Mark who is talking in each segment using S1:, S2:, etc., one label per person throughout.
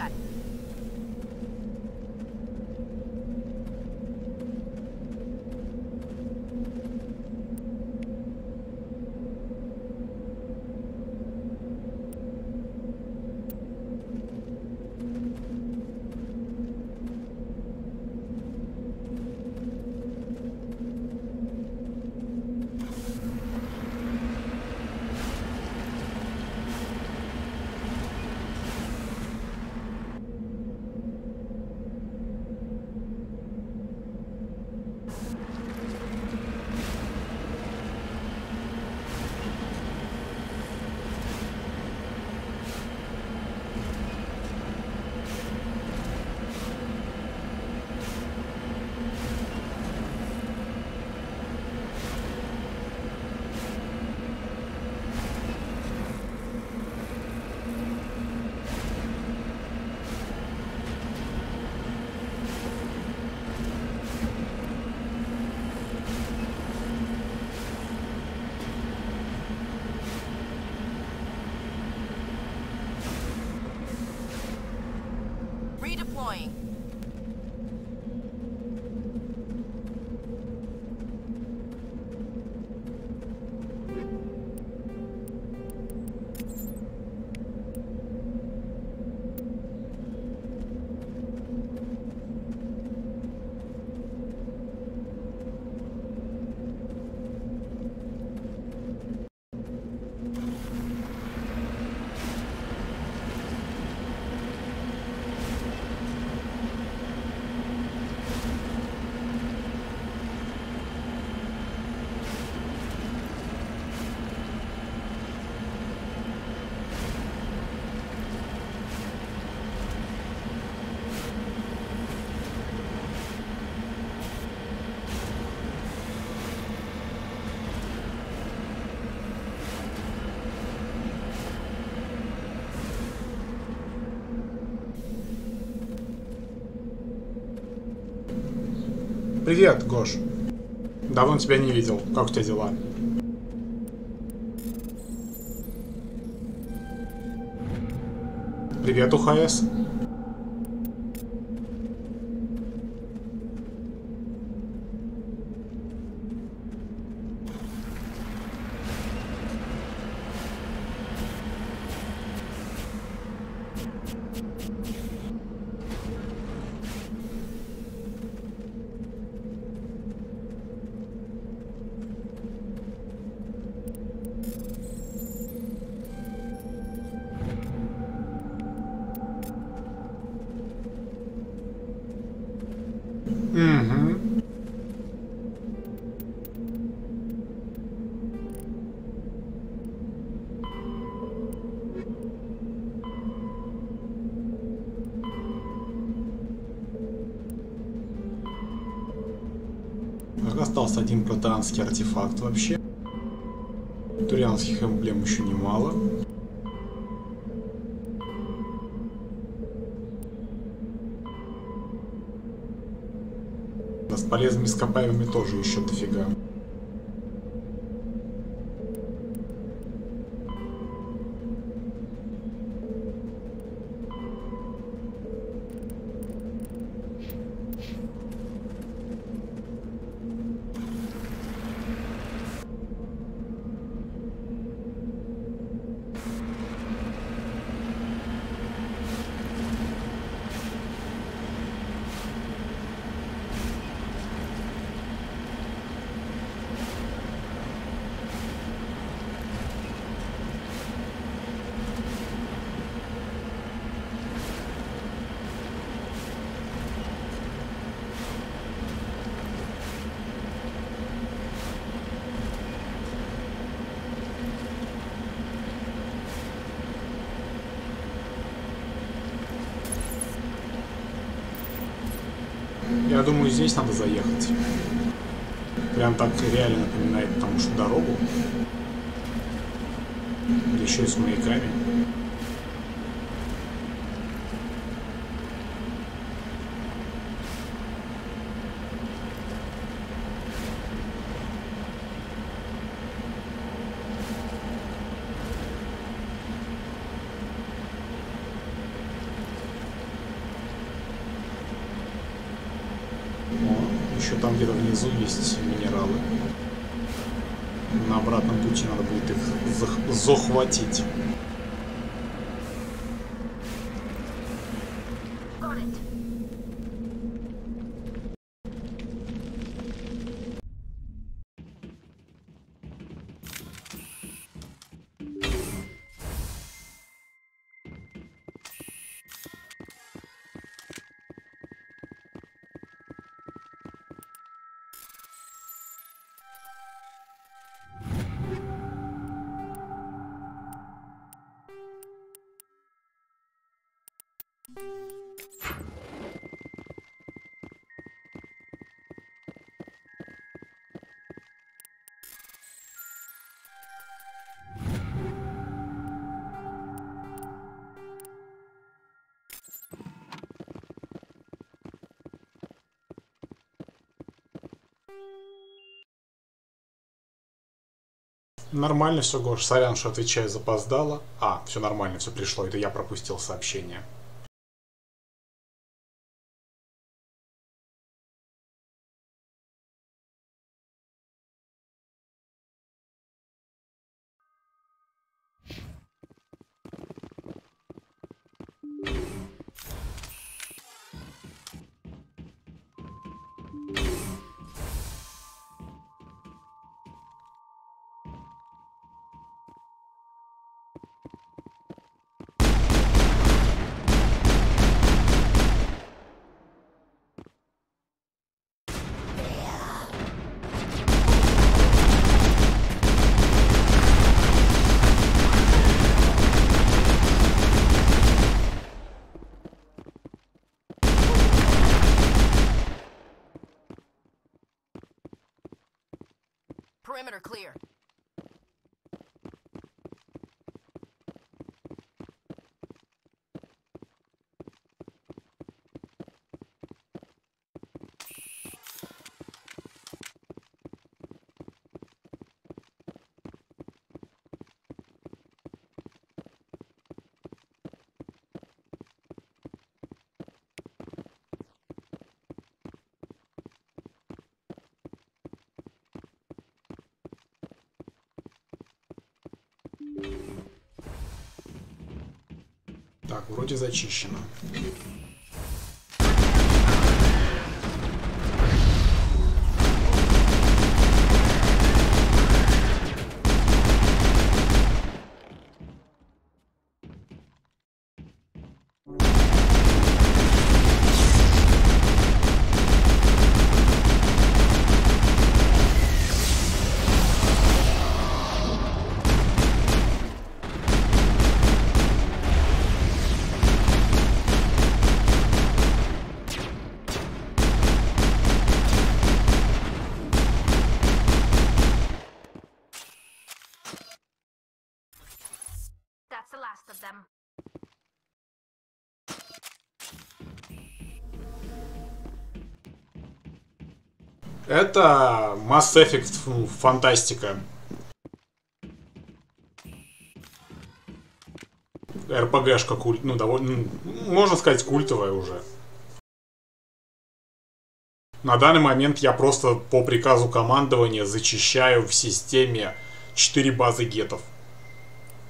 S1: got it. Redeploying.
S2: Привет, Гош. Давно тебя не видел. Как у тебя дела? Привет, УХС. Остался один протеанский артефакт вообще. Турианских эмблем еще немало. Да, с полезными ископаемыми тоже еще дофига. Я думаю, здесь надо заехать. Прям так реально напоминает потому что дорогу. Да еще и с маяками. Еще там где-то внизу есть минералы. На обратном пути надо будет их захватить. Нормально все, Гош. Сорян, что отвечаю запоздало. А, все нормально, все пришло. Это я пропустил сообщение.
S1: Perimeter clear.
S2: Так, вроде зачищено.
S1: That's the last of them.
S2: Это Mass Effect фантастика. РПГшка культ, ну довольно, можно сказать, культовая уже. На данный момент я просто по приказу командования зачищаю в системе 4 базы гетов.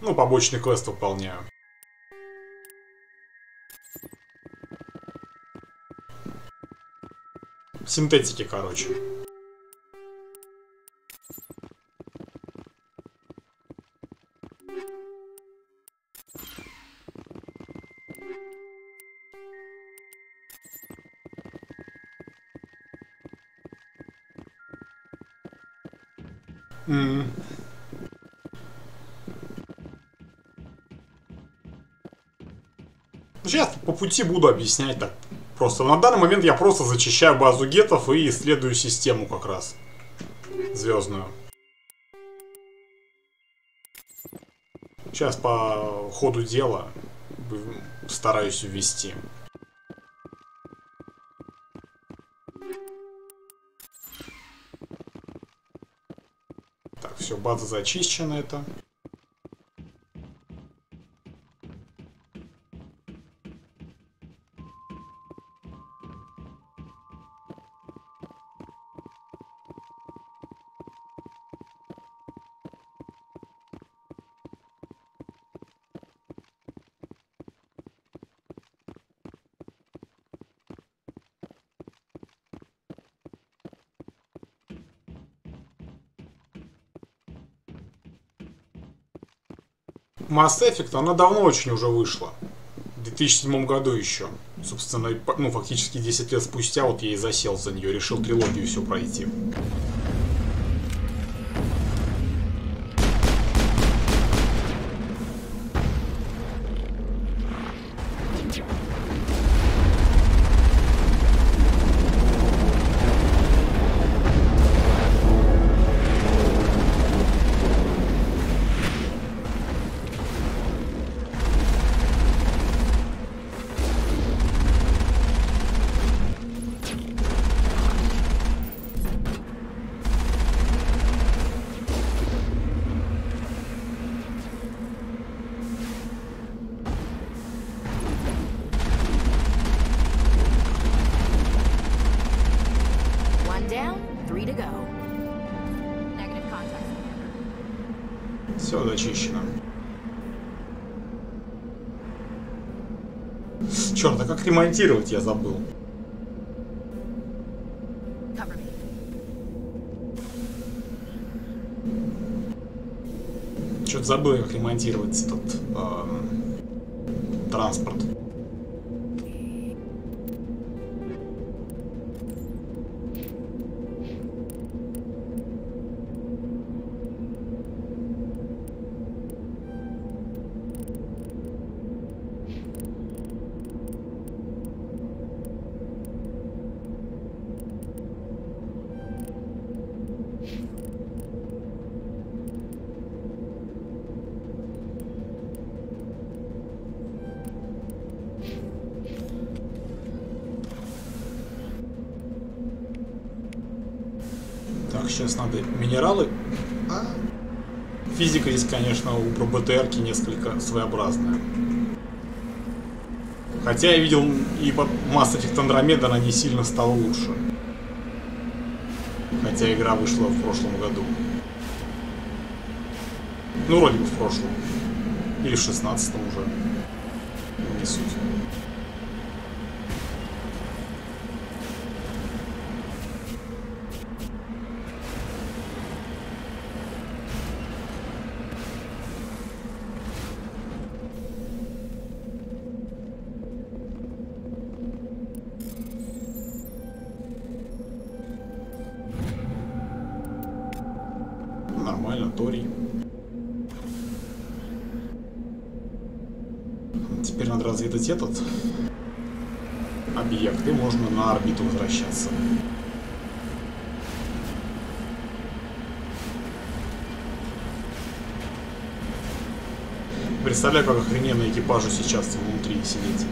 S2: Ну, побочный квест выполняю. Синтетики, короче. Сейчас по пути буду объяснять так. Просто на данный момент я просто зачищаю базу гетов и исследую систему как раз. Звездную. Сейчас по ходу дела стараюсь ввести. Так, все, база зачищена это. Mass Effect, она давно очень уже вышла. В 2007 году еще. Собственно, ну, фактически 10 лет спустя вот я и засел за нее, решил трилогию все пройти. Все зачищено. Черт, а как ремонтировать, я забыл. Что-то забыл, как ремонтировать этот транспорт. Так, сейчас надо минералы. Физика здесь, конечно, у БТРки несколько своеобразная. Хотя я видел и под Mass Effect Andromeda она не сильно стала лучше. Хотя игра вышла в прошлом году. Ну, вроде бы в прошлом. Или в 16-м уже. Не суть. Нормально, Тори. Теперь надо разведать этот объект, и можно на орбиту возвращаться. Представляю, как охрененно экипажу сейчас внутри сидеть.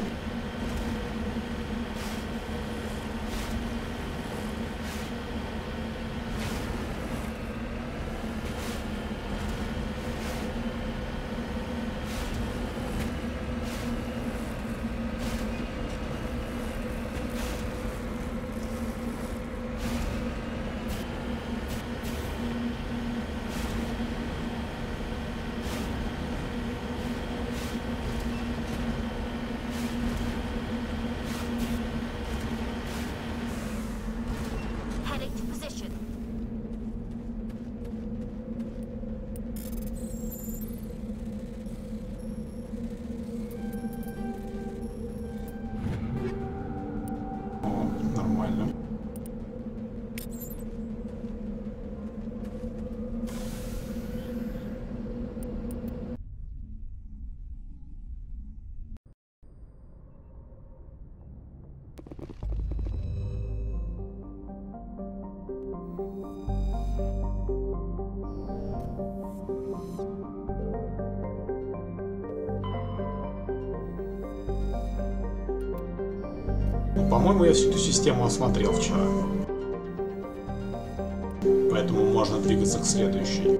S2: Нормально. По-моему, я всю эту систему осмотрел вчера. Поэтому можно двигаться к следующей.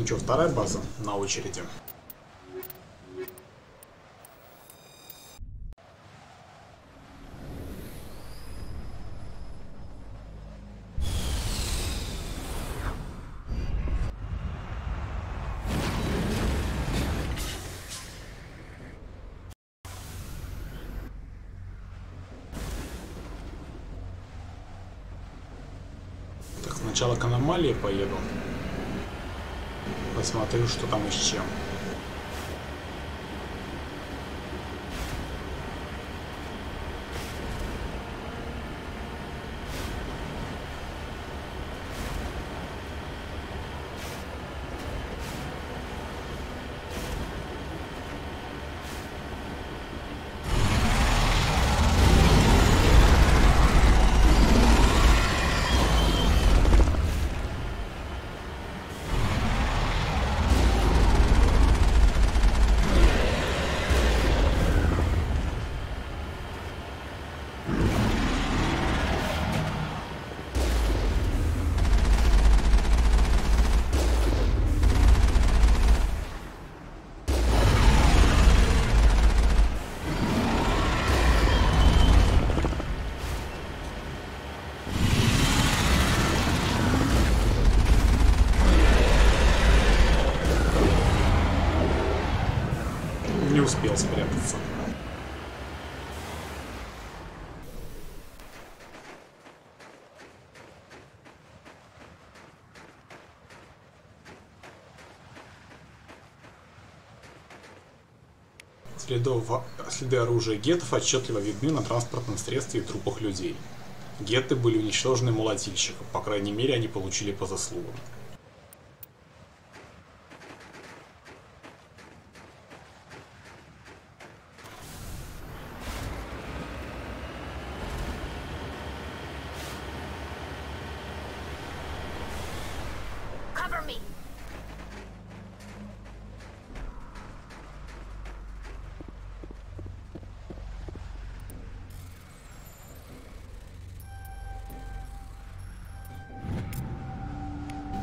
S2: Ну что, вторая база на очереди. Так, сначала к аномалии поеду. Посмотрю, что там и с чем. Не успел спрятаться. Следы оружия геттов отчетливо видны на транспортном средстве и трупах людей. Гетты были уничтожены молотильщиком, по крайней мере, они получили по заслугам.
S1: Cover me.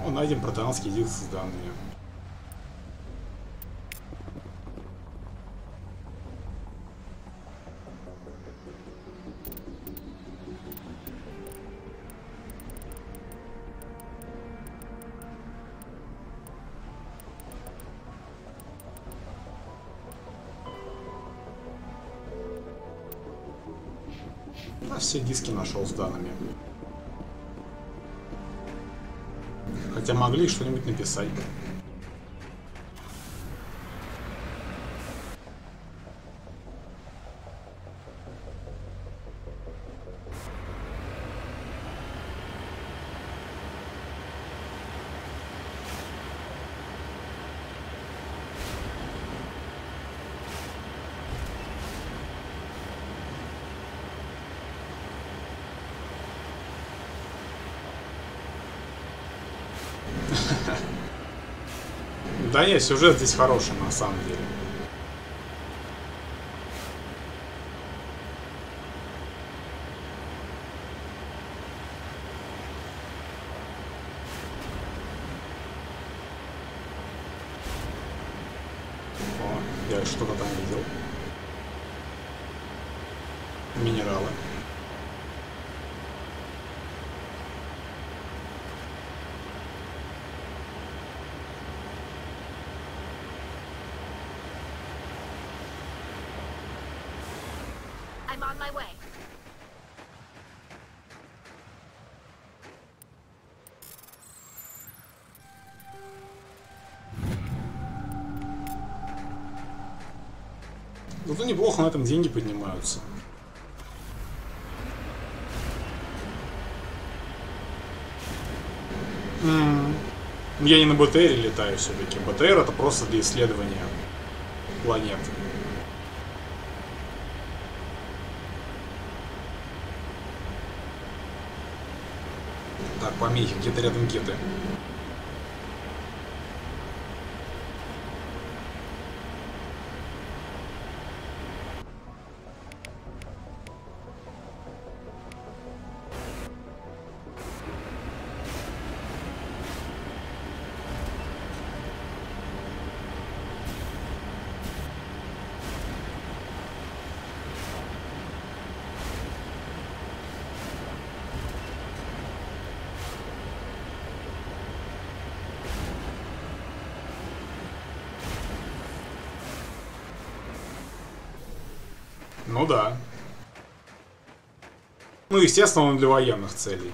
S2: Найдем протеанский диск с данными. Все диски нашел с данными. Хотя могли что-нибудь написать. Да нет, сюжет здесь хороший на самом деле. О, я что-то там видел. Минералы.
S1: I'm on my way.
S2: Зато неплохо на этом деньги поднимаются. Я не на БТРе летаю все-таки. БТР это просто для исследования планет. Так, помехи, где-то рядом геты. Ну да. Ну, естественно, он для военных целей.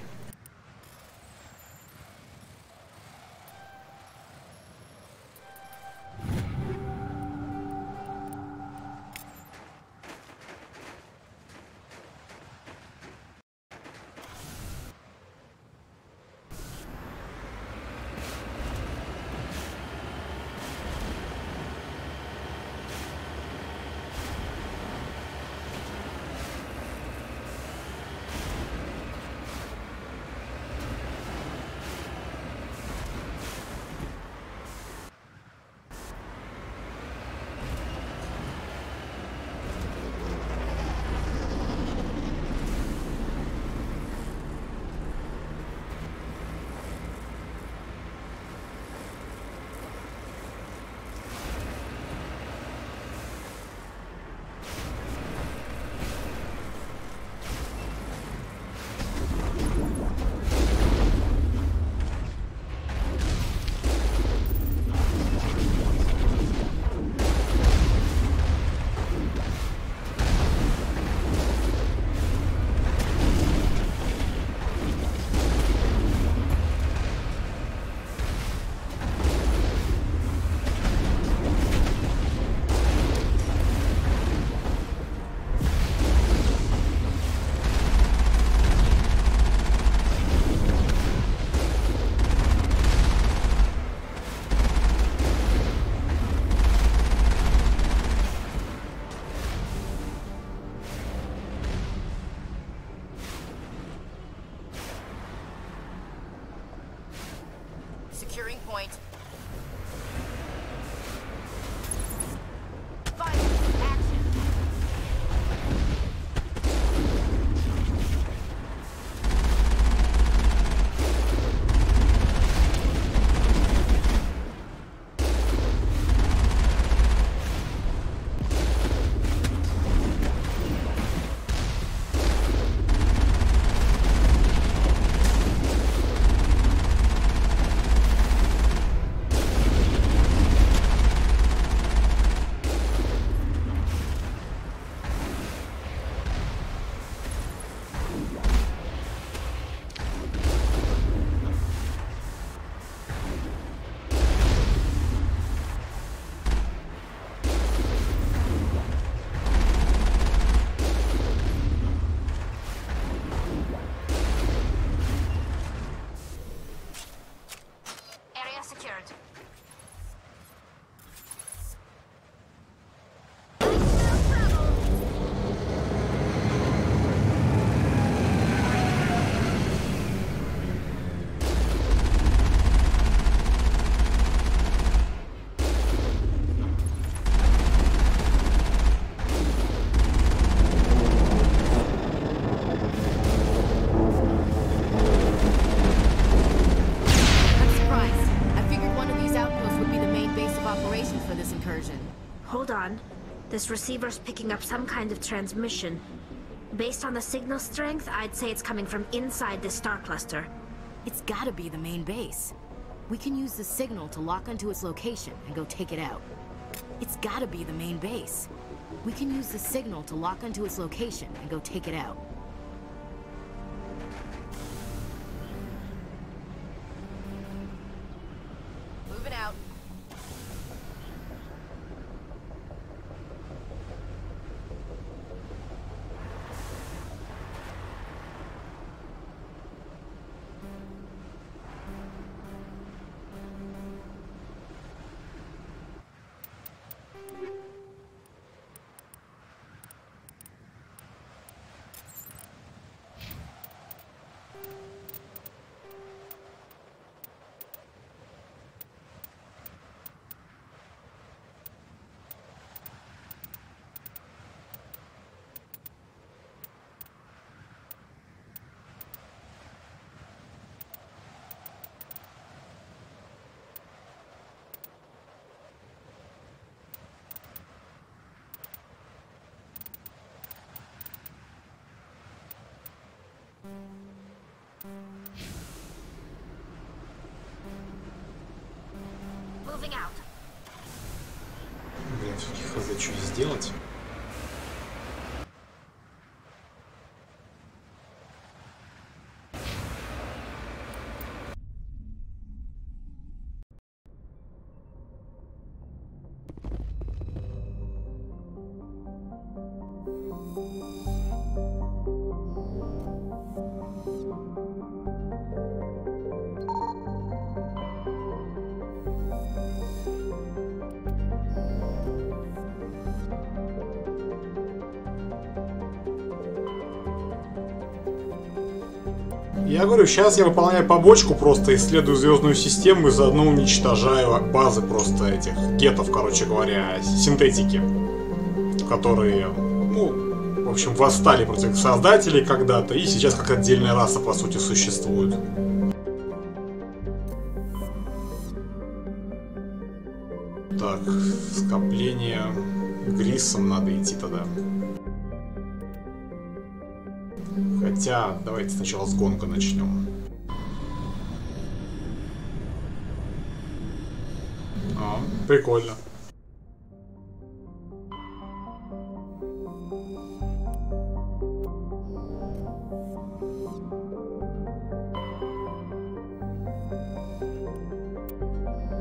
S1: Securing point. Fire. Action. Area secured.
S3: Hold on. This receiver's picking up some kind of transmission. Based on the signal strength, I'd say it's coming from inside this star cluster.
S4: It's gotta be the main base. We can use the signal to lock onto its location and go take it out. It's gotta be the main base. We can use the signal to lock onto its location and go take it out.
S1: Moving out.
S3: Moving out.
S2: Блин, все-таки хз, что сделать? Я говорю, сейчас я выполняю побочку, просто исследую звездную систему и заодно уничтожаю базы просто этих гетов, короче говоря, синтетики, которые, ну, в общем, восстали против создателей когда-то и сейчас как отдельная раса, по сути, существует. Так, скопление Грисом надо идти тогда. Хотя, давайте сначала с гонка начнем. Прикольно.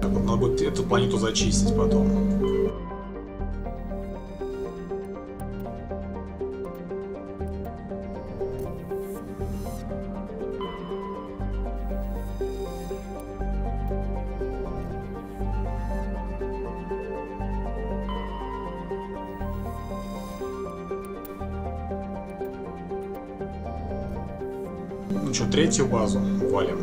S2: Так, вот надо будет эту планету зачистить потом. Ну что, третью базу валим.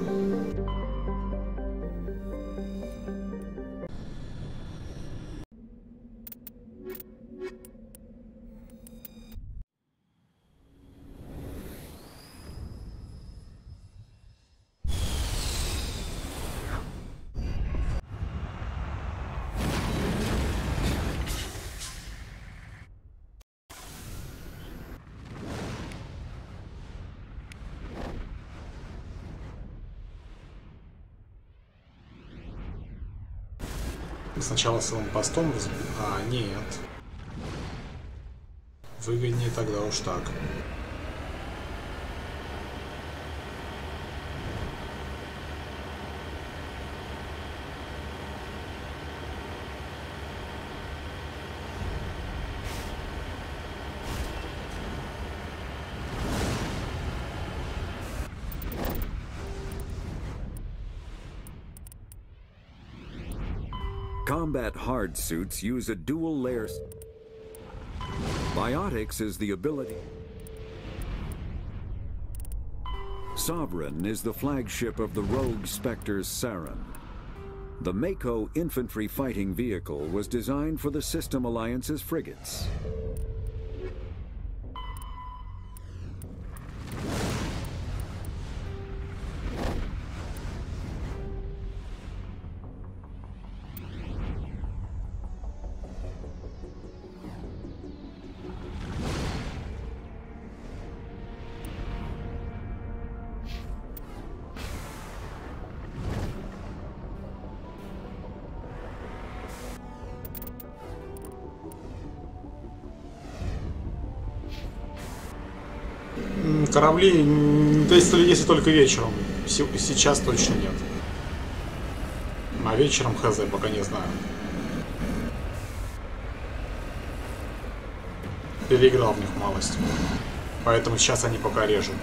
S2: Сначала с постом разбить. А, нет. Выгоднее тогда уж так.
S5: Combat hard suits use a dual layer. Biotics is the ability. Sovereign is the flagship of the rogue Spectre's Sarin. The Mako infantry fighting vehicle was designed for the System Alliance's frigates.
S2: Корабли, если только вечером. Сейчас точно нет. А вечером хз, пока не знаю. Переиграл в них малость. Поэтому сейчас они пока режут.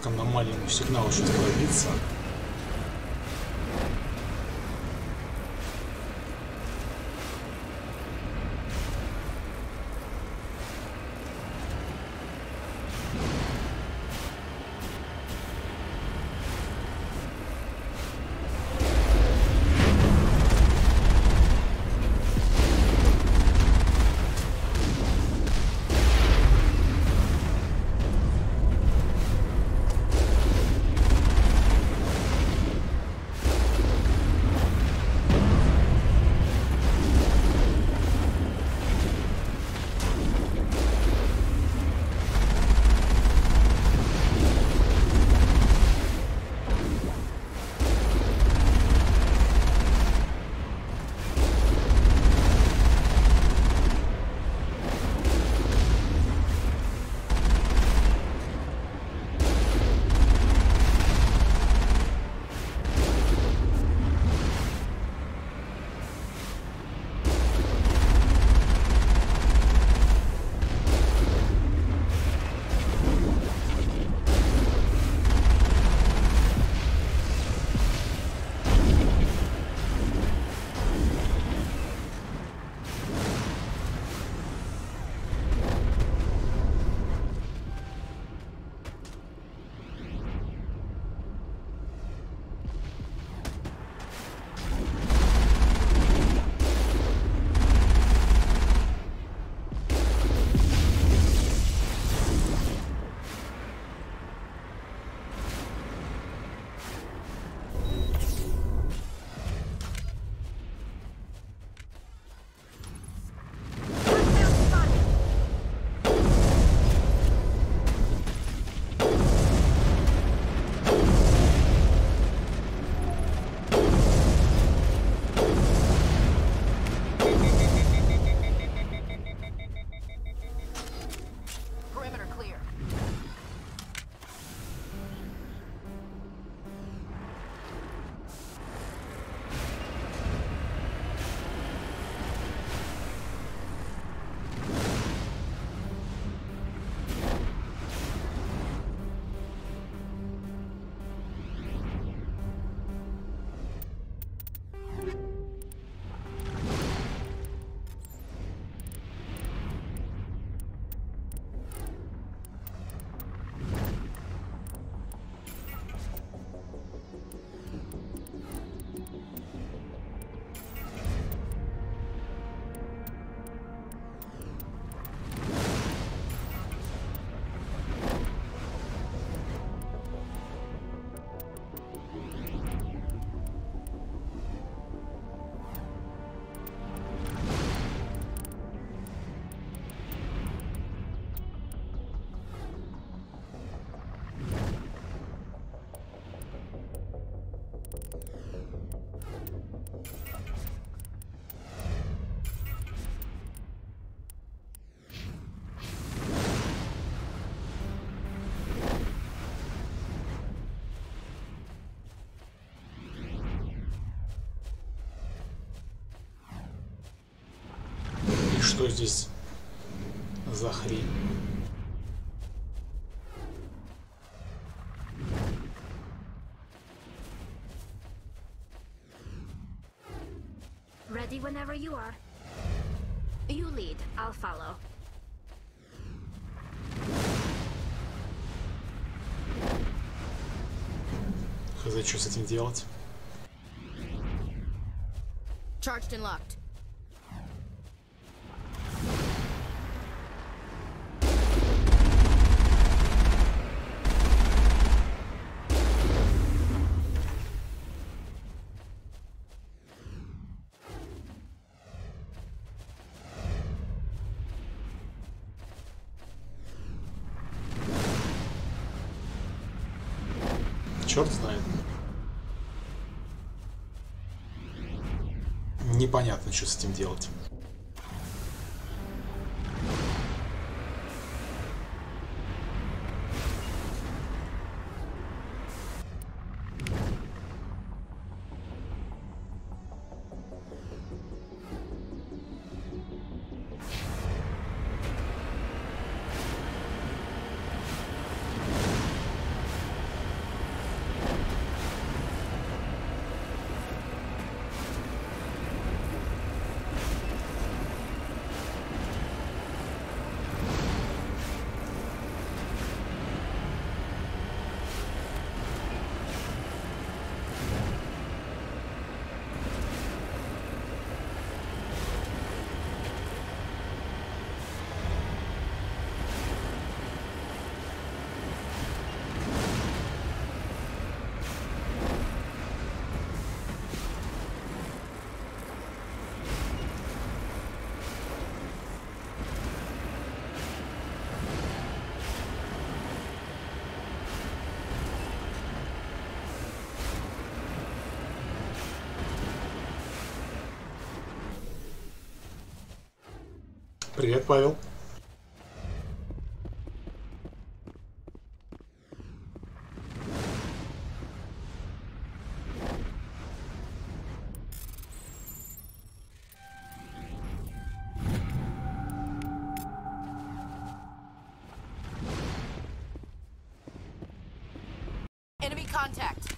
S2: к аномальному сигналу сейчас пробиться. Что здесь за хрень?
S3: Ready whenever you are. You lead, I'll follow.
S2: Хз, что с этим делать?
S4: Charged and locked.
S2: Черт знает. Непонятно, что с этим делать. Привет, Павел.
S1: Enemy contact.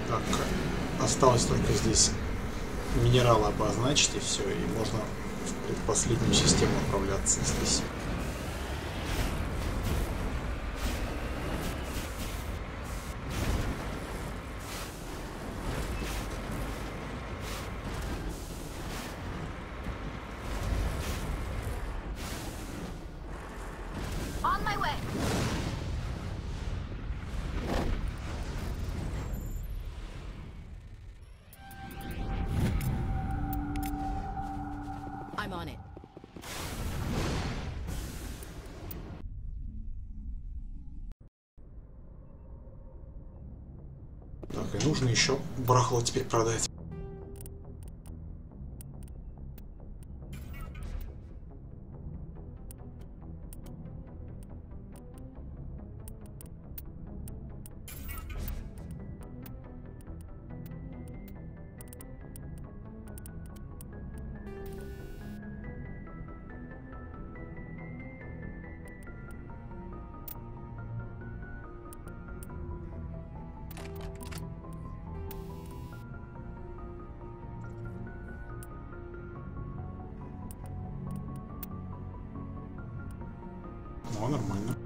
S2: Так, осталось только здесь минералы обозначить, и все, и можно в предпоследнюю систему отправляться здесь.
S1: On my way.
S4: I'm on it.
S2: Так, и нужно еще барахло теперь продать. О, нормально.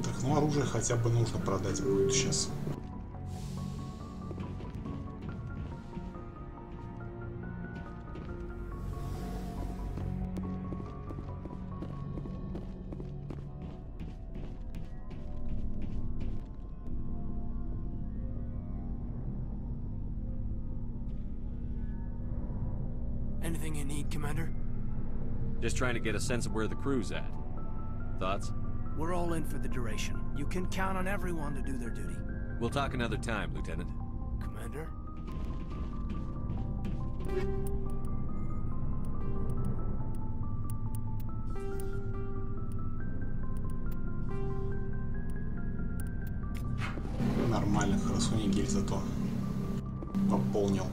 S2: Так, ну оружие хотя бы нужно продать будет сейчас.
S6: Anything you need, Commander?
S7: Just trying to get a sense of where the crew's at. Thoughts?
S6: We're all in for the duration. You can count on everyone to do their duty.
S7: We'll talk another time, Lieutenant.
S6: Commander?
S2: Нормально, хорошо, не гель зато пополнил.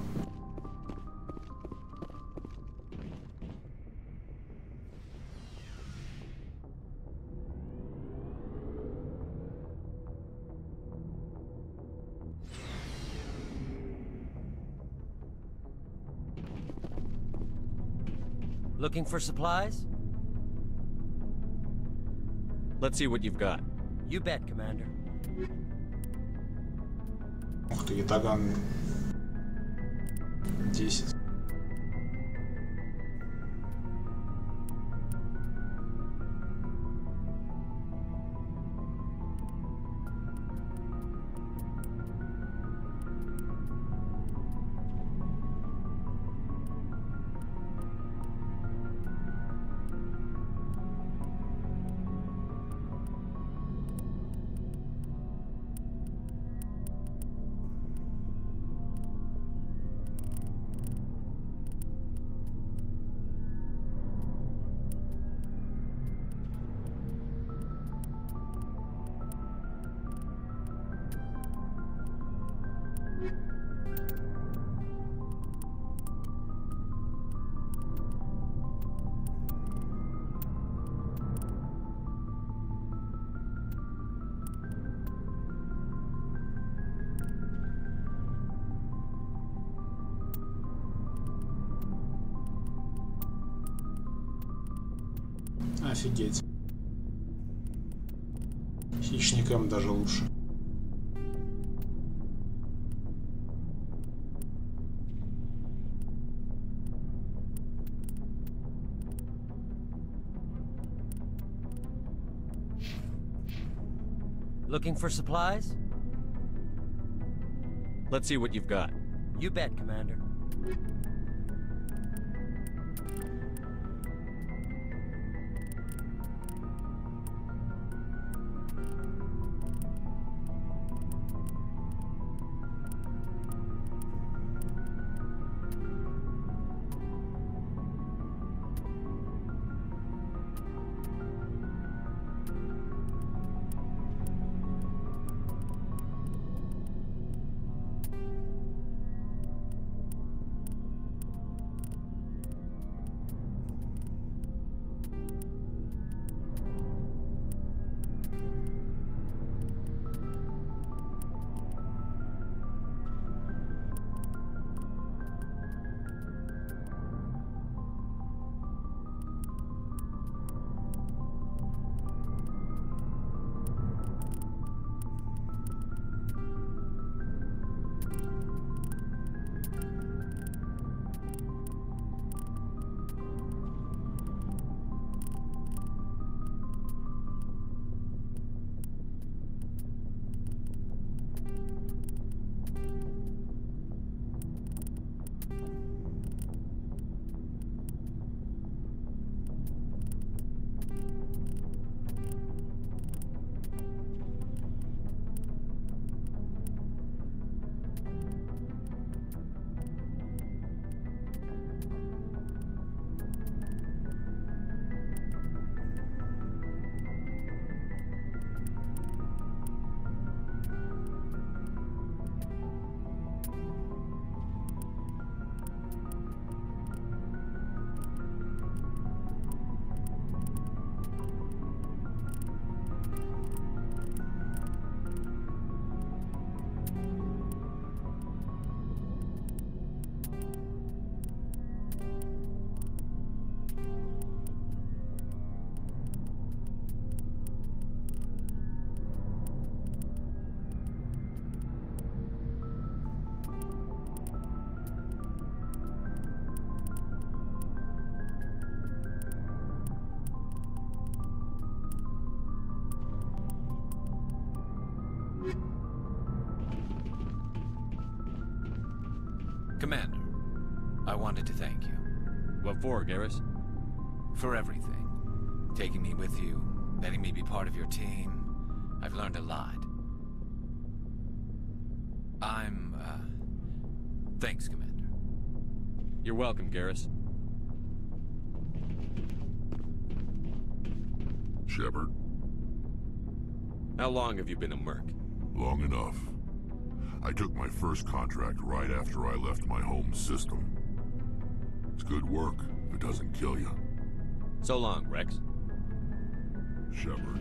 S8: Looking for supplies?
S7: Let's see what you've got.
S8: You bet, Commander.
S2: Ух ты, ятаган 10. Офигеть. Хищникам даже лучше.
S8: Looking for supplies?
S7: Let's see what you've got.
S8: You bet, Commander.
S9: Commander, I wanted to thank you.
S7: What for, Garrus?
S9: For everything. Taking me with you, letting me be part of your team. I've learned a lot. Thanks, Commander.
S7: You're welcome, Garrus.
S10: Shepard?
S7: How long have you been a merc?
S10: Long enough. I took my first contract right after I left my home system. It's good work if it doesn't kill you.
S7: So long, Rex.
S10: Shepard.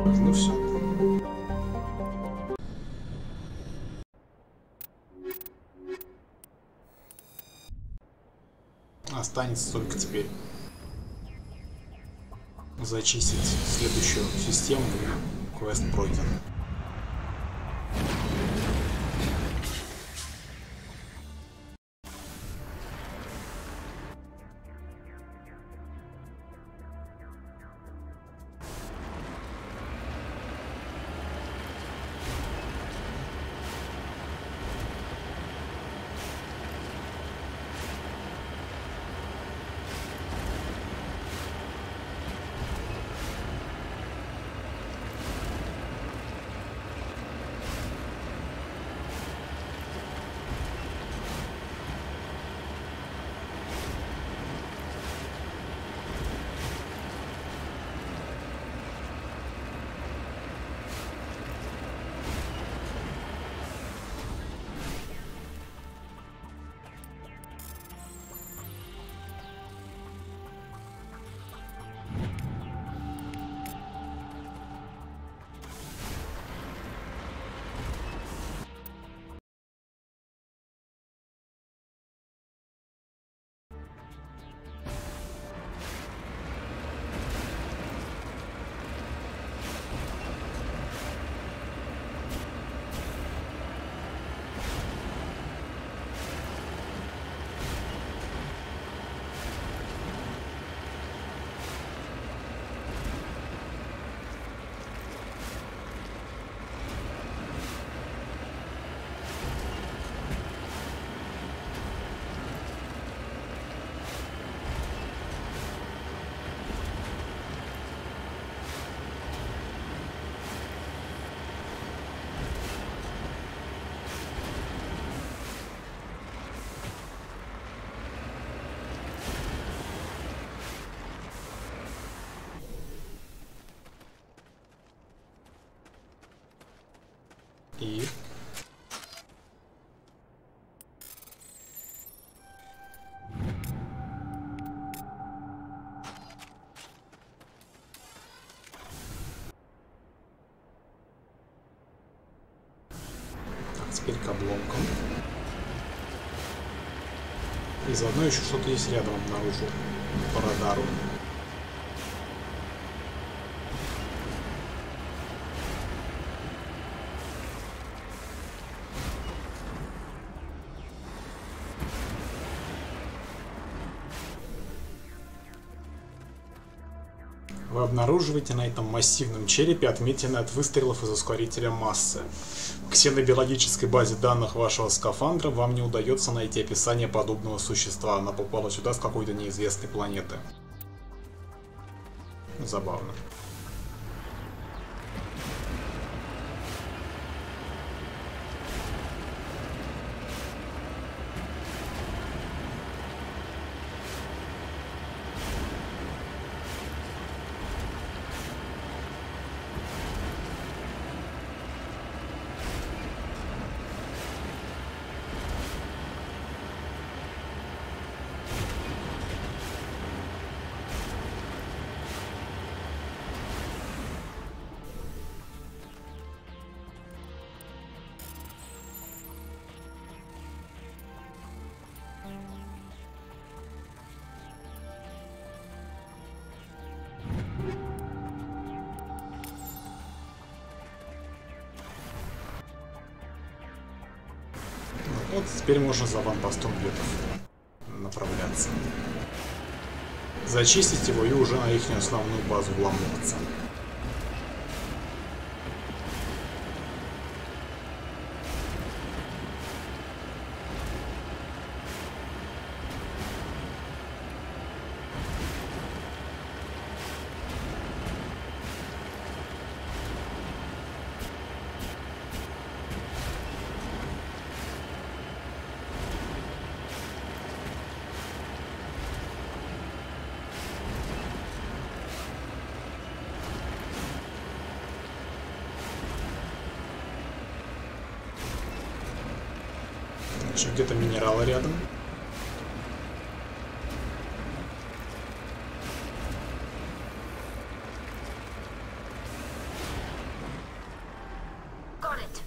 S2: Ну все. Останется только теперь зачистить следующую систему, и квест пройден. И так, теперь к обломкам. И заодно еще что-то есть рядом обнаружил по радару. Вы обнаруживаете на этом массивном черепе отметины от выстрелов из ускорителя массы. В ксенобиологической базе данных вашего скафандра вам не удается найти описание подобного существа. Она попала сюда с какой-то неизвестной планеты. Забавно. Вот теперь можно за ванпостом Гетов направляться. Зачистить его и уже на их основную базу вламываться. Еще где-то минералы рядом.
S3: Got it.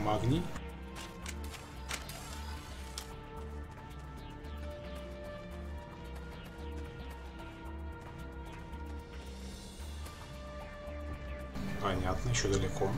S2: Магний. Понятно, еще далеко.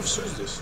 S2: вроде все здесь.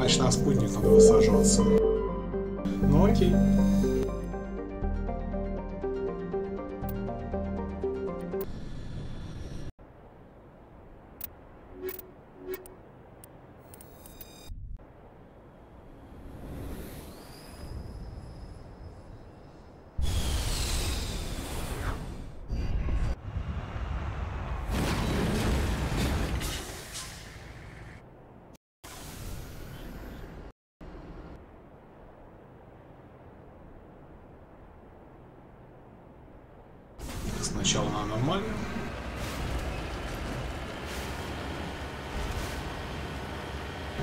S2: Значит, на спутник надо высаживаться. Ну окей. Сначала на аномалию.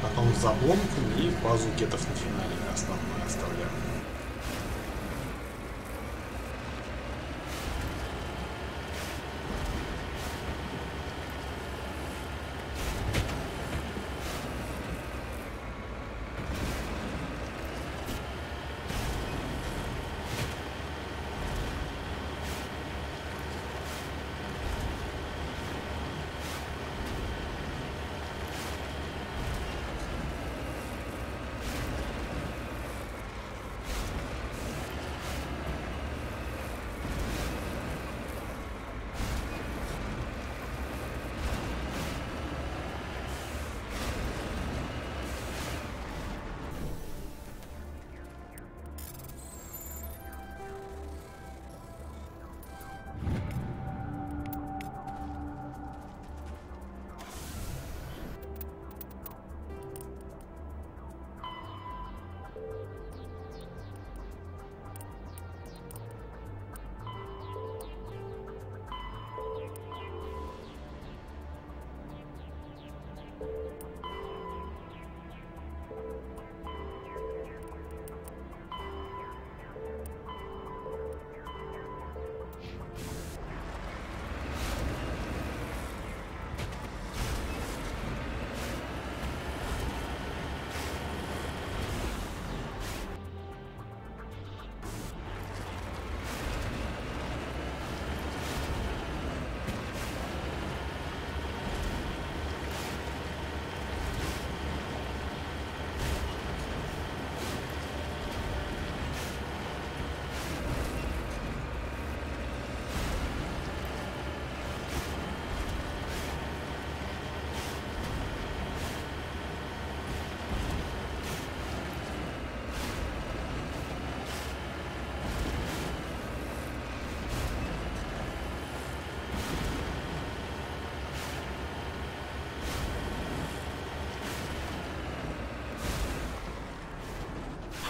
S2: Потом за обломками и базу гетов на финале основную оставляем.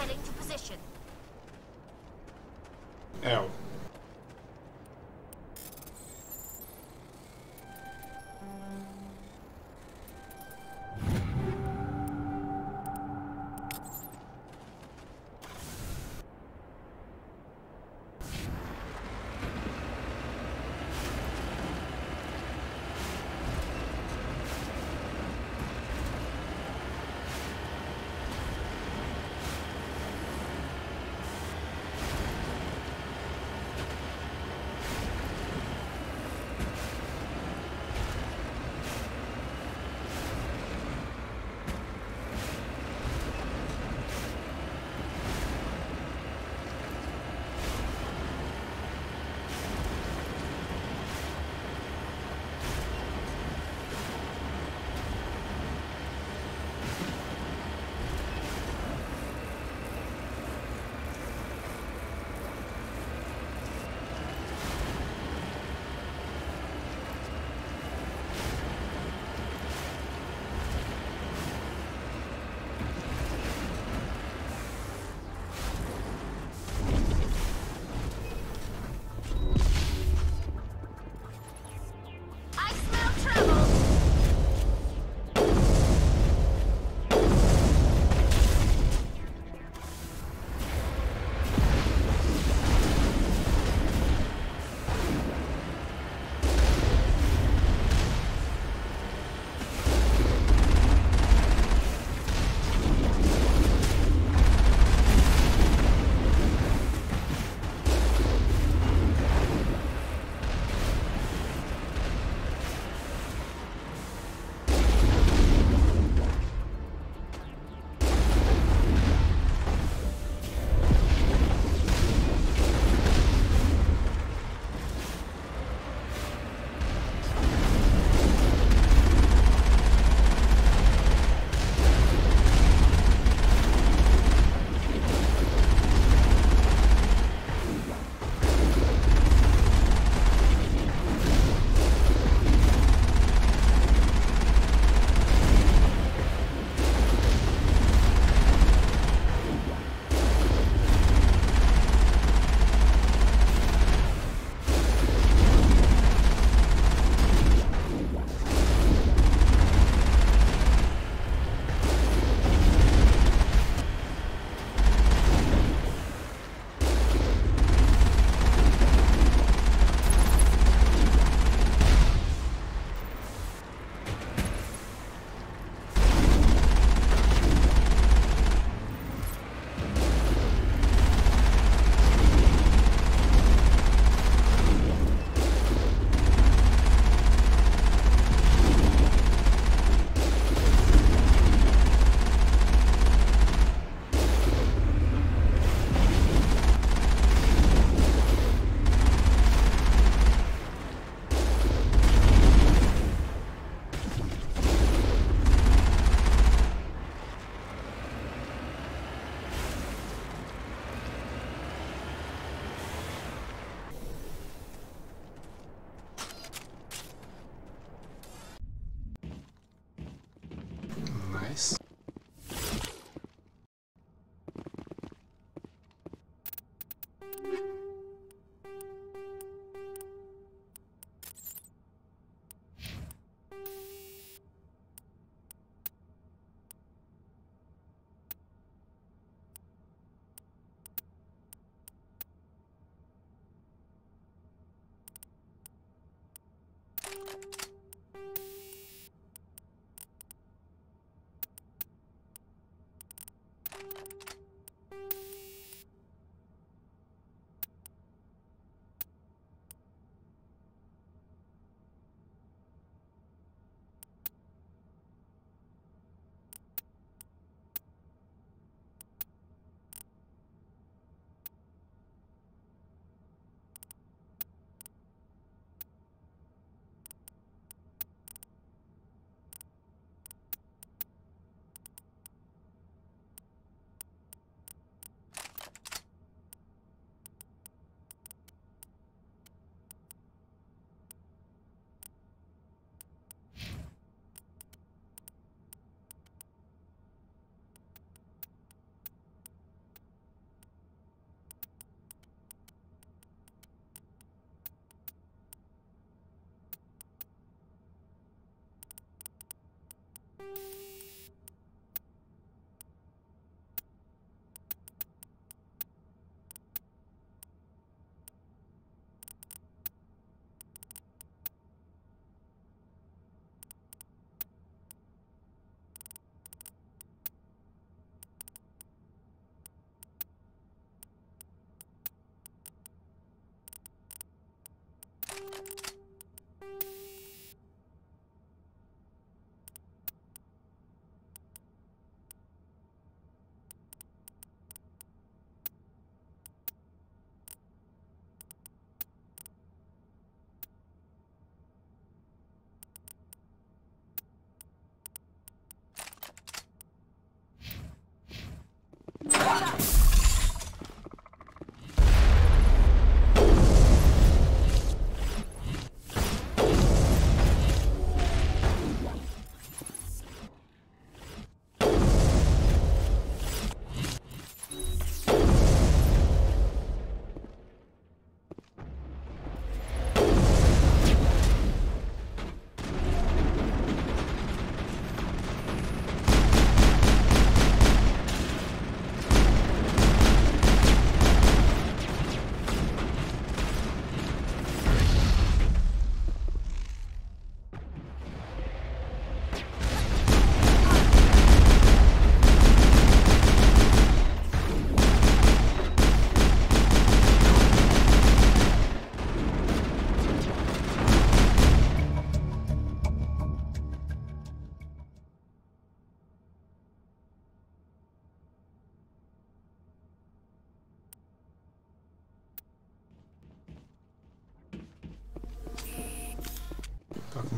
S3: Heading to position.
S2: L.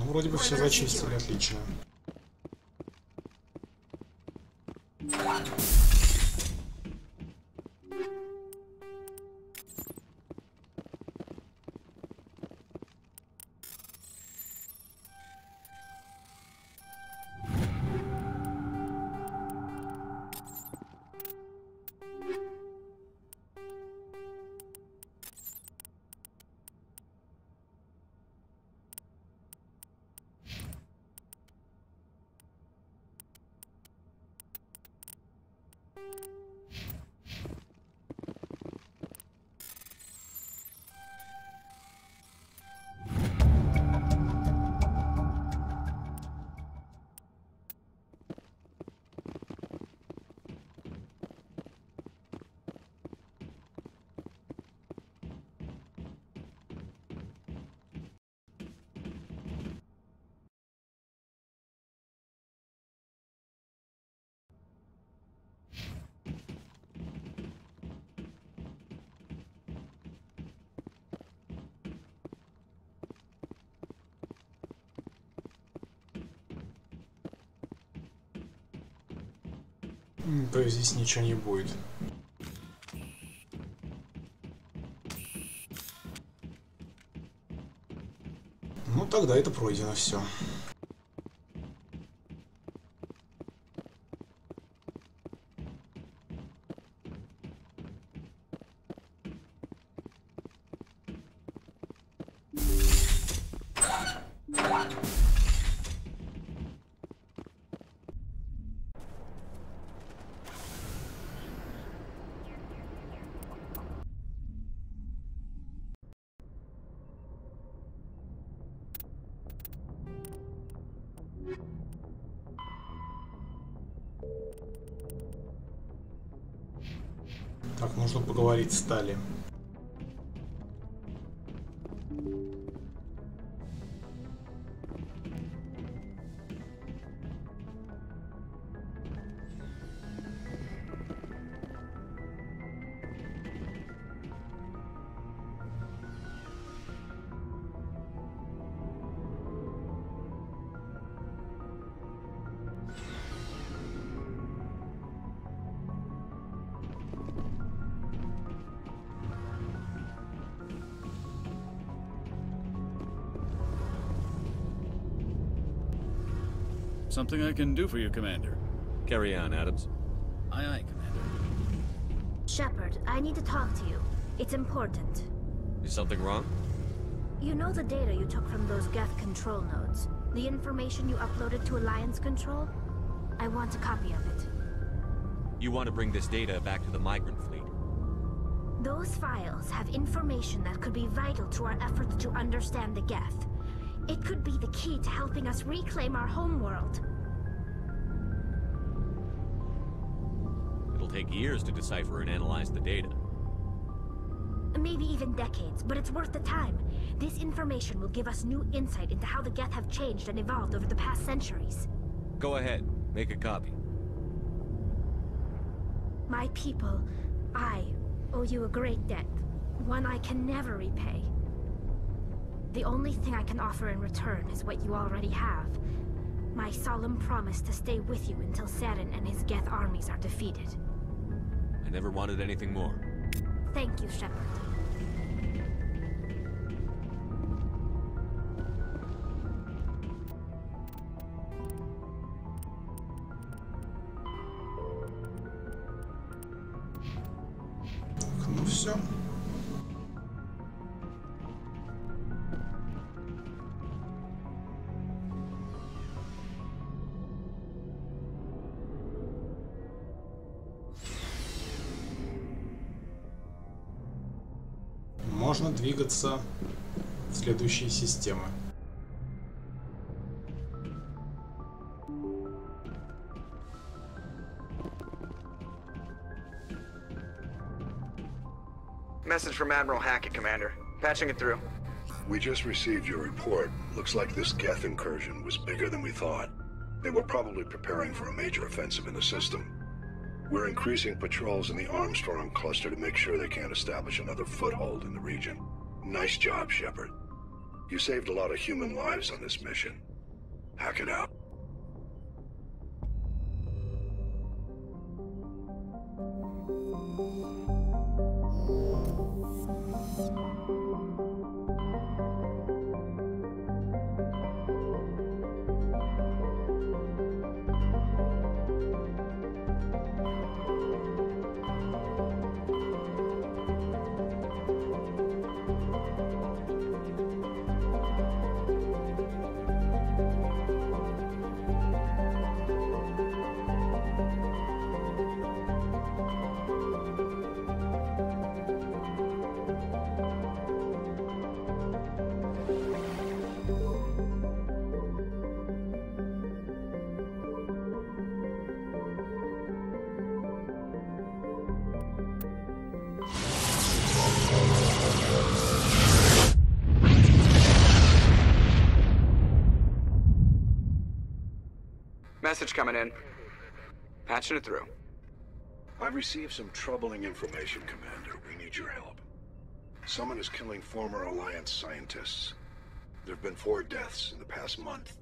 S2: Ну, вроде бы все зачистили, отлично. То есть здесь ничего не будет. Ну тогда это пройдено все. Так, нужно поговорить с Тали.
S11: Something I can do for you, Commander.
S7: Carry on, Adams.
S11: Aye, aye, Commander.
S3: Shepard, I need to talk to you. It's important.
S7: Is something wrong?
S3: You know the data you took from those Geth control nodes? The information you uploaded to Alliance Control? I want a copy of it.
S7: You want to bring this data back to the migrant fleet?
S3: Those files have information that could be vital to our efforts to understand the Geth. It could be the key to helping us reclaim our homeworld.
S7: It'll take years to decipher and analyze the data.
S3: Maybe even decades, but it's worth the time. This information will give us new insight into how the Geth have changed and evolved over the past centuries.
S7: Go ahead, make a copy.
S3: My people, I owe you a great debt, one I can never repay. The only thing I can offer in return is what you already have. My solemn promise to stay with you until Saren and his Geth armies are defeated.
S7: I never wanted anything more.
S3: Thank you, Shepard.
S2: Ну все. Можно двигаться в следующие системы.
S12: Message from Admiral Hackett, Commander. Patching it through.
S13: We just received your report. Looks like this Geth incursion was bigger than we thought. They were probably preparing for a major offensive in the system. We're increasing patrols in the Armstrong cluster to make sure they can't establish another foothold in the region. Nice job, Shepard. You saved a lot of human lives on this mission. Hack it out.
S12: Message coming in. Patching it through.
S13: I've received some troubling information, Commander. We need your help. Someone is killing former Alliance scientists. There have been 4 deaths in the past month.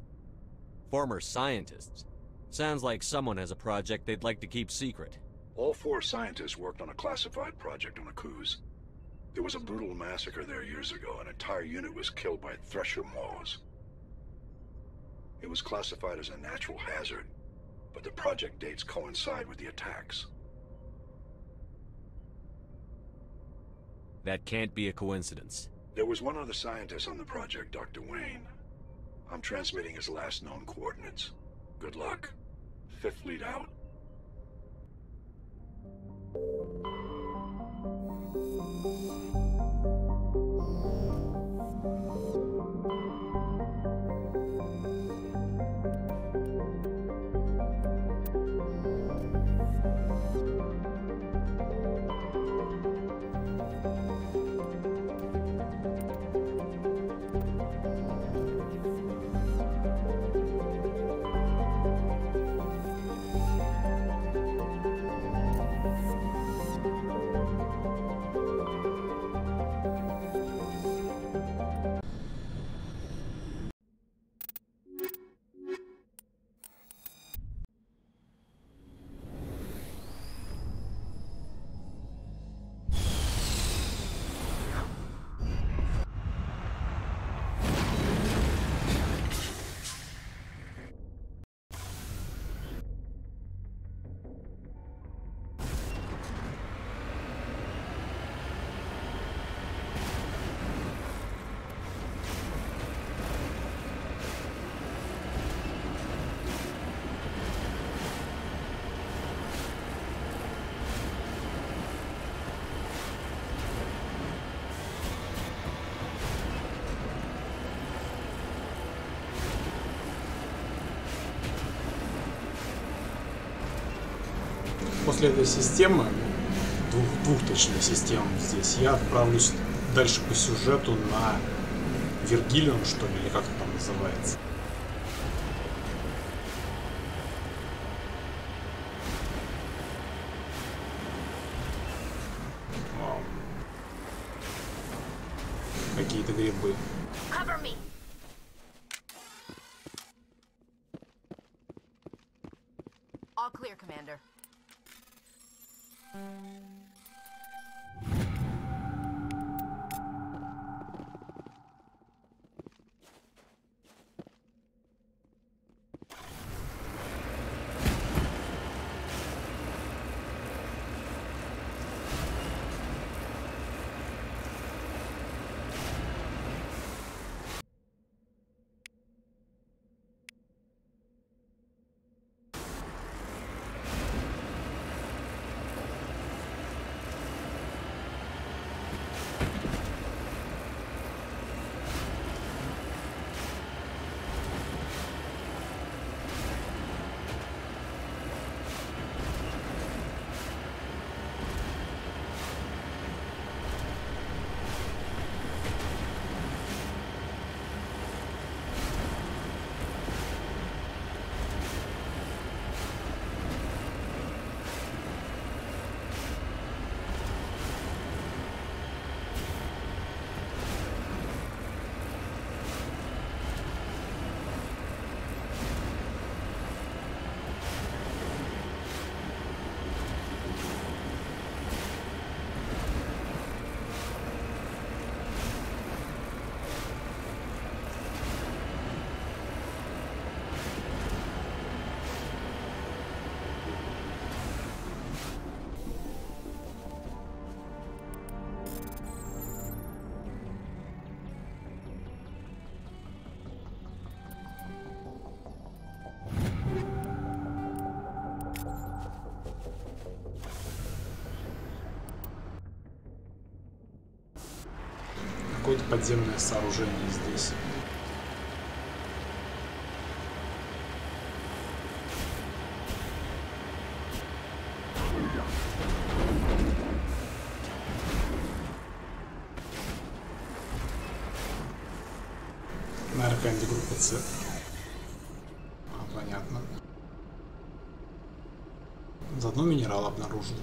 S7: Former scientists? Sounds like someone has a project they'd like to keep secret.
S13: All 4 scientists worked on a classified project on Akuz. There was a brutal massacre there years ago. An entire unit was killed by Thresher Maws. It was classified as a natural hazard, but the project dates coincide with the attacks.
S7: That can't be a coincidence.
S13: There was one other scientist on the project, Dr. Wayne. I'm transmitting his last known coordinates. Good luck. 5th Fleet out.
S2: После этой системы, двухточной системы здесь, я отправлюсь дальше по сюжету на Вергилион, что ли, или как это там называется. Какие-то грибы.
S1: Cover me. All clear, Commander.
S2: какое-то подземное сооружение здесь. Наверное, какая-нибудь группа С. Понятно. Заодно минерал обнаружил.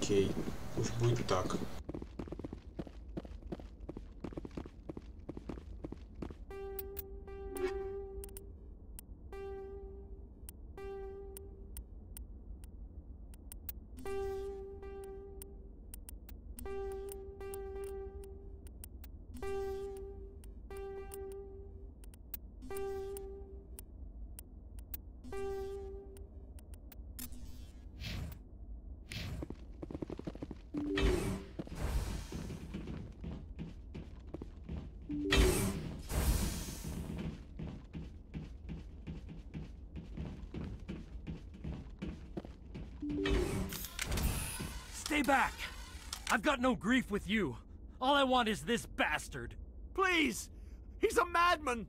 S2: Окей, пусть будет так.
S8: Stay back! I've got no grief with you. All I want is this bastard.
S6: Please! He's a madman!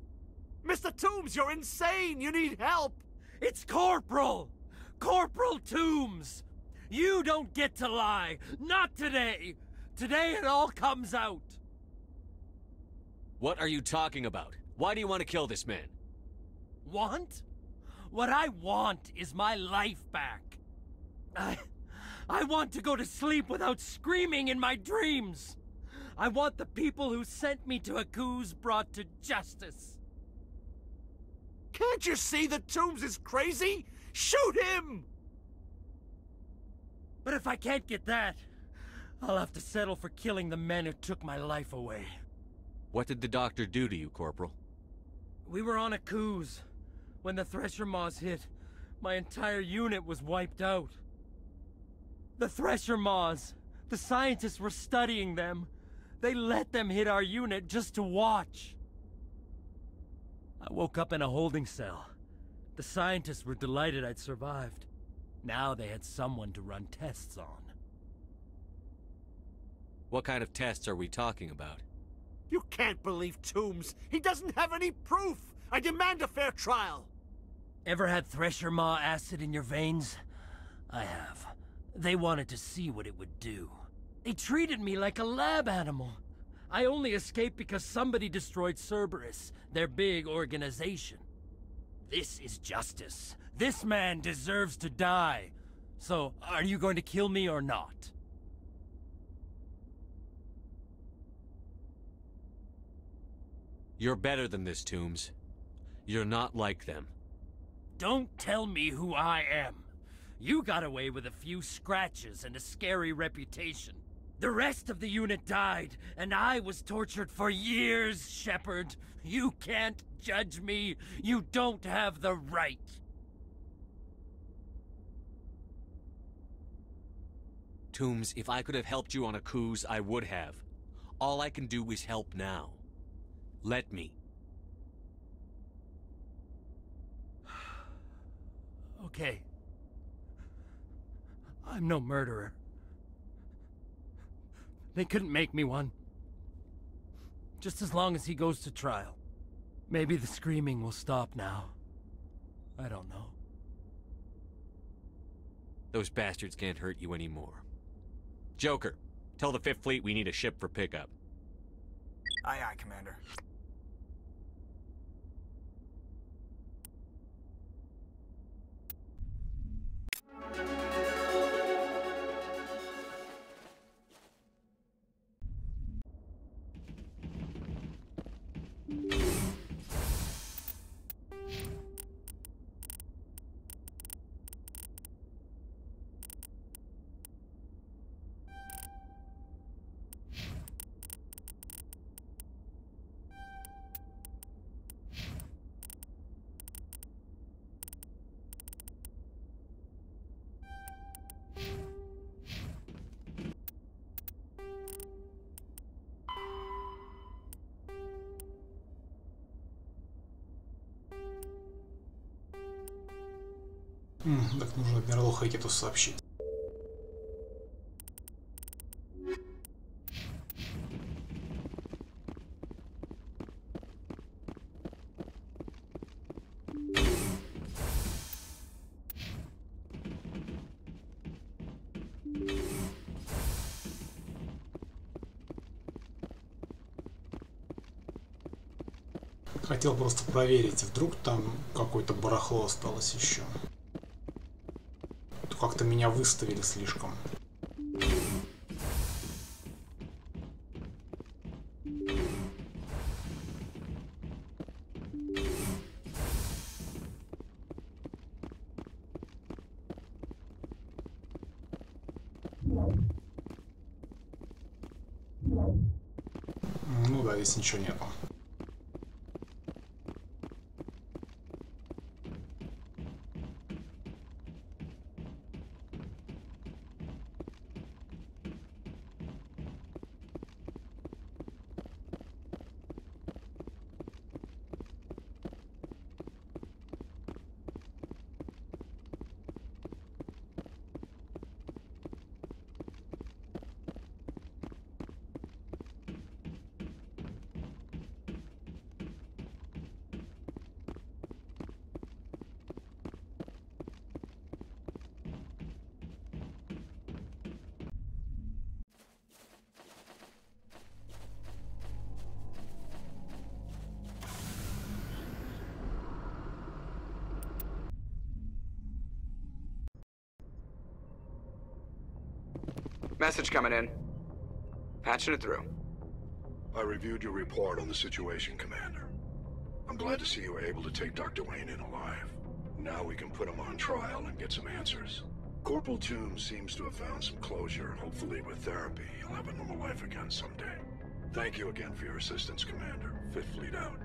S6: Mr. Toombs, you're insane! You need help!
S8: It's Corporal! Corporal Toombs! You don't get to lie! Not today! Today it all comes out!
S7: What are you talking about? Why do you want to kill this man?
S8: Want? What I want is my life back. I want to go to sleep without screaming in my dreams. I want the people who sent me to Akuz brought to justice.
S6: Can't you see that Toombs is crazy? Shoot him!
S8: But if I can't get that, I'll have to settle for killing the men who took my life away.
S7: What did the doctor do to you, Corporal?
S8: We were on Akuz. When the Thresher Maws hit, my entire unit was wiped out. The Thresher Maws, the scientists were studying them. They let them hit our unit just to watch. I woke up in a holding cell. The scientists were delighted I'd survived. Now they had someone to run tests on.
S7: What kind of tests are we talking about?
S6: You can't believe Toombs. He doesn't have any proof. I demand a fair trial.
S8: Ever had Thresher Maw acid in your veins? I have. They wanted to see what it would do. They treated me like a lab animal. I only escaped because somebody destroyed Cerberus, their big organization. This is justice. This man deserves to die. So, are you going to kill me or not?
S7: You're better than this, Toombs. You're not like them.
S8: Don't tell me who I am. You got away with a few scratches and a scary reputation. The rest of the unit died, and I was tortured for years, Shepard. You can't judge me. You don't have the right.
S7: Toombs, if I could have helped you on Akuz, I would have. All I can do is help now. Let me.
S8: Okay. I'm no murderer. They couldn't make me one. Just as long as he goes to trial. Maybe the screaming will stop now. I don't know.
S7: Those bastards can't hurt you anymore. Joker, tell the 5th Fleet we need a ship for pickup.
S12: Aye, aye, Commander.
S2: Так нужно адмиралу Хэкету сообщить. Хотел просто проверить, вдруг там какое-то барахло осталось еще. Как-то меня выставили слишком. Ну да, здесь ничего нету.
S12: Message coming in. Patching it through.
S13: I reviewed your report on the situation, Commander. I'm glad to see you were able to take Dr. Wayne in alive. Now we can put him on trial and get some answers. Corporal Toombs seems to have found some closure, and hopefully with therapy, he'll have a normal life again someday. Thank you again for your assistance, Commander. Fifth Fleet out.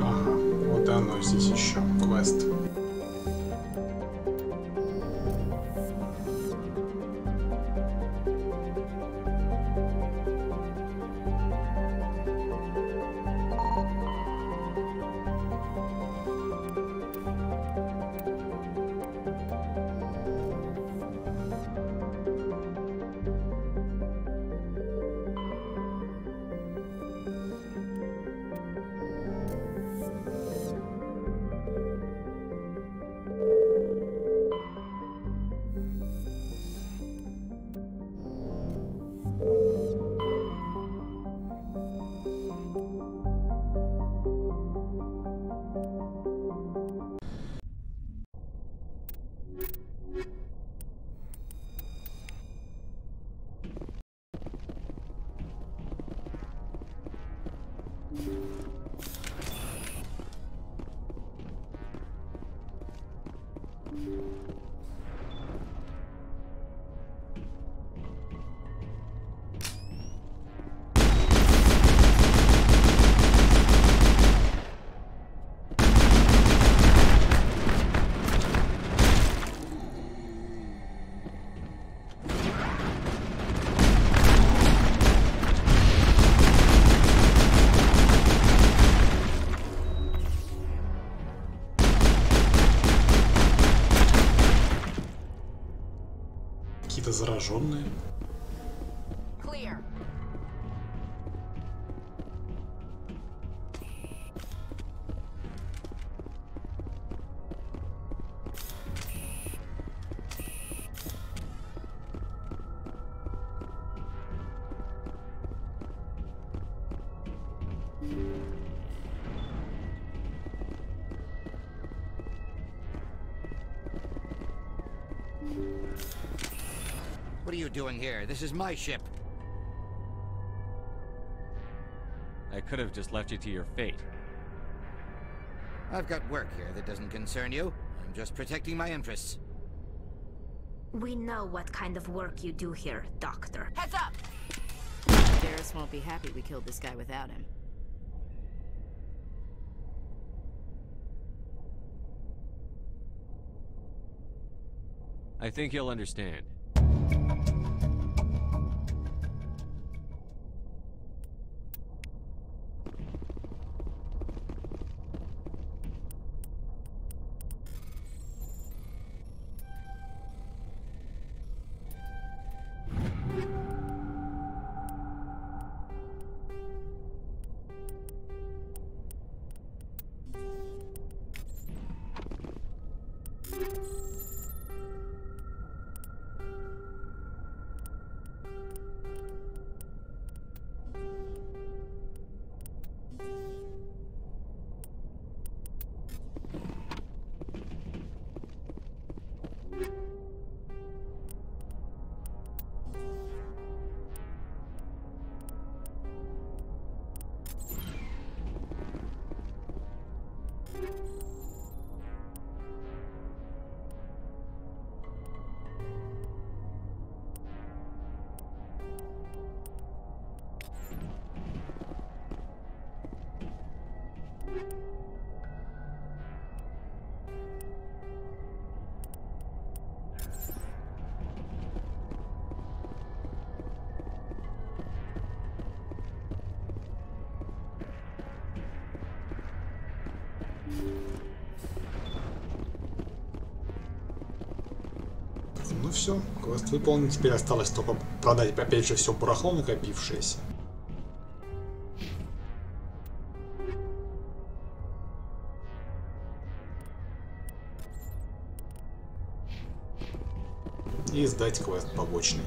S2: Ага, вот и оно здесь еще. Квест. Какие-то зараженные.
S1: Clear.
S14: What are you doing here? This is my ship.
S7: I could have just left you to your fate.
S14: I've got work here that doesn't concern you. I'm just protecting my interests.
S3: We know what kind of work you do here, Doctor.
S1: Heads up!
S4: Garrus won't be happy we killed this guy without him.
S7: I think he'll understand.
S2: Ну все, квест выполнен. Теперь осталось только продать опять же все барахло накопившееся. И сдать квест побочный.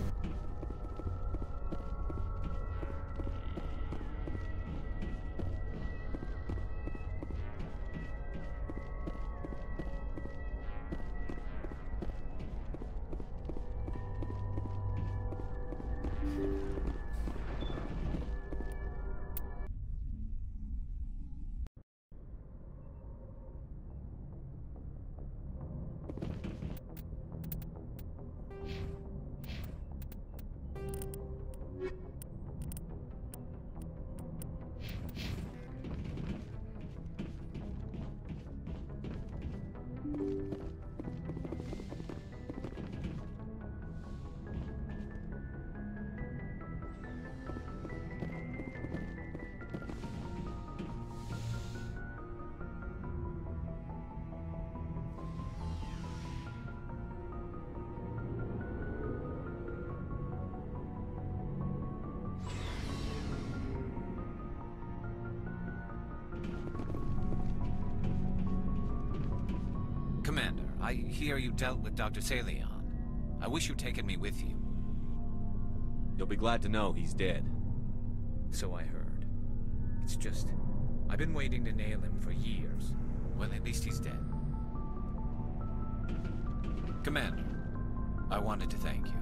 S9: Commander, I hear you dealt with Dr. Saleon. I wish you'd taken me with you.
S7: You'll be glad to know he's dead.
S9: So I heard. It's just, I've been waiting to nail him for years. Well, at least he's dead. Commander, I wanted to thank you.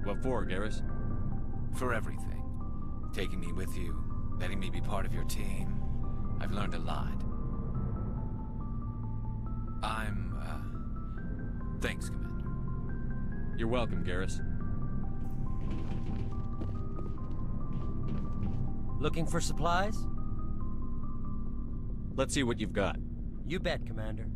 S7: What for, Garrus?
S9: For everything. Taking me with you, letting me be part of your team. I've learned a lot. Thanks, Commander.
S7: You're welcome, Garrus.
S8: Looking for supplies?
S7: Let's see what you've got.
S8: You bet, Commander.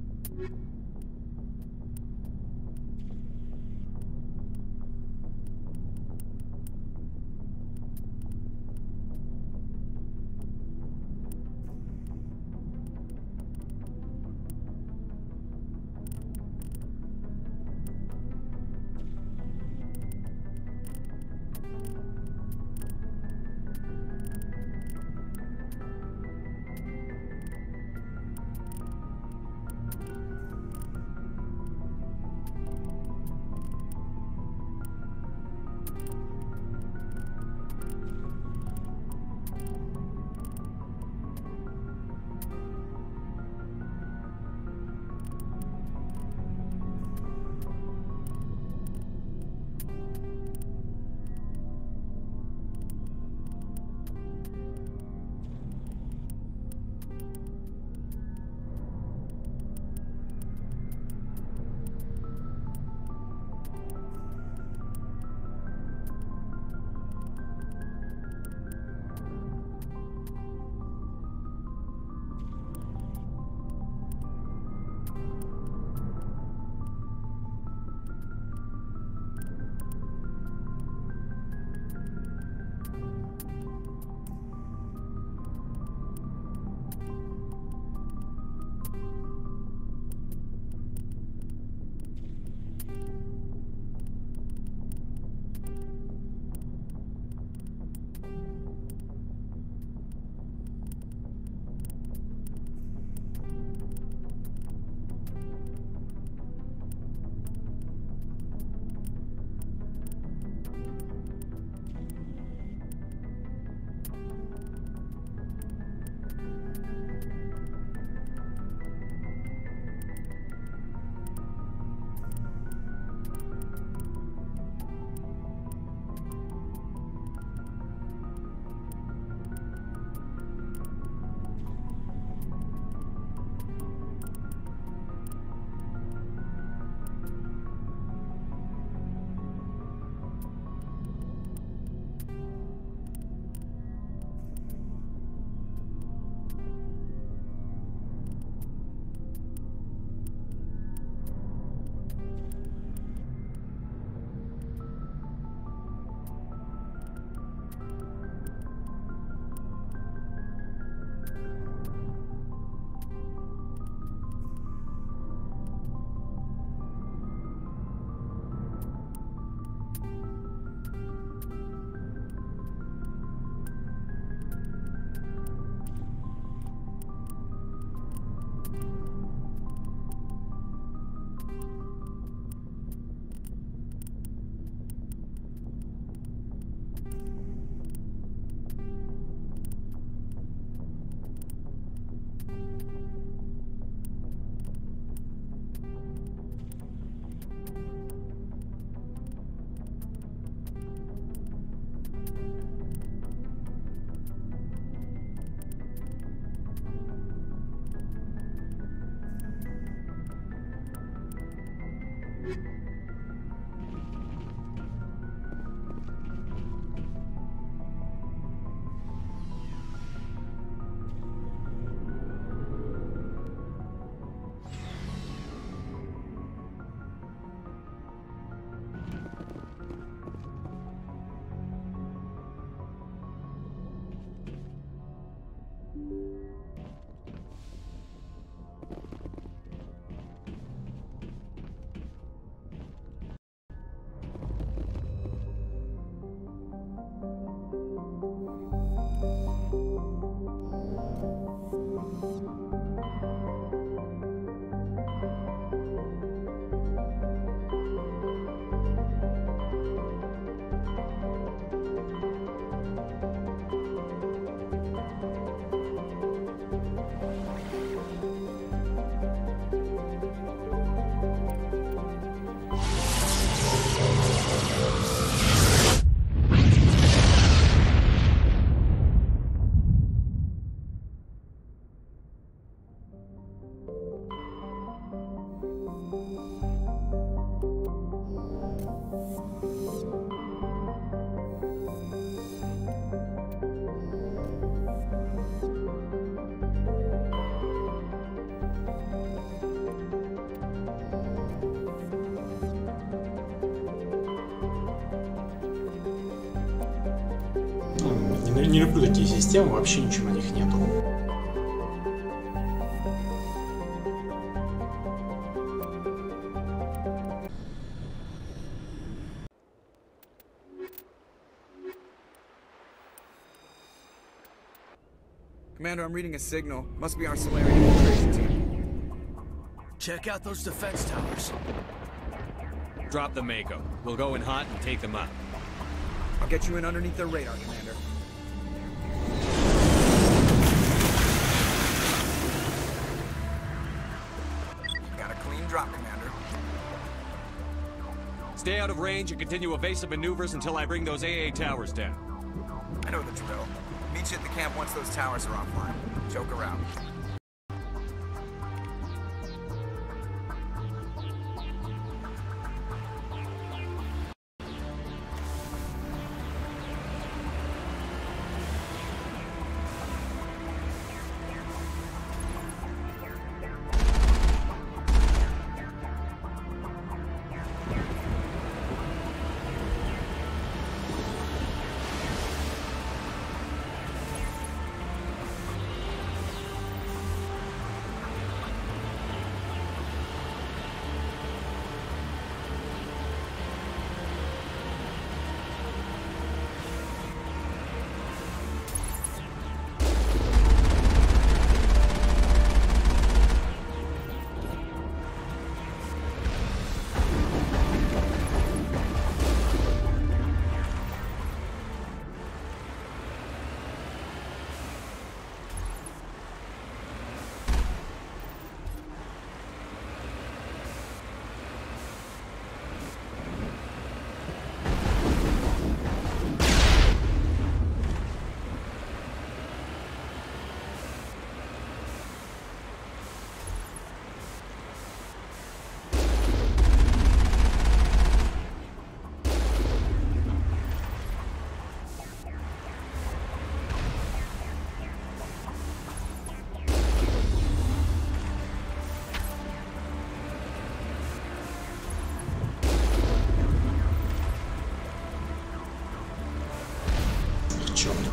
S2: Не люблю такие системы, вообще ничего на них нету.
S15: Commander, I'm reading a signal. Must be our Solarian infiltration team.
S6: Check out those defense towers.
S7: Drop the Mako. We'll go in hot and take them out.
S15: I'll get you in underneath their radar, Commander. Got a clean drop, Commander.
S7: Stay out of range and continue evasive maneuvers until I bring those AA towers down.
S15: I know the drill. Meet you at the camp once those towers are offline. Joke around.
S2: Черт.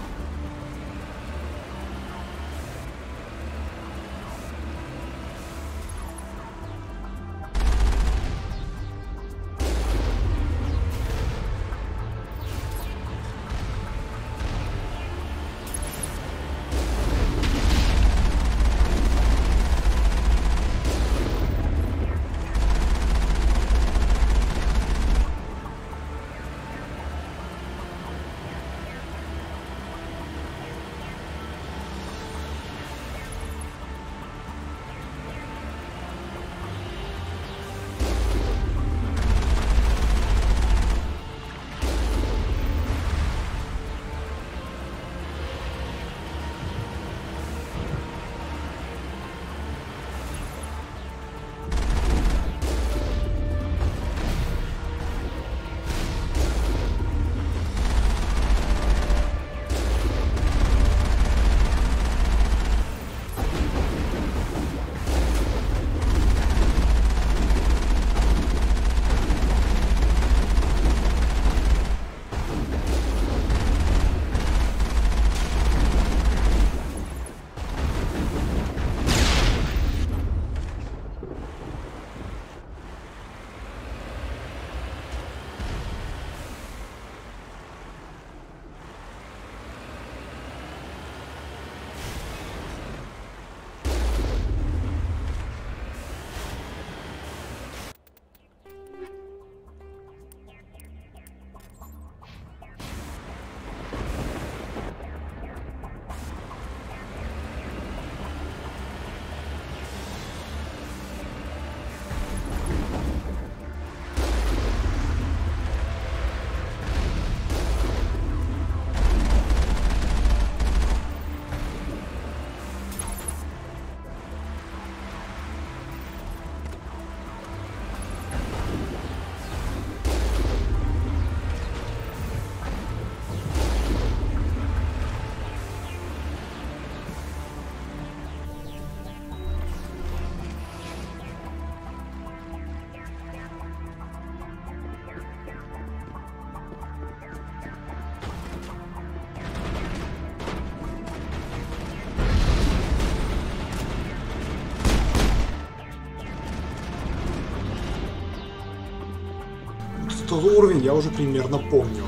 S2: Тот уровень я уже примерно помню.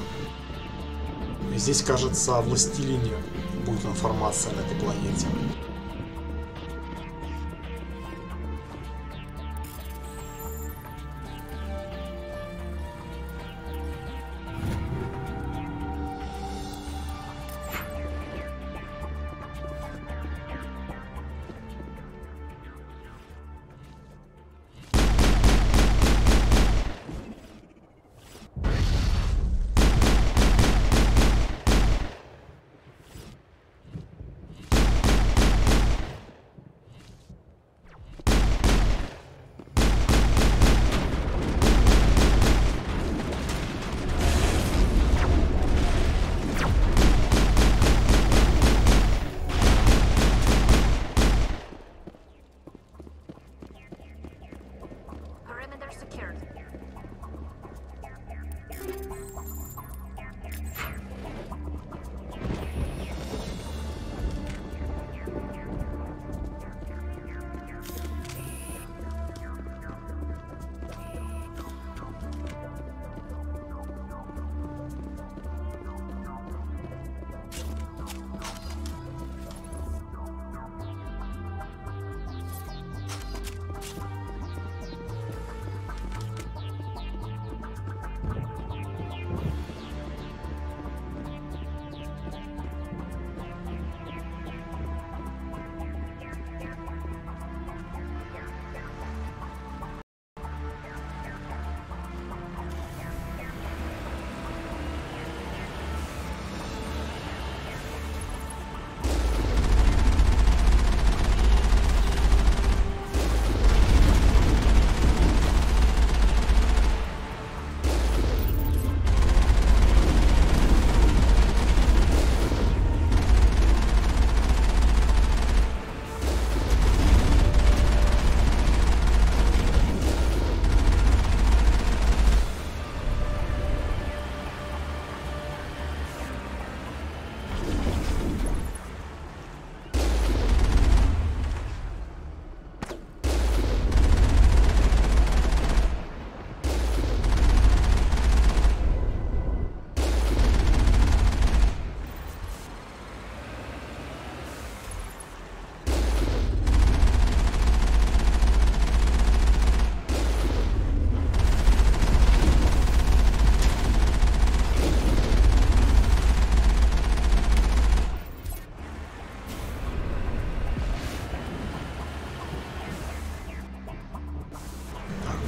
S2: Здесь, кажется, о Властелине будет информация на этой планете.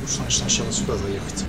S2: Значит, сначала сюда заехать.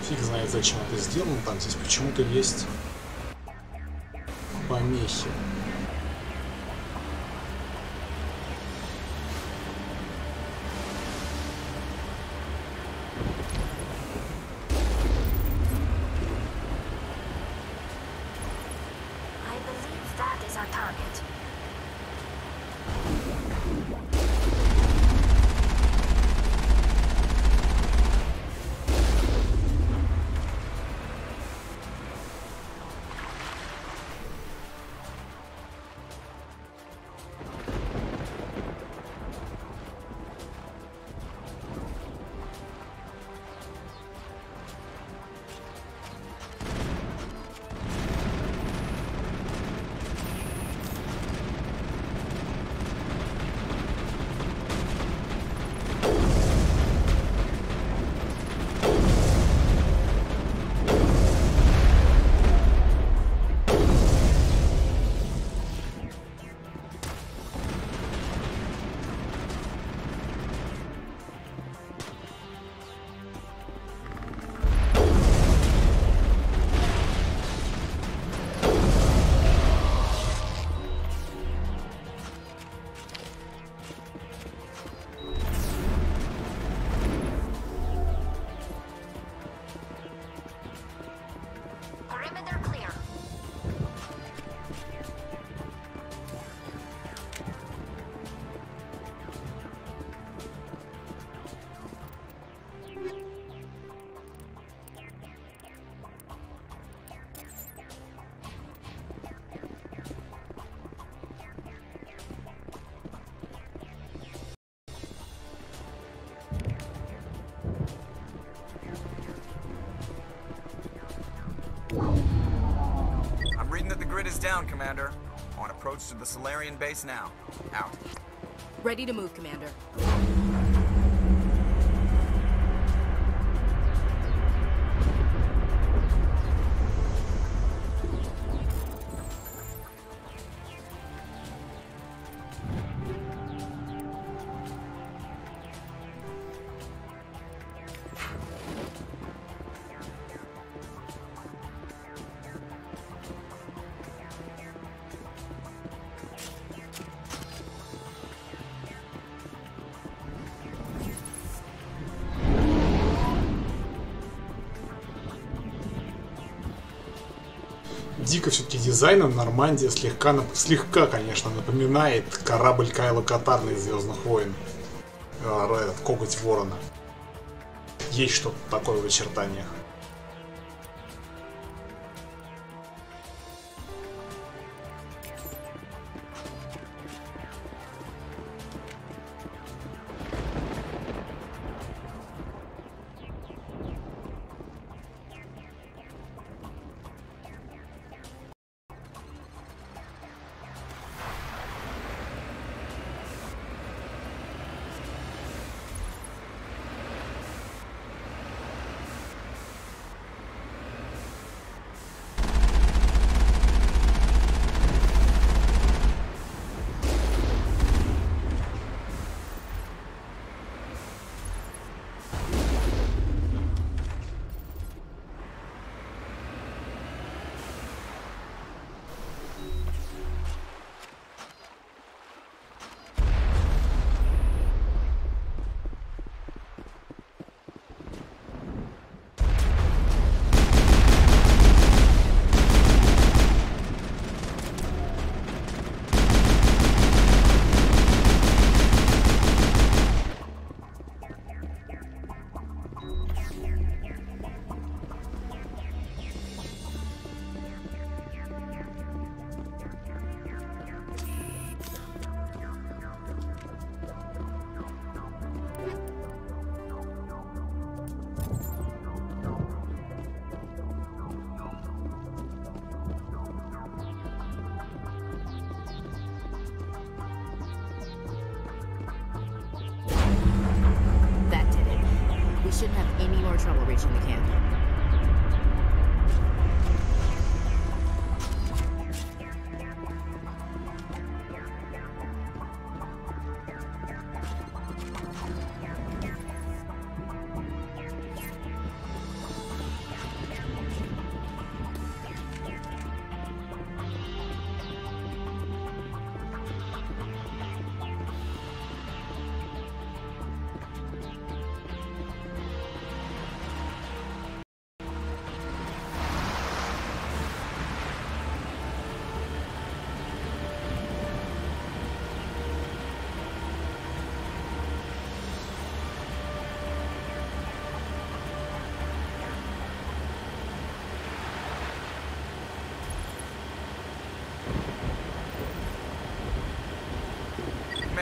S2: Фиг знает, зачем это сделано. Так, здесь почему-то есть помехи.
S3: I believe that is our target. Perimeter clear.
S15: I'm reading that the grid is down, Commander. On approach to the Solarian base now. Out.
S4: Ready to move, Commander.
S2: Дико все-таки дизайном Нормандия слегка, конечно, напоминает корабль Кайла Катарна из Звездных войн. Этот коготь ворона. Есть что-то такое в очертаниях.
S4: shouldn't have any more trouble reaching the camp.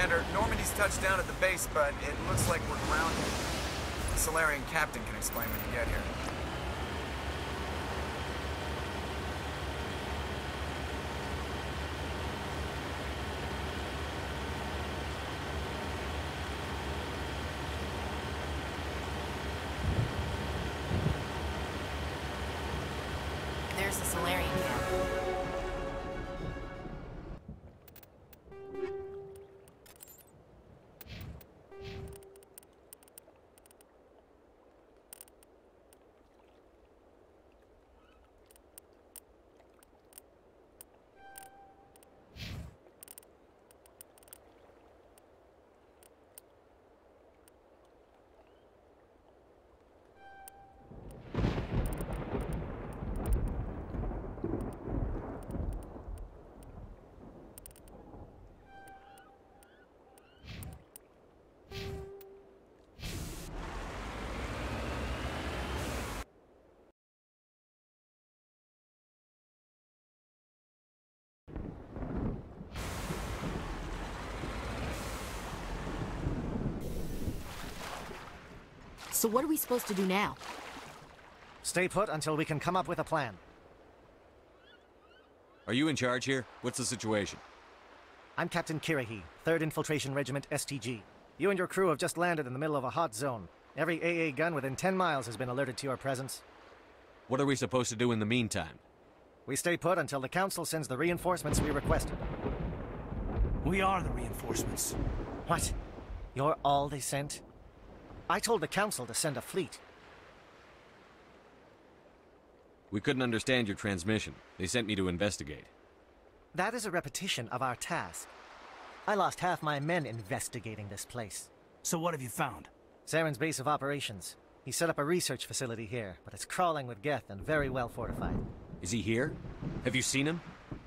S15: Commander, Normandy's touched down at the base, but it looks like we're grounded. The Solarian captain can explain when you get here.
S4: There's the Solarian camp. So what are we supposed to do now?
S16: Stay put until we can come up with a plan.
S7: Are you in charge here? What's the situation?
S16: I'm Captain Kirahi, 3rd Infiltration Regiment STG. You and your crew have just landed in the middle of a hot zone. Every AA gun within 10 miles has been alerted to your presence.
S7: What are we supposed to do in the meantime?
S16: We stay put until the Council sends the reinforcements we requested.
S6: We are the reinforcements.
S16: What? You're all they sent? I told the Council to send a fleet.
S7: We couldn't understand your transmission. They sent me to investigate.
S16: That is a repetition of our task. I lost half my men investigating this place.
S6: So what have you found?
S16: Saren's base of operations. He set up a research facility here, but it's crawling with Geth and very well fortified.
S7: Is he here? Have you seen him?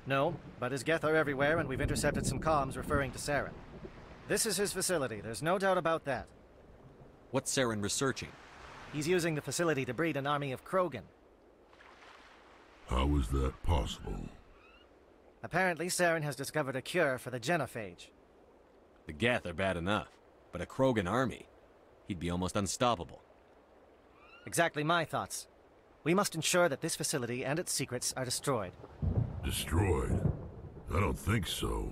S16: No, but his Geth are everywhere, and we've intercepted some comms referring to Saren. This is his facility, there's no doubt about that.
S7: What's Saren researching?
S16: He's using the facility to breed an army of Krogan.
S10: How is that possible?
S16: Apparently, Saren has discovered a cure for the genophage.
S7: The Geth are bad enough, but a Krogan army? He'd be almost unstoppable.
S16: Exactly my thoughts. We must ensure that this facility and its secrets are destroyed.
S10: Destroyed? I don't think so.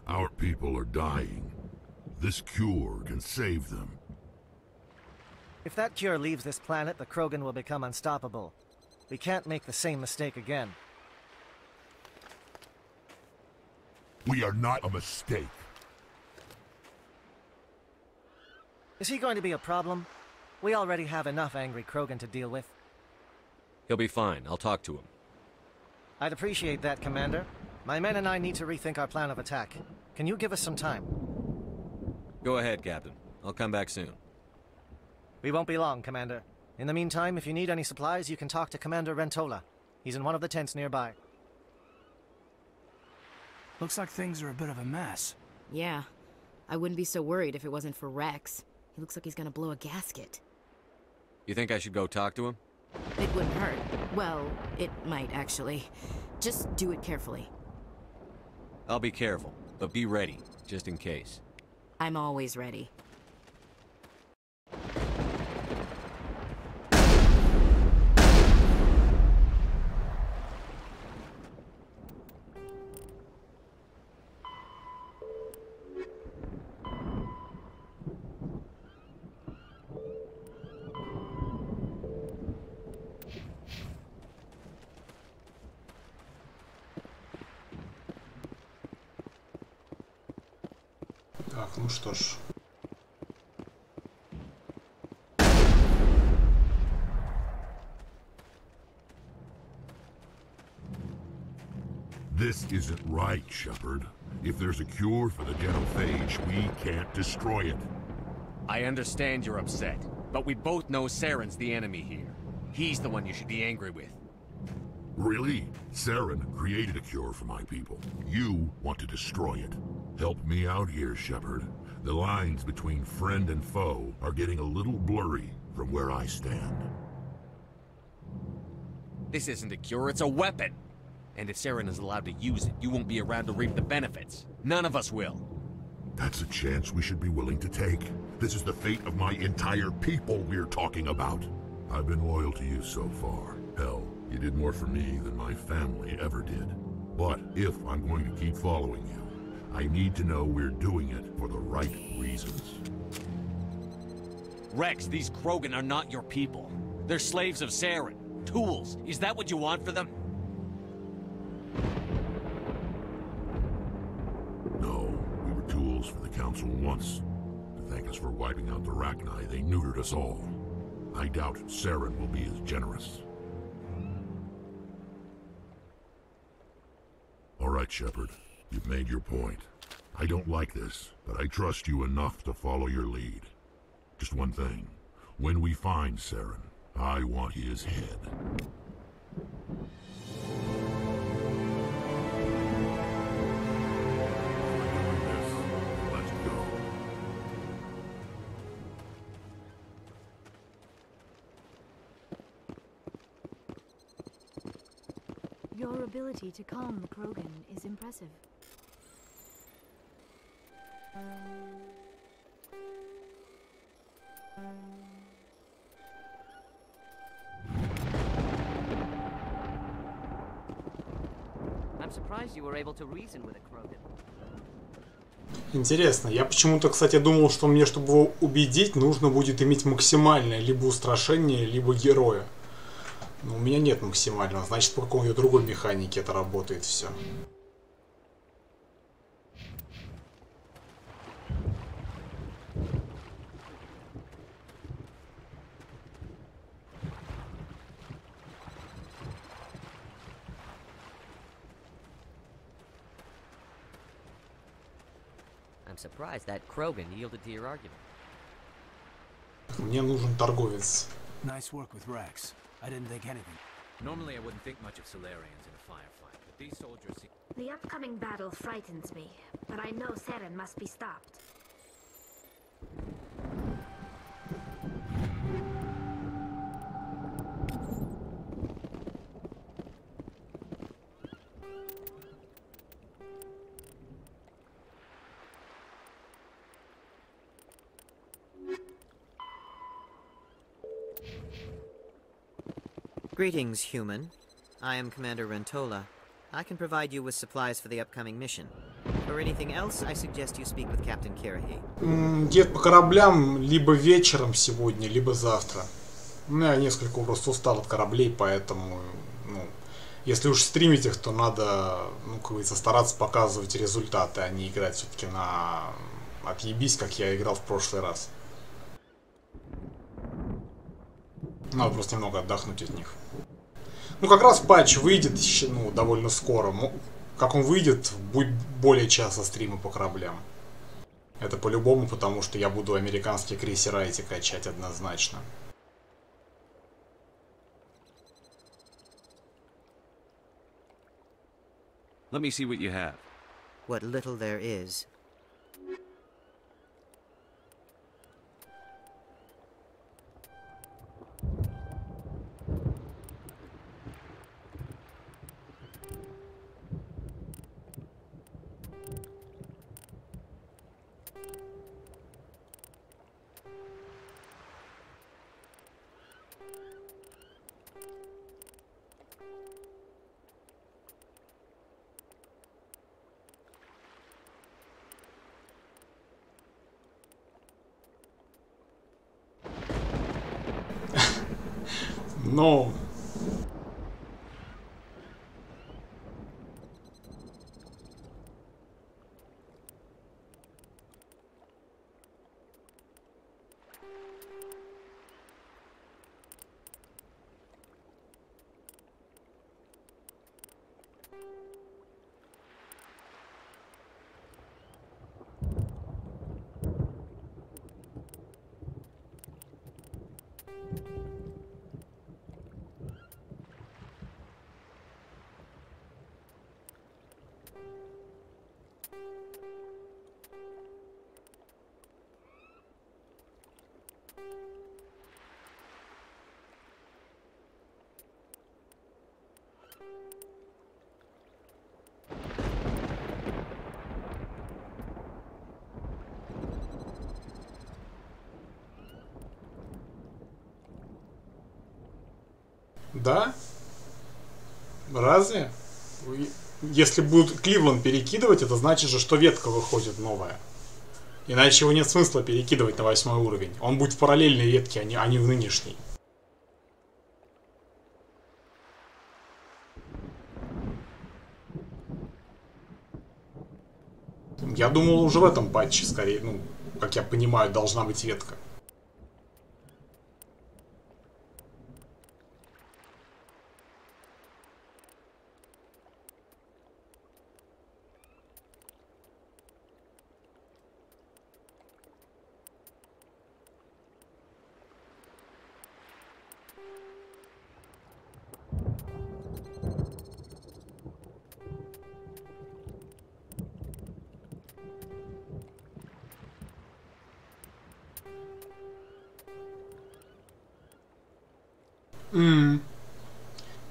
S10: Our people are dying. This cure can save them.
S16: If that cure leaves this planet, the Krogan will become unstoppable. We can't make the same mistake again.
S10: We are not a mistake.
S16: Is he going to be a problem? We already have enough angry Krogan to deal with.
S7: He'll be fine. I'll talk to him.
S16: I'd appreciate that, Commander. My men and I need to rethink our plan of attack. Can you give us some time?
S7: Go ahead, Captain. I'll come back soon.
S16: We won't be long, Commander. In the meantime, if you need any supplies, you can talk to Commander Rentola. He's in one of the tents nearby.
S6: Looks like things are a bit of a mess.
S4: Yeah. I wouldn't be so worried if it wasn't for Rex. He looks like he's gonna blow a gasket.
S7: You think I should go talk to him?
S4: It wouldn't hurt. Well, it might, actually. Just do it carefully.
S7: I'll be careful, but be ready, just in case.
S4: I'm always ready.
S2: Так, ну что ж.
S10: This isn't right, Shepard. If there's a cure for the genophage, we can't destroy it.
S7: I understand you're upset, but we both know Saren's the enemy here. He's the one you should be angry with.
S10: Really? Saren created a cure for my people. You want to destroy it. Help me out here, Shepard. The lines between friend and foe are getting a little blurry from where I stand.
S7: This isn't a cure, it's a weapon! And if Saren is allowed to use it, you won't be around to reap the benefits. None of us will.
S10: That's a chance we should be willing to take. This is the fate of my entire people we're talking about. I've been loyal to you so far. Hell, you did more for me than my family ever did. But if I'm going to keep following you, I need to know we're doing it for the right reasons.
S7: Rex, these Krogan are not your people. They're slaves of Saren. Tools. Is that what you want for them?
S10: No, we were tools for the Council once. To thank us for wiping out the Rachni, they neutered us all. I doubt Saren will be as generous. All right, Shepard. You've made your point. I don't like this, but I trust you enough to follow your lead. Just one thing. When we find Saren, I want his head. Let's go.
S17: Your ability to calm the Krogan is impressive.
S18: I'm surprised you were able to reason with a Krogan.
S2: Интересно, я почему-то, кстати, думал, что мне, чтобы его убедить, нужно будет иметь максимальное либо устрашение, либо героя. Но у меня нет максимального, значит, по какой-то другой механике это работает все.
S18: I'm surprised that Krogan yielded to your argument.
S2: Мне нужен торговец.
S6: Nice work with Rex. I didn't think anything.
S9: Normally I wouldn't think much of Solarians in a firefight, but these soldiers seem...
S3: The upcoming battle frightens me, but I know Saren must be stopped.
S19: Greetings, human. I am Commander Rentola. I can provide you with supplies for the upcoming mission. For anything else, I suggest you speak with Captain Kirrahe.
S2: Дед по кораблям либо вечером сегодня, либо завтра. Ну, я несколько просто устал от кораблей, поэтому, ну, если уж стримить их, то надо, ну, как говорится, стараться показывать результаты, а не играть все-таки на отъебись, как я играл в прошлый раз. Надо просто немного отдохнуть от них. Ну, как раз патч выйдет, ну, довольно скоро. Как он выйдет, будет более часто стримы по кораблям. Это по-любому, потому что я буду американские крейсера эти качать однозначно.
S7: Let me see what you have.
S19: What little there is.
S2: Но... Да? Разве? Если будут Кливленд перекидывать, это значит же, что ветка выходит новая. Иначе его нет смысла перекидывать на 8 уровень. Он будет в параллельной ветке, а не в нынешней. Я думал, уже в этом патче, скорее, ну, как я понимаю, должна быть ветка.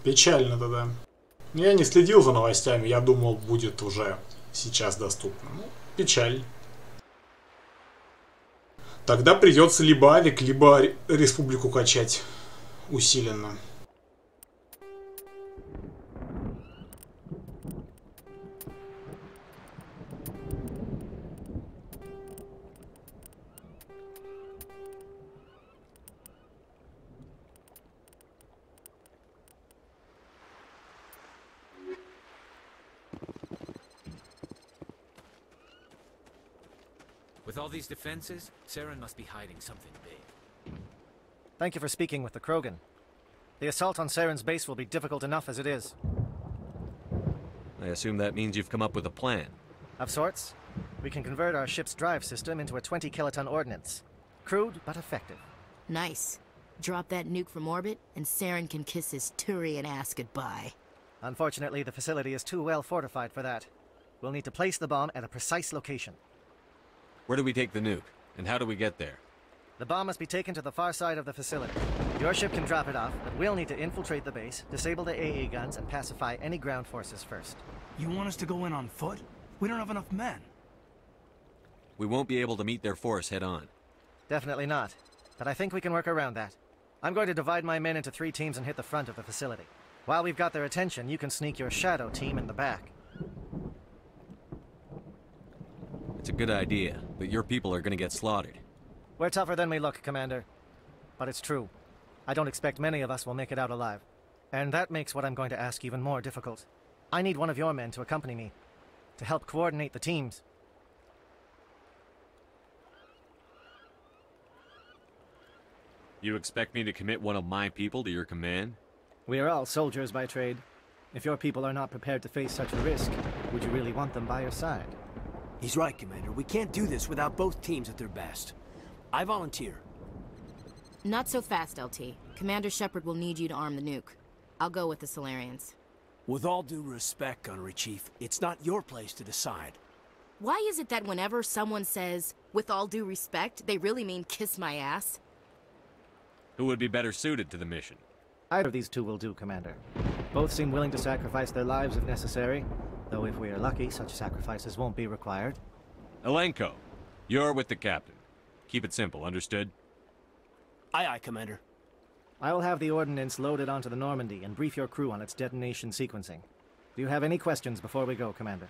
S2: Печально тогда. Я не следил за новостями, я думал, будет уже сейчас доступно. Ну, печаль. Тогда придется либо авик, либо республику качать усиленно.
S9: With all these defenses, Saren must be hiding something big.
S16: Thank you for speaking with the Krogan. The assault on Saren's base will be difficult enough as it is.
S7: I assume that means you've come up with a plan.
S16: Of sorts. We can convert our ship's drive system into a 20-kiloton ordnance. Crude, but effective.
S4: Nice. Drop that nuke from orbit, and Saren can kiss his Turian ass goodbye.
S16: Unfortunately, the facility is too well fortified for that. We'll need to place the bomb at a precise location.
S7: Where do we take the nuke? And how do we get there?
S16: The bomb must be taken to the far side of the facility. Your ship can drop it off, but we'll need to infiltrate the base, disable the AA guns, and pacify any ground forces first.
S6: You want us to go in on foot? We don't have enough men.
S7: We won't be able to meet their force head-on.
S16: Definitely not. But I think we can work around that. I'm going to divide my men into 3 teams and hit the front of the facility. While we've got their attention, you can sneak your shadow team in the back.
S7: It's a good idea, but your people are gonna get slaughtered.
S16: We're tougher than we look, Commander. But it's true. I don't expect many of us will make it out alive. And that makes what I'm going to ask even more difficult. I need one of your men to accompany me, to help coordinate the teams.
S7: You expect me to commit one of my people to your command?
S16: We are all soldiers by trade. If your people are not prepared to face such a risk, would you really want them by your side?
S6: He's right, Commander. We can't do this without both teams at their best. I volunteer.
S4: Not so fast, LT. Commander Shepard will need you to arm the nuke. I'll go with the Solarians.
S6: With all due respect, Gunnery Chief, it's not your place to decide.
S4: Why is it that whenever someone says, with all due respect, they really mean kiss my ass?
S7: Who would be better suited to the mission?
S16: Either of these 2 will do, Commander. Both seem willing to sacrifice their lives if necessary, though if we are lucky, such sacrifices won't be required.
S7: Elenko, you're with the captain. Keep it simple, understood?
S6: Aye, aye, Commander.
S16: I will have the ordnance loaded onto the Normandy and brief your crew on its detonation sequencing. Do you have any questions before we go, Commander?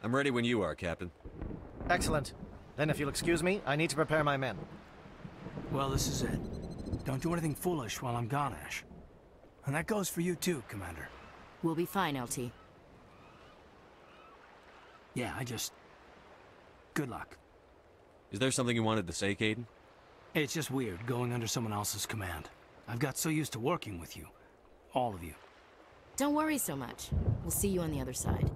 S7: I'm ready when you are, Captain.
S16: Excellent. Then if you'll excuse me, I need to prepare my men.
S6: Well, this is it. Don't do anything foolish while I'm gone, Ash. And that goes for you too, Commander.
S4: We'll be fine, LT.
S6: Yeah, good luck.
S7: Is there something you wanted to say, Caden?
S6: It's just weird, going under someone else's command. I've got so used to working with you. All of you.
S4: Don't worry so much. We'll see you on the other side.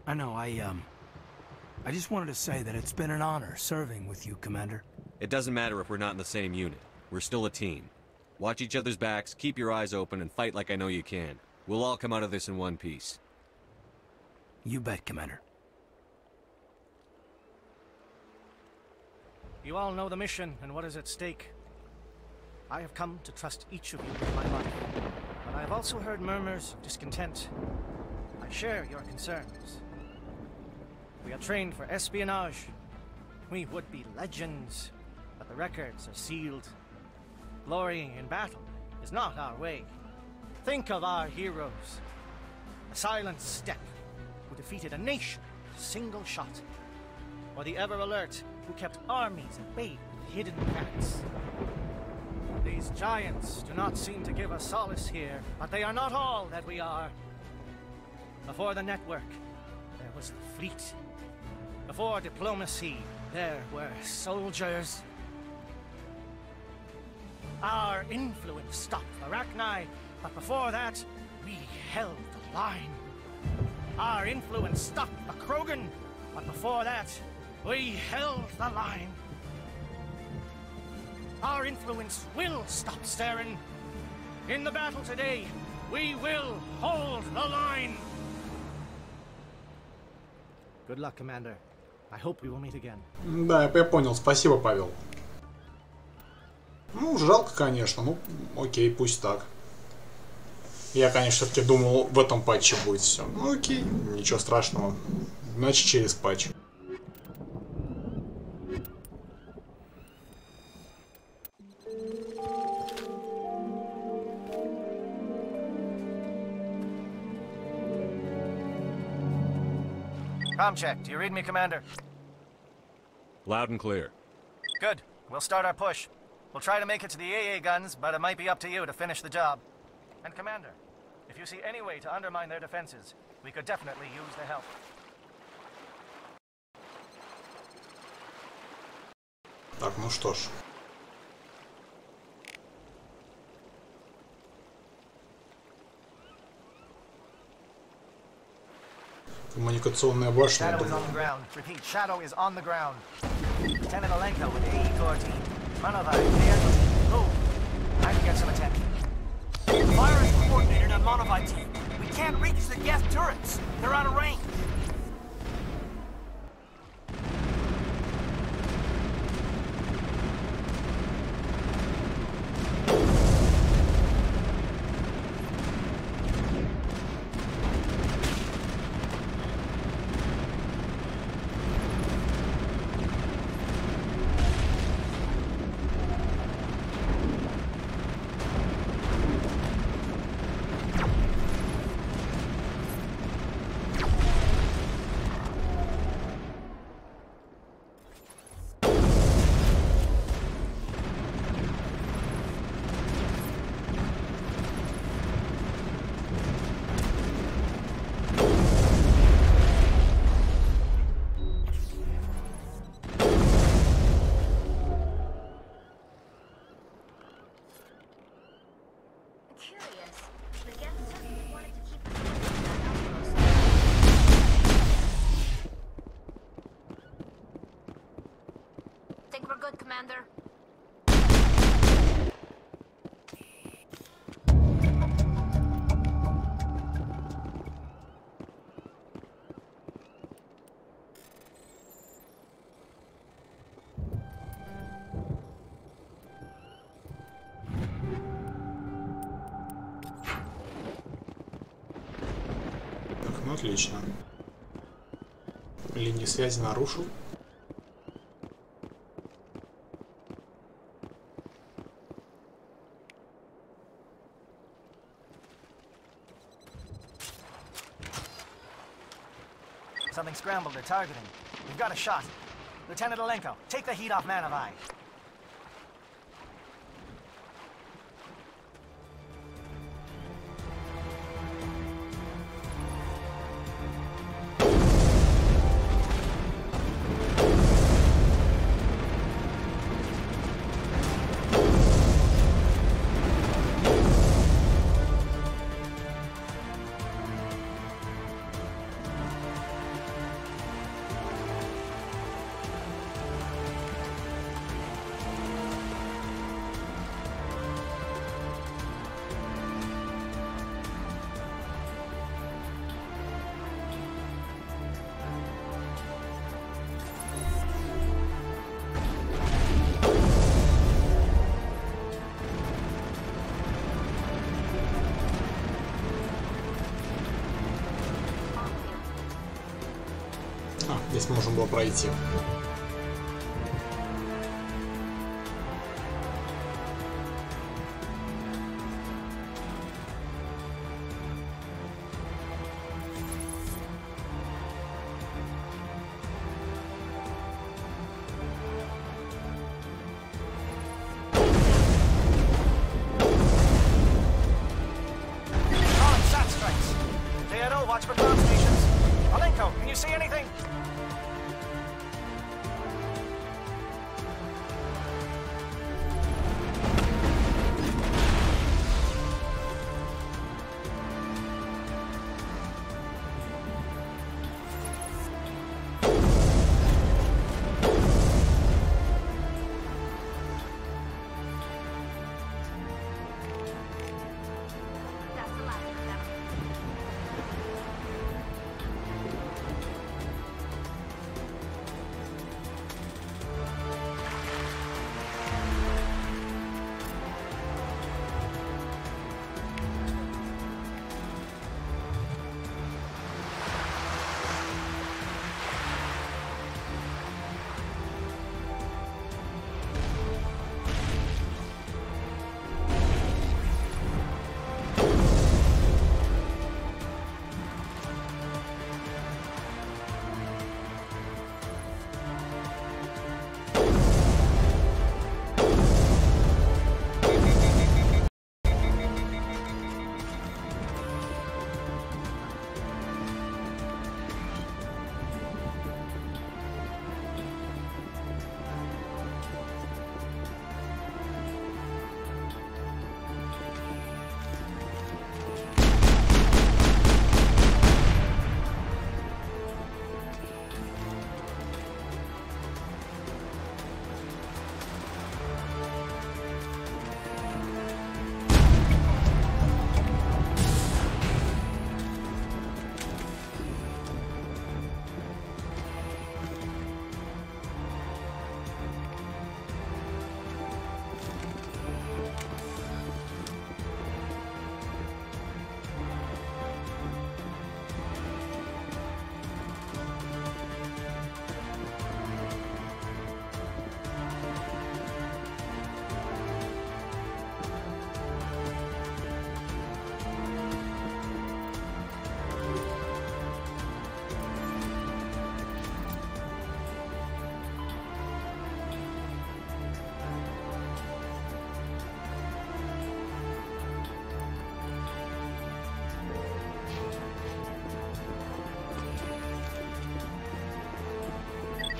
S6: I know, I just wanted to say that it's been an honor serving with you, Commander.
S7: It doesn't matter if we're not in the same unit. We're still a team. Watch each other's backs, keep your eyes open, and fight like I know you can. We'll all come out of this in one piece.
S6: You bet, Commander.
S16: You all know the mission and what is at stake. I have come to trust each of you with my life, but I have also heard murmurs of discontent. I share your concerns. We are trained for espionage. We would be legends. but the records are sealed. Glorying in battle is not our way. Think of our heroes. The silent steppe who defeated a nation with a single shot. Or the ever-alert who kept armies at bay with hidden threats. These giants do not seem to give us solace here, but they are not all that we are. Before the network, there was the fleet. Before diplomacy, there were soldiers. Our influence stopped Arachni, but before that, we held the line. Our influence stopped the Krogan, but before that, we held the line. Our influence will stop Saren. In the battle today, we will hold the line. Good luck, Commander. I hope we will meet again.
S2: Да, я понял. Спасибо, Павел. Ну, жалко, конечно. Ну, окей, пусть так. Я, конечно, все-таки думал, в этом патче будет все. Ну, окей, ничего страшного. Значит, через патч.
S16: Com check. Do you read me, Commander?
S7: Loud and clear.
S16: Good. We'll start our push. We'll try to make it to the AA guns, but it might be up to you to finish the job. And Commander, if you see any way to undermine their defenses, we could definitely use the help.
S2: Так, ну что ж. Коммуникационная башня.
S16: Shadow is on the ground. Repeat, Shadow is on the ground. Lieutenant Alenko with AE Corps team. Manovai, clear. Move. Time to get some attention.
S8: Fire is coordinated on Manovai team. We can't reach the gas turrets. They're out of range.
S3: Think we're good, Commander?
S2: Так, ну отлично. Линии связи нарушил.
S16: Something scrambled their targeting. We've got a shot. Lieutenant Alenko, take the heat off Manovai.
S2: Здесь можно было пройти.
S20: watch for ground stations. Malenko, can you see anything?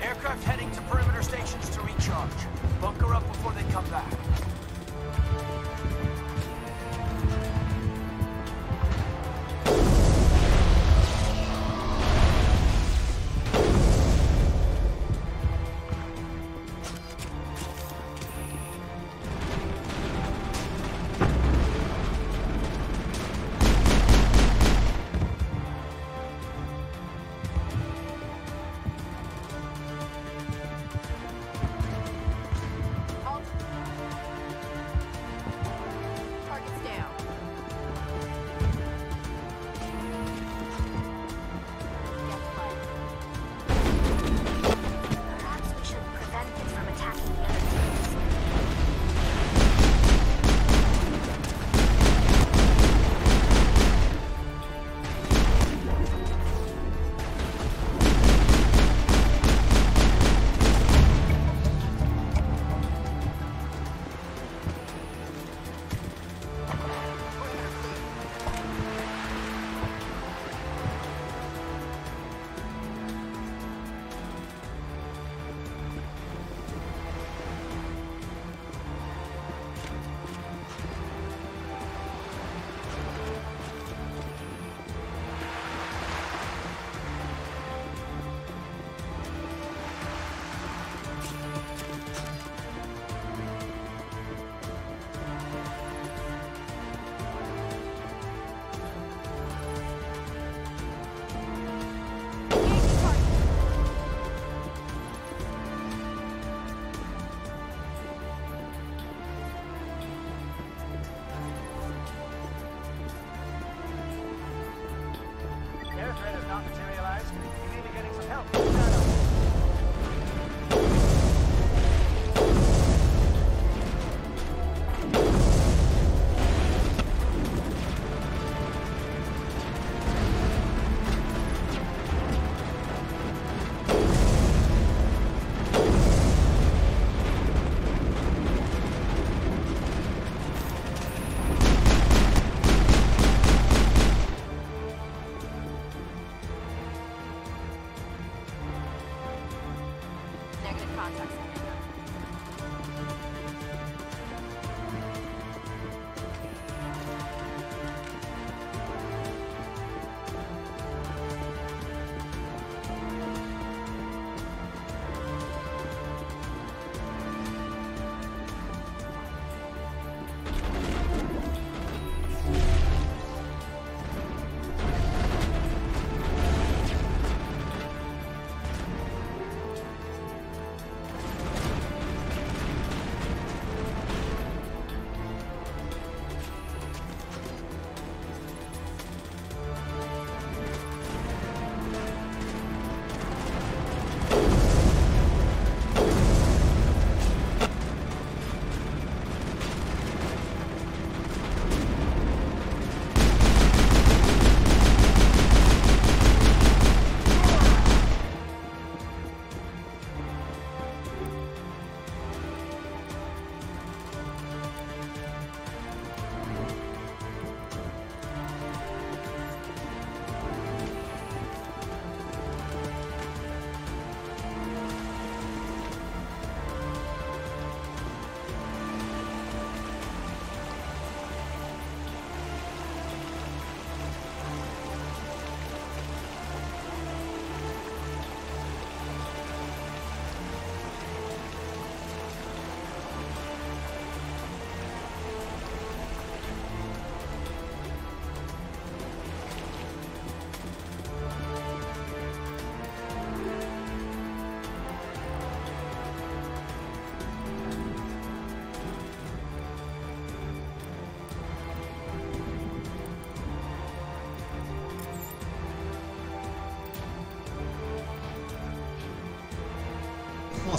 S20: Aircraft heading to perimeter stations to recharge. Bunker up before they come back.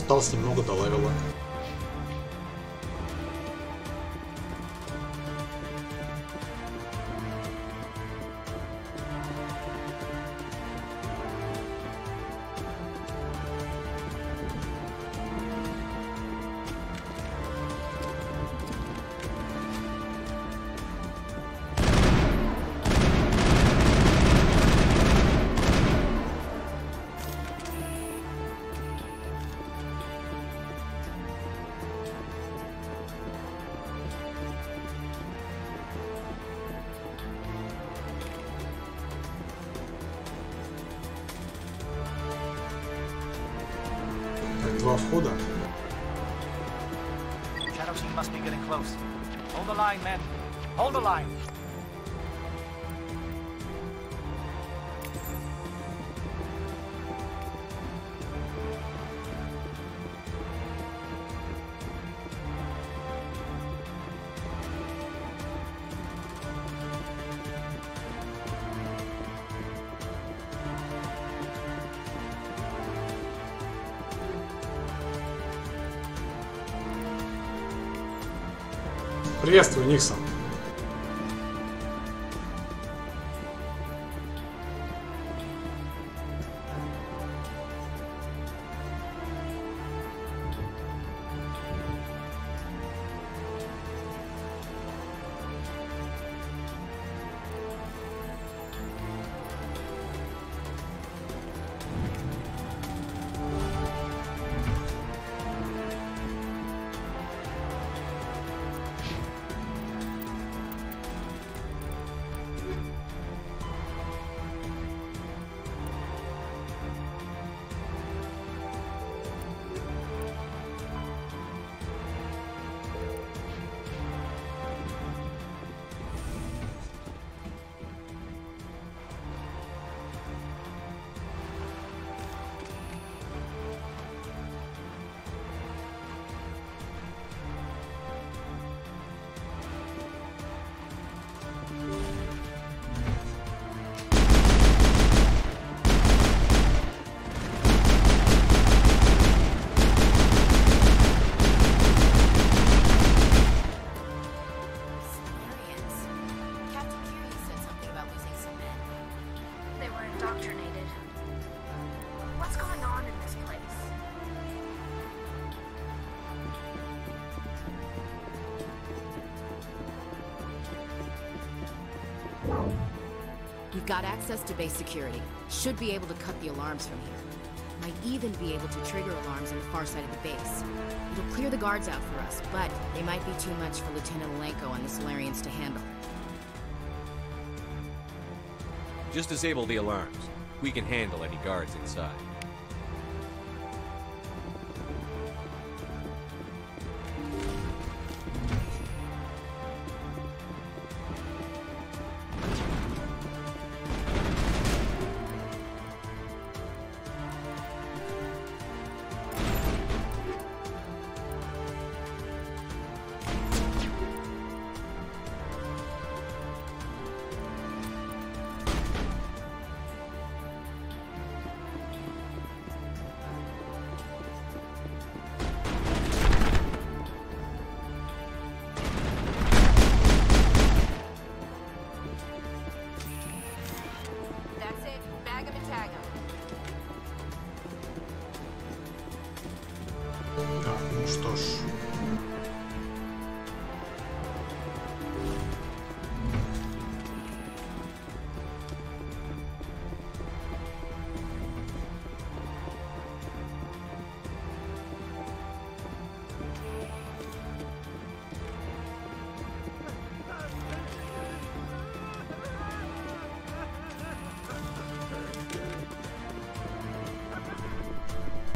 S2: Осталось немного до левела. Два входа.
S20: Shadow team must be getting close. Hold the line, men. Hold the line.
S2: Приветствую, Никсон.
S4: We've got access to base security. Should be able to cut the alarms from here. Might even be able to trigger alarms on the far side of the base. It'll clear the guards out for us, but they might be too much for Lieutenant Alenko and the Solarians to handle.
S7: Just disable the alarms. We can handle any guards inside.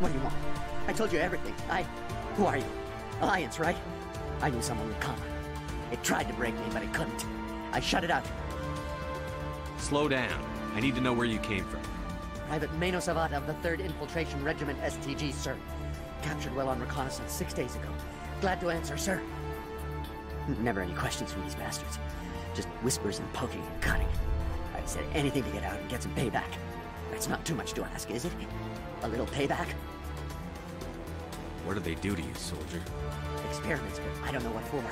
S21: What do you want? I told you everything. Who are you? Alliance, right? I knew someone would come. It tried to break me, but it couldn't. I shut it out.
S7: Slow down. I need to know where you came from.
S21: Private Mano Savat of the 3rd Infiltration Regiment STG, sir. Captured while on reconnaissance 6 days ago. Glad to answer, sir. Never any questions from these bastards. Just whispers and poking and cutting. I said anything to get out and get some payback. It's not too much to ask, is it? A little payback?
S7: What did they do to you, soldier?
S21: Experiments, but I don't know what for.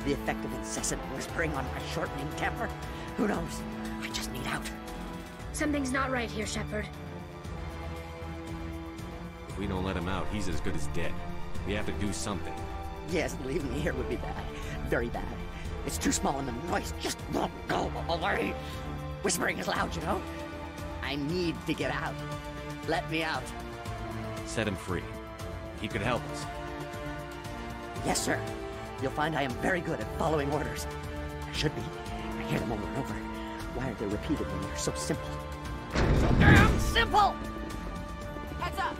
S21: The effect of incessant whispering on my shortening temper? Who knows? I just need out.
S3: Something's not right here, Shepard.
S7: If we don't let him out, he's as good as dead. We have to do something.
S21: Yes, leaving me here would be bad. Very bad. It's too small and the noise just won't go away. Whispering is loud, you know? I need to get out. Let me out.
S7: Set him free. He could help us.
S21: Yes, sir. You'll find I am very good at following orders. I should be. I hear them over and over. Why are they repeated when they're so simple? So damn simple!
S1: Heads up!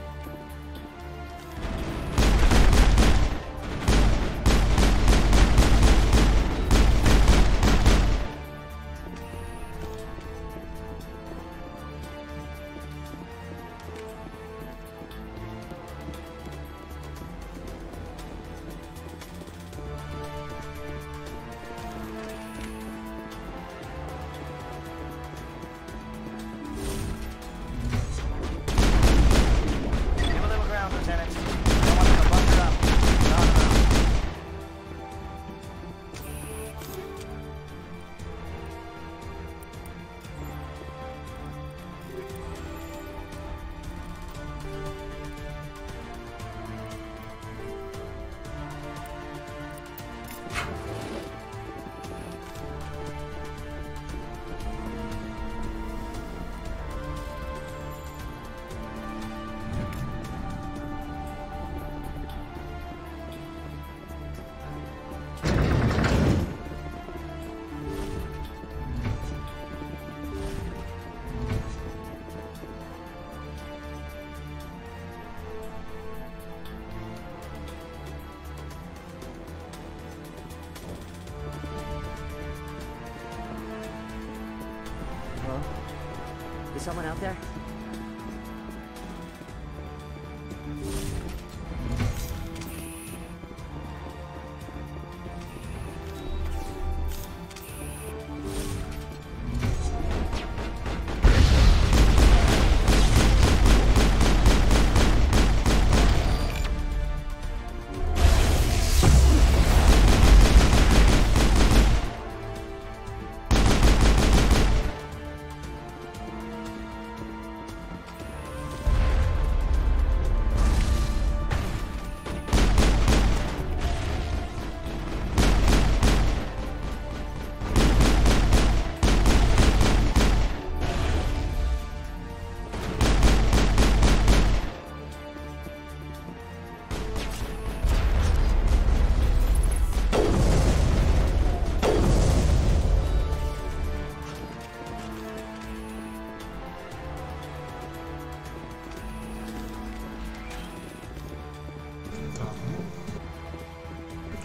S21: Is someone out there?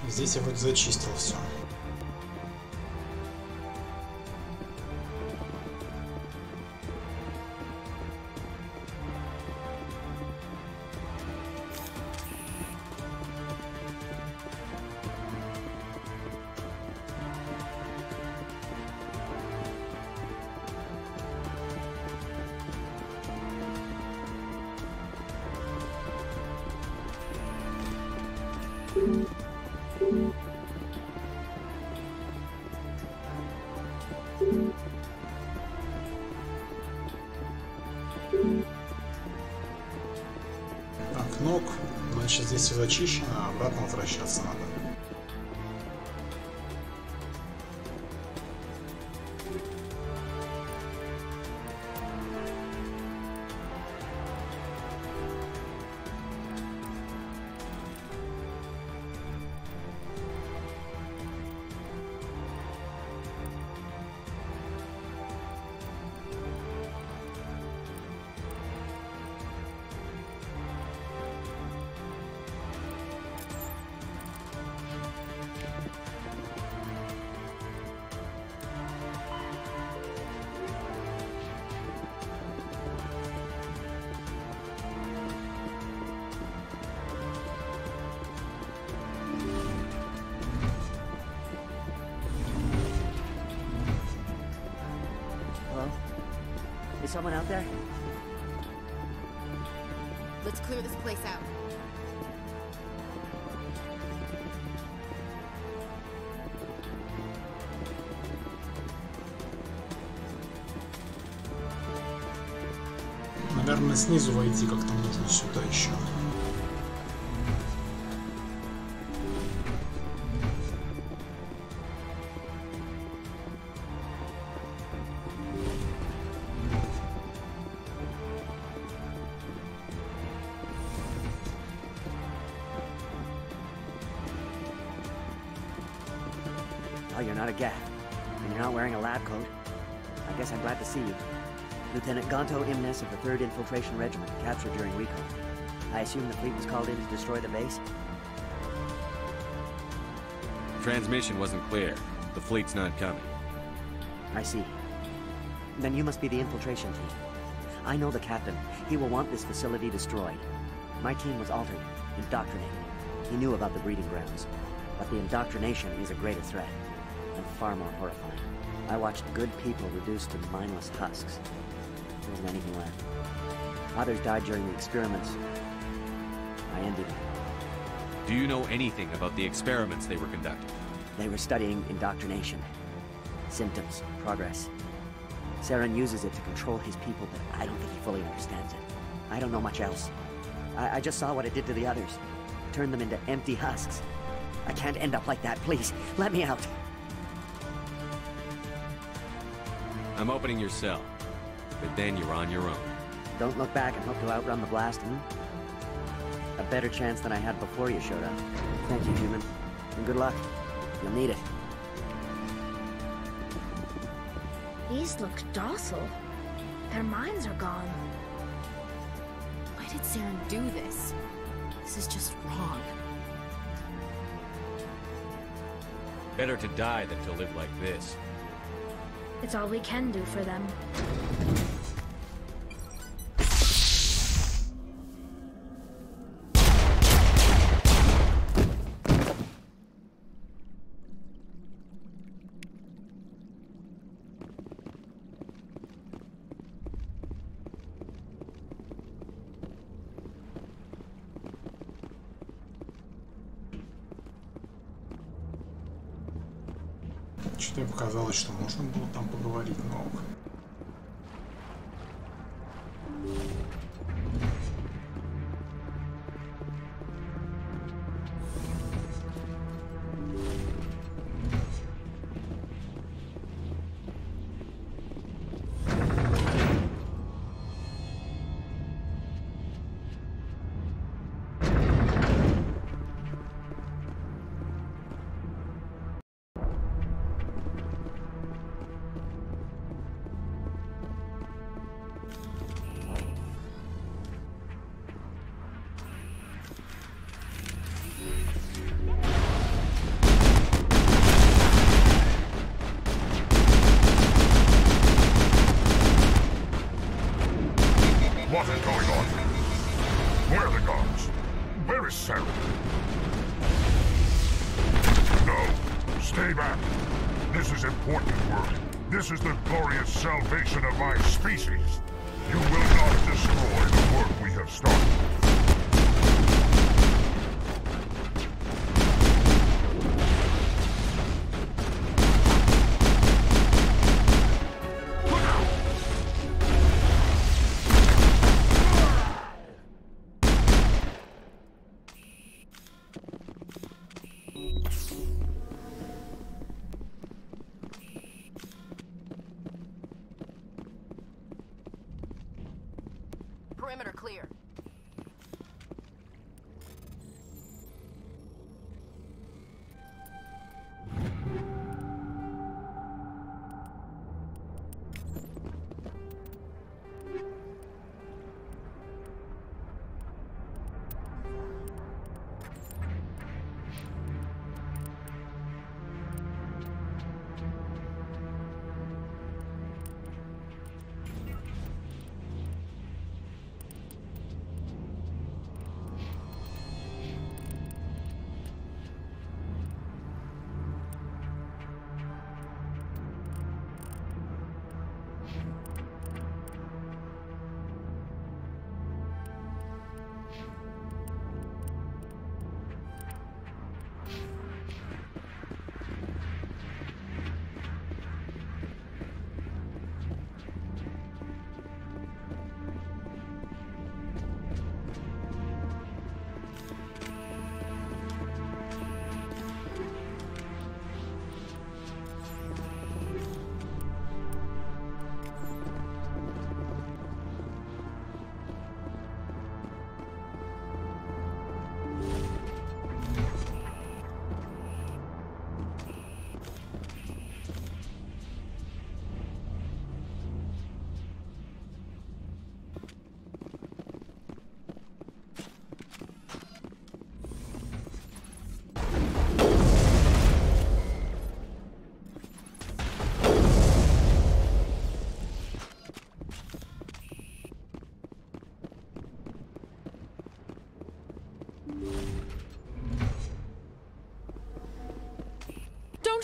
S2: Здесь я вроде зачистил все. Так, ног. Значит, здесь все зачищено, а обратно возвращаться надо.
S21: Is someone out there?
S5: Let's clear this place out.
S2: Наверное, снизу войти как-то можно сюда еще.
S21: Oh, you're not a Gat, and you're not wearing a lab coat. I guess I'm glad to see you. Lieutenant Gonto Imnes of the 3rd Infiltration Regiment, captured during recon. I assume the fleet was called in to destroy the base?
S7: Transmission wasn't clear. The fleet's not coming.
S21: I see. Then you must be the infiltration team. I know the captain. He will want this facility destroyed. My team was altered, indoctrinated. He knew about the breeding grounds. But the indoctrination is a greater threat, and far more horrifying. I watched good people reduced to mindless husks. There wasn't anything left. Others died during the experiments. I ended them.
S7: Do you know anything about the experiments they were conducting?
S21: They were studying indoctrination. Symptoms, progress. Saren uses it to control his people, but I don't think he fully understands it. I don't know much else. I just saw what it did to the others. Turned them into empty husks. I can't end up like that, please. Let me out.
S7: I'm opening your cell, but then you're on your own.
S21: Don't look back and hope to outrun the blast, A better chance than I had before you showed up. Thank you, human. And good luck. You'll need it.
S3: These look docile. Their minds are gone.
S4: Why did Saren do this? This is just wrong.
S7: Better to die than to live like this.
S3: It's all we can do for them.
S2: Что-то мне показалось, что можно было там поговорить, но...
S10: What is going on? Where are the guards? Where is Saren? No, stay back. This is important work. This is the glorious salvation of my species. You will not destroy the work we have started.
S18: Perimeter clear.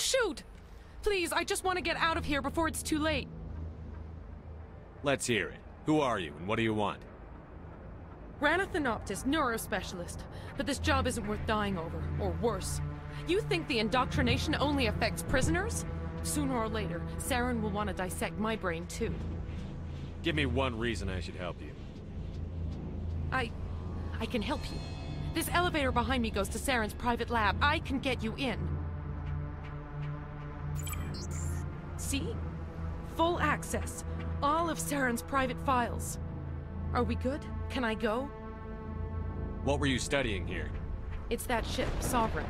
S5: shoot! Please, I just want to get out of here before it's too late.
S7: Let's hear it. Who are you, and what do you want?
S5: Ranathanoptis, neurospecialist. But this job isn't worth dying over, or worse. You think the indoctrination only affects prisoners? Sooner or later, Saren will want to dissect my brain too.
S7: Give me one reason I should help you.
S5: I can help you. This elevator behind me goes to Saren's private lab. I can get you in. See? Full access. All of Saren's private files. Are we good? Can I go?
S7: What were you studying here?
S5: It's that ship, Sovereign.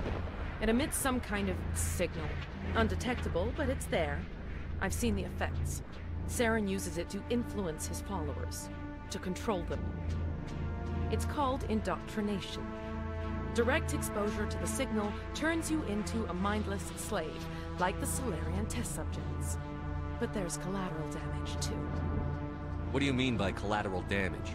S5: It emits some kind of signal. Undetectable, but it's there. I've seen the effects. Saren uses it to influence his followers. To control them. It's called indoctrination. Direct exposure to the signal turns you into a mindless slave, like the Solarian test subjects. But there's collateral damage, too.
S7: What do you mean by collateral damage?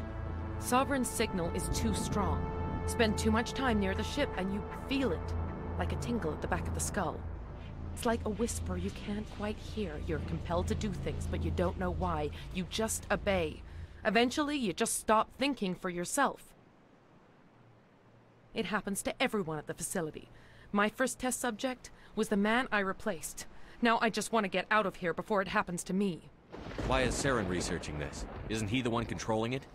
S5: Sovereign's signal is too strong. Spend too much time near the ship and you feel it, like a tingle at the back of the skull. It's like a whisper you can't quite hear. You're compelled to do things, but you don't know why. You just obey. Eventually, you just stop thinking for yourself. It happens to everyone at the facility. My first test subject was the man I replaced. Now I just want to get out of here before it happens to me.
S7: Why is Saren researching this? Isn't he the one controlling it?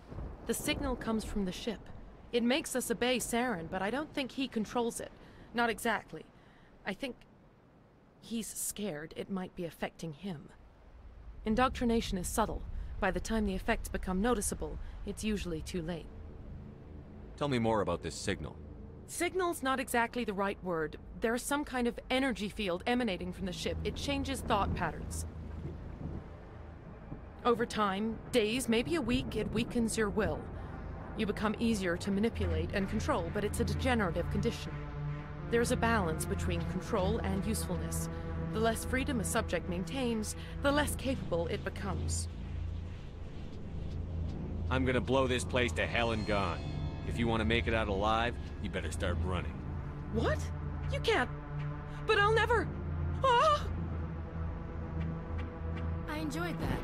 S5: The signal comes from the ship. It makes us obey Saren, but I don't think he controls it. Not exactly. I think he's scared it might be affecting him. Indoctrination is subtle. By the time the effects become noticeable, it's usually too late.
S7: Tell me more about this signal.
S5: Signal's not exactly the right word. There's some kind of energy field emanating from the ship. It changes thought patterns. Over time, days, maybe a week, it weakens your will. You become easier to manipulate and control, but it's a degenerative condition. There's a balance between control and usefulness. The less freedom a subject maintains, the less capable it becomes.
S7: I'm gonna blow this place to hell and gone. If you want to make it out alive, you better start running.
S5: What? You can't. But I'll never. Ah!
S4: I enjoyed that.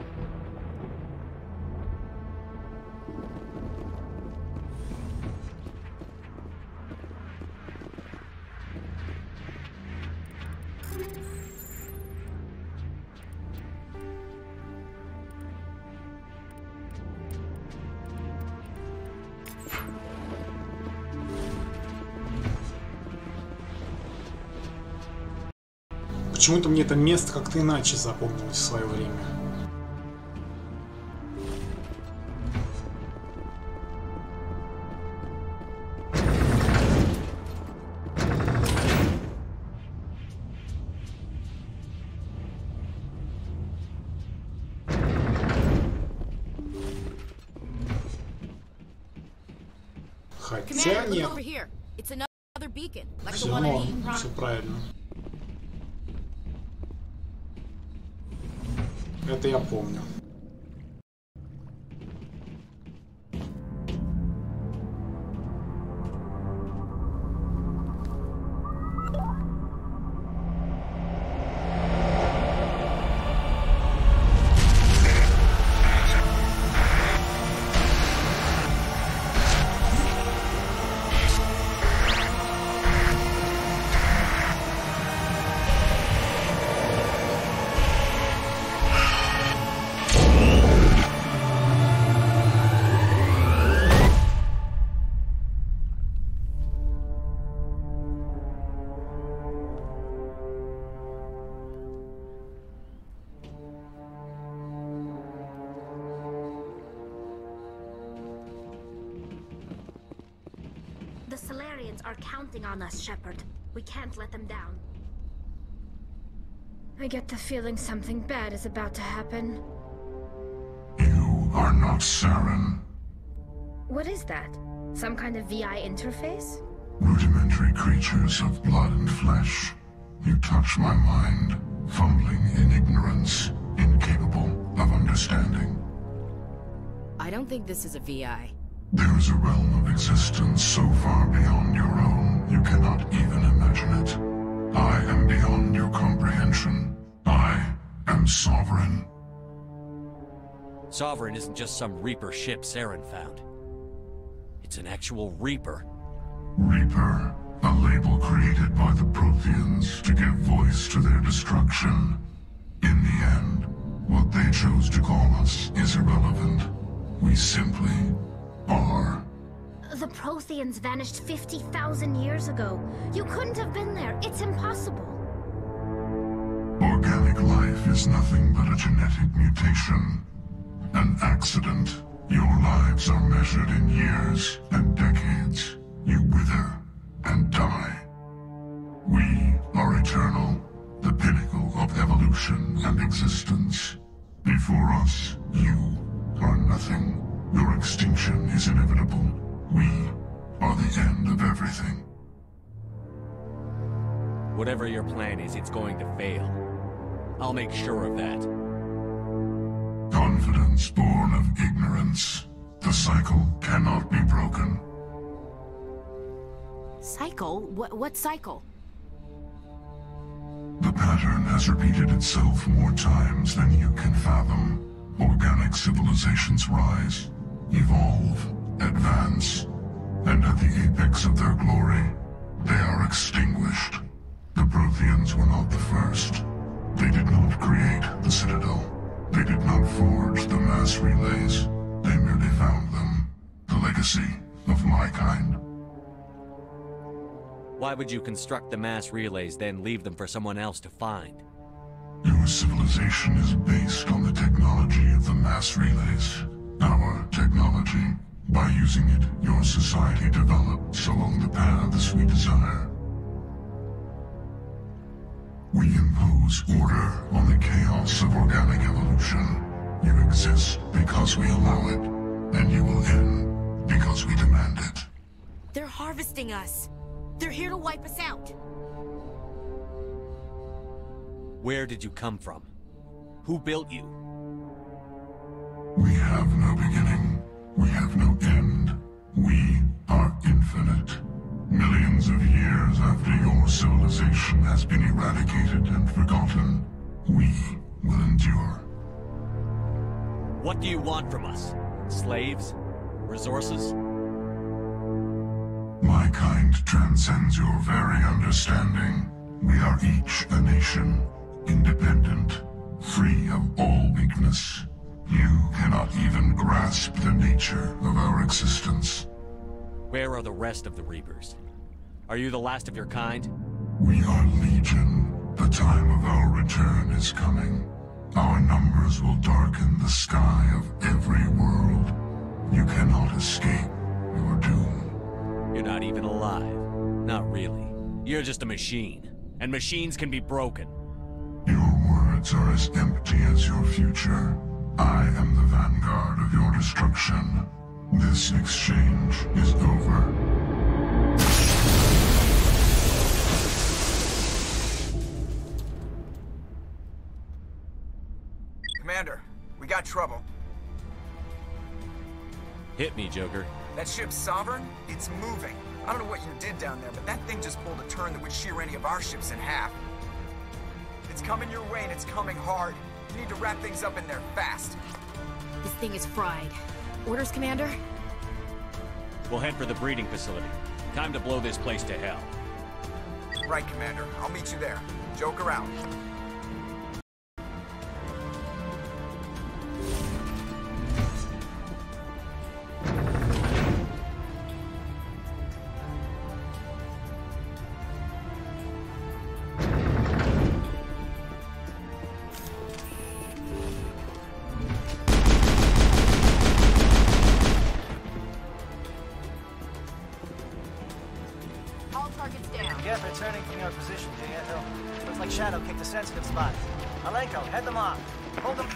S2: Почему-то мне это место как-то иначе запомнилось в свое время. Хотя нет. Все равно, все правильно. Это я помню.
S3: The Solarians are counting on us, Shepard. We can't let them down. I get the feeling something bad is about to happen.
S10: You are not Saren.
S3: What is that? Some kind of VI interface?
S10: Rudimentary creatures of blood and flesh. You touch my mind, fumbling in ignorance, incapable of understanding.
S4: I don't think this is a VI.
S10: There is a realm of existence so far beyond your own, you cannot even imagine it. I am beyond your comprehension. I am sovereign.
S7: Sovereign isn't just some Reaper ship Saren found. It's an actual Reaper.
S10: Reaper, a label created by the Protheans to give voice to their destruction. In the end, what they chose to call us is irrelevant. We simply are.
S3: The Protheans vanished 50,000 years ago. You couldn't have been there. It's impossible.
S10: Organic life is nothing but a genetic mutation. An accident. Your lives are measured in years and decades. You wither and die. We are eternal, the pinnacle of evolution and existence. Before us, you are nothing. Your extinction is inevitable. We are the end of everything.
S7: Whatever your plan is, it's going to fail. I'll make sure of that.
S10: Confidence born of ignorance. The cycle cannot be broken.
S4: Cycle? What cycle?
S10: The pattern has repeated itself more times than you can fathom. Organic civilizations rise, evolve, advance, and at the apex of their glory, they are extinguished. The Protheans were not the first. They did not create the Citadel. They did not forge the mass relays. They merely found them. The legacy of my kind.
S7: Why would you construct the mass relays, then leave them for someone else to find?
S10: Your civilization is based on the technology of the mass relays. Our technology. By using it, your society develops along the paths we desire. We impose order on the chaos of organic evolution. You exist because we allow it, and you will end because we demand it.
S4: They're harvesting us. They're here to wipe us out.
S7: Where did you come from? Who built you?
S10: We have no beginning. We have no end. We are infinite. Millions of years after your civilization has been eradicated and forgotten, we will endure.
S7: What do you want from us? Slaves? Resources?
S10: My kind transcends your very understanding. We are each a nation, independent, free of all weakness. You cannot even grasp the nature of our existence.
S7: Where are the rest of the Reapers? Are you the last of your kind?
S10: We are Legion. The time of our return is coming. Our numbers will darken the sky of every world. You cannot escape your doom.
S7: You're not even alive. Not really. You're just a machine. And machines can be broken.
S10: Your words are as empty as your future. I am the vanguard of your destruction. This exchange is over.
S15: Commander, we got trouble.
S7: Hit me, Joker.
S15: That ship's Sovereign? It's moving. I don't know what you did down there, but that thing just pulled a turn that would shear any of our ships in half. It's coming your way and it's coming hard. You need to wrap things up in there fast.
S4: This thing is fried. Orders, Commander?
S7: We'll head for the breeding facility. Time to blow this place to hell.
S15: Right, Commander. I'll meet you there. Joker out.
S16: Get returning from your position, do you? Looks like Shadow kicked a sensitive spot. Malenko, head them off. Hold them.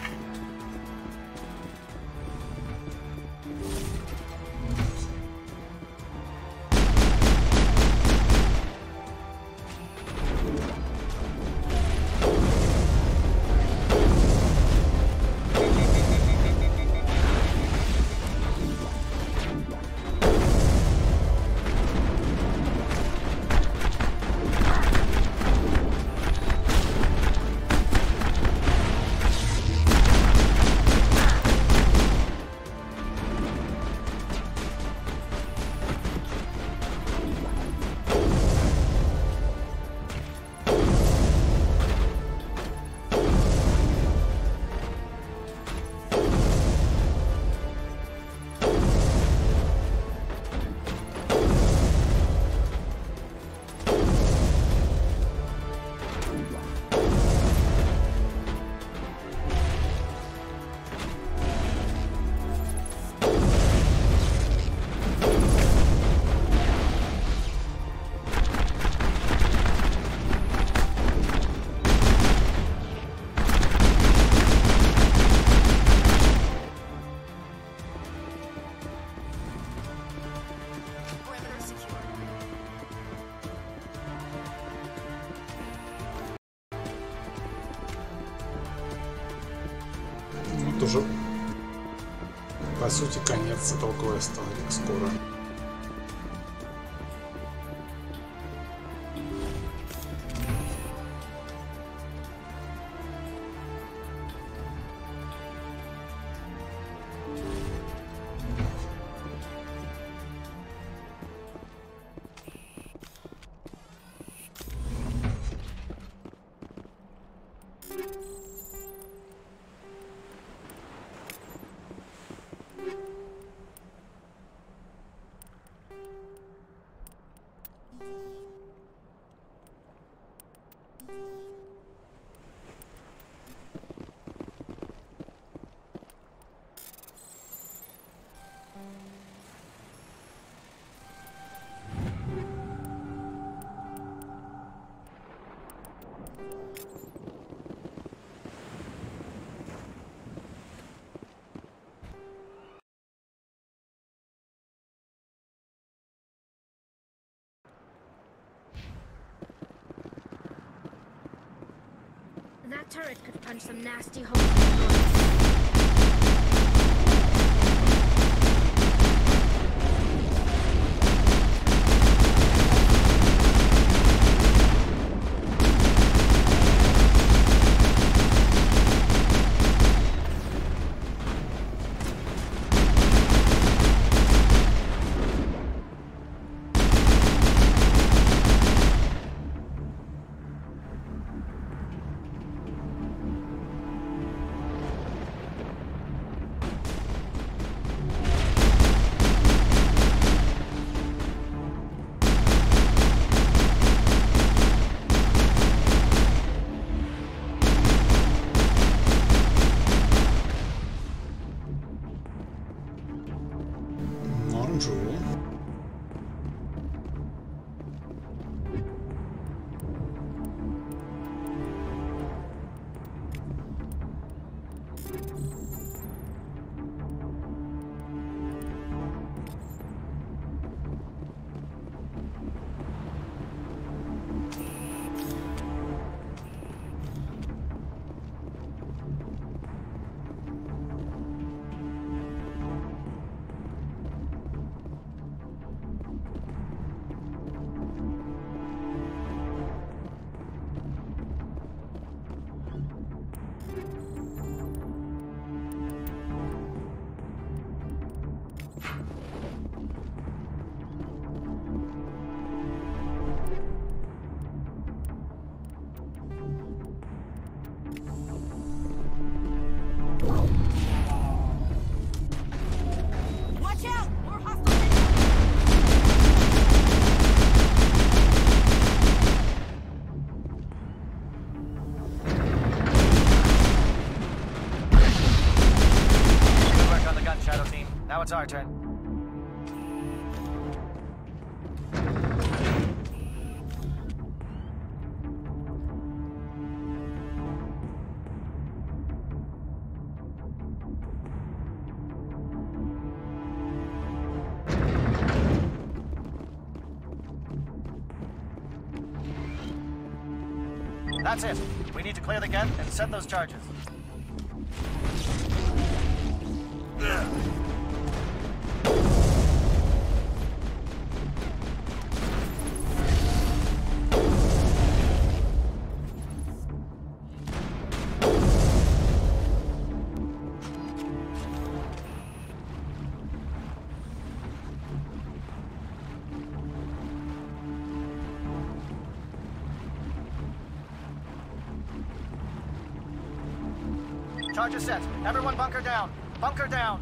S2: Это уже, по сути, конец этого квеста скоро.
S3: That turret could punch some nasty holes.
S16: Now it's our turn. That's it. We need to clear the gate and set those charges. Charges set. Everyone bunker down. Bunker down.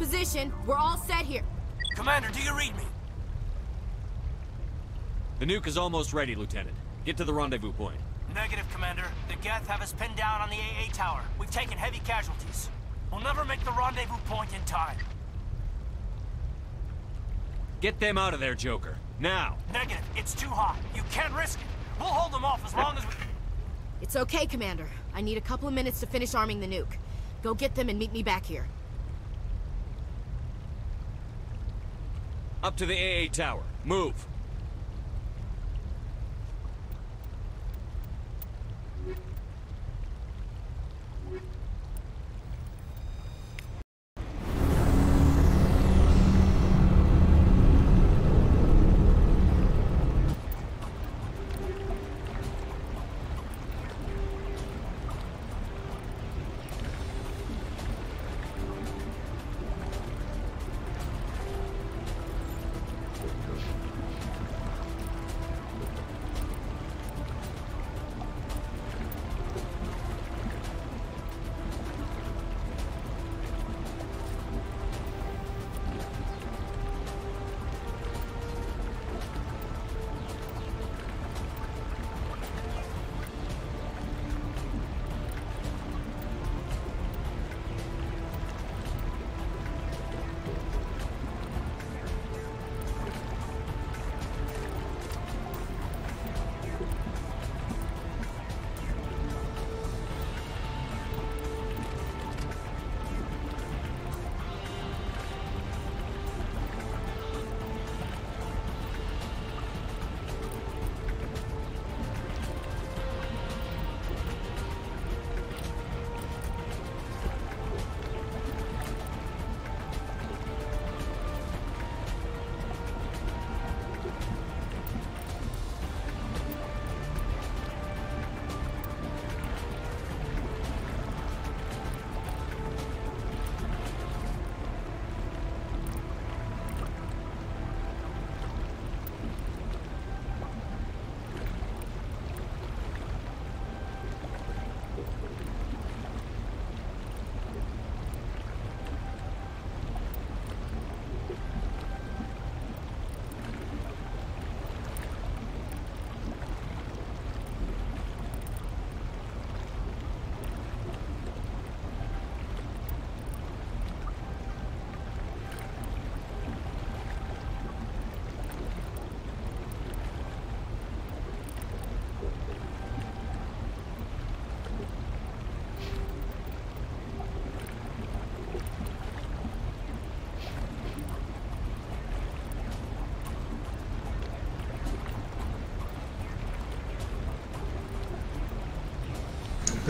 S4: position. We're all set here.
S20: Commander, do you read me?
S7: The nuke is almost ready, Lieutenant. Get to the rendezvous point.
S20: Negative, Commander. The Geth have us pinned down on the AA tower. We've taken heavy casualties. We'll never make the rendezvous point in time.
S7: Get them out of there, Joker. Now!
S20: Negative. It's too hot. You can't risk it. We'll hold them off as long as we...
S4: It's okay, Commander. I need a couple of minutes to finish arming the nuke. Go get them and meet me back here.
S7: Up to the AA tower. Move!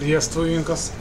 S2: Приветствую, Инкас.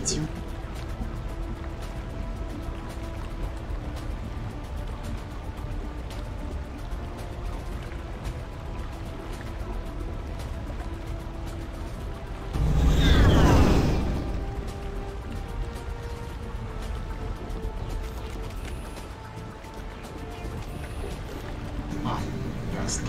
S2: найти. Ясно.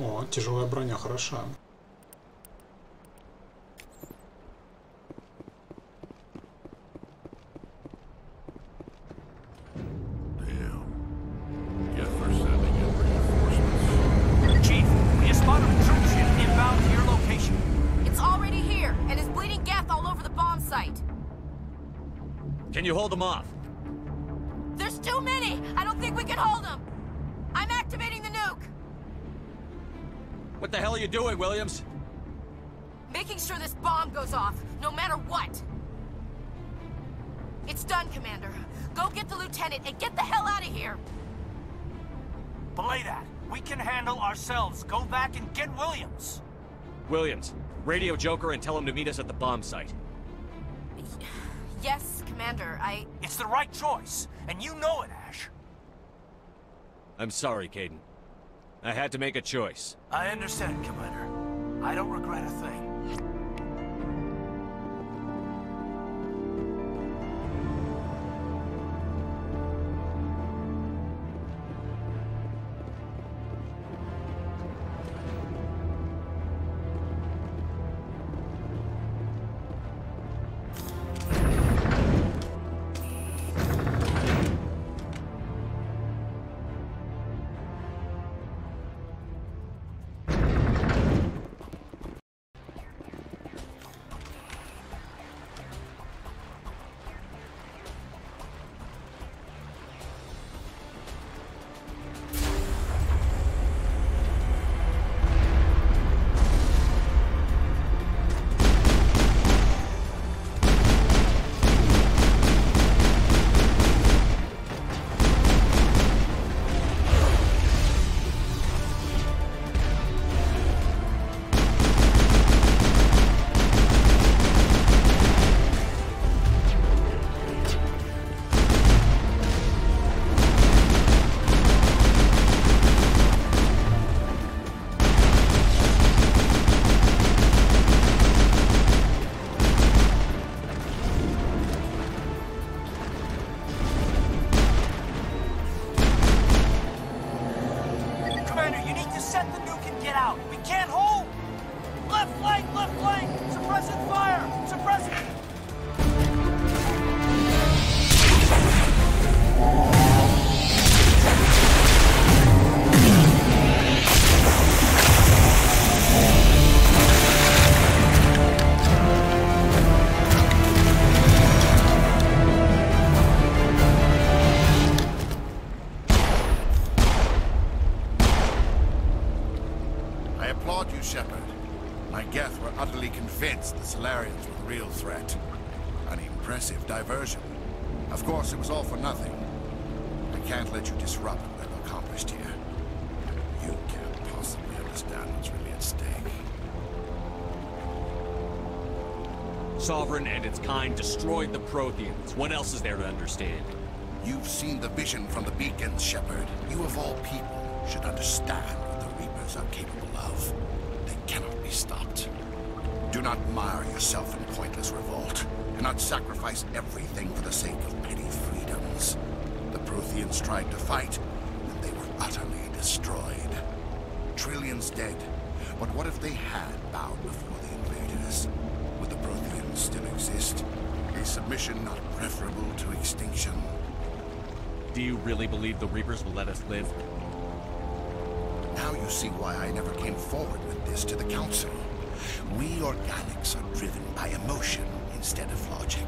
S2: О, тяжелая броня хороша.
S20: Chief, we just spotted a troop ship inbound to your location.
S1: It's already here, and is bleeding Geth all over the bomb site.
S7: Can you hold them off?
S1: There's too many! I don't think we can hold them! I'm activating the nuke!
S7: What the hell are you doing, Williams?
S1: Making sure this bomb goes off, no matter what. It's done, Commander. Go get the lieutenant and get the hell out of here!
S20: Belay that. We can handle ourselves. Go back and get Williams.
S7: Williams, radio Joker and tell him to meet us at the bomb site.
S1: Yes, Commander,
S20: It's the right choice, and you know it, Ash.
S7: I'm sorry, Caden. I had to make a choice.
S20: I understand, Commander. I don't regret a thing.
S11: applaud you, Shepard. My Geth were utterly convinced the Solarians were the real threat. An impressive diversion. Of course, it was all for nothing. I can't let you disrupt what I've accomplished here. You can't possibly understand what's really at stake.
S7: Sovereign and its kind destroyed the Protheans. What else is there to understand?
S11: You've seen the vision from the beacons, Shepard. You of all people should understand what the Reapers are capable of. They cannot be stopped. Do not mire yourself in pointless revolt. Do not sacrifice everything for the sake of petty freedoms. The Protheans tried to fight, and they were utterly destroyed. Trillions dead. But what if they had bowed before the invaders? Would the Protheans still exist? A submission not preferable to extinction?
S7: Do you really believe the Reapers will let us live?
S11: Now you see why I never came forward with this to the Council. We organics are driven by emotion instead of logic.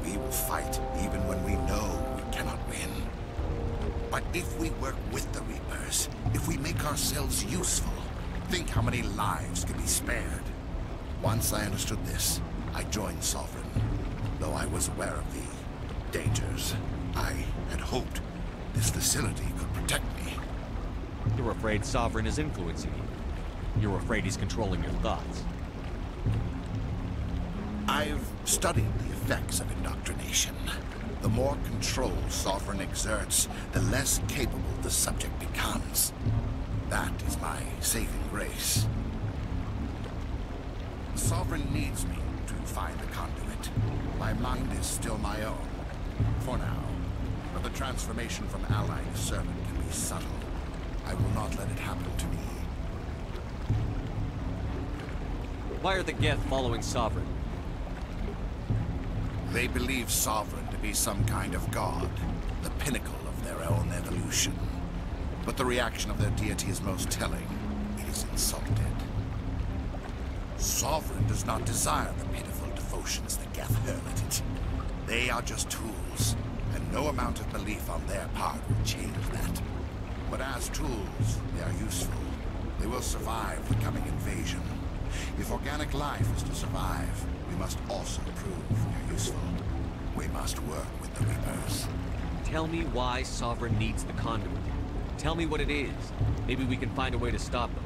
S11: We will fight even when we know we cannot win. But if we work with the Reapers, if we make ourselves useful, think how many lives could be spared. Once I understood this, I joined Sovereign, though I was aware of the dangers. I had hoped this facility could protect me.
S7: You're afraid Sovereign is influencing you. You're afraid he's controlling your thoughts.
S11: I've studied the effects of indoctrination. The more control Sovereign exerts, the less capable the subject becomes. That is my saving grace. Sovereign needs me to find the conduit. My mind is still my own, for now. But the transformation from ally to servant can be subtle. I will not let it happen to me.
S7: Why are the Geth following Sovereign?
S11: They believe Sovereign to be some kind of god, the pinnacle of their own evolution. But the reaction of their deity is most telling. It is insulted. Sovereign does not desire the pitiful devotions the Geth hurl at it. They are just tools, and no amount of belief on their part will change that. But as tools, they are useful. They will survive the coming invasion. If organic life is to survive, we must also prove we are useful. We must work with the Reapers.
S7: Tell me why Sovereign needs the conduit. Tell me what it is. Maybe we can find a way to stop them.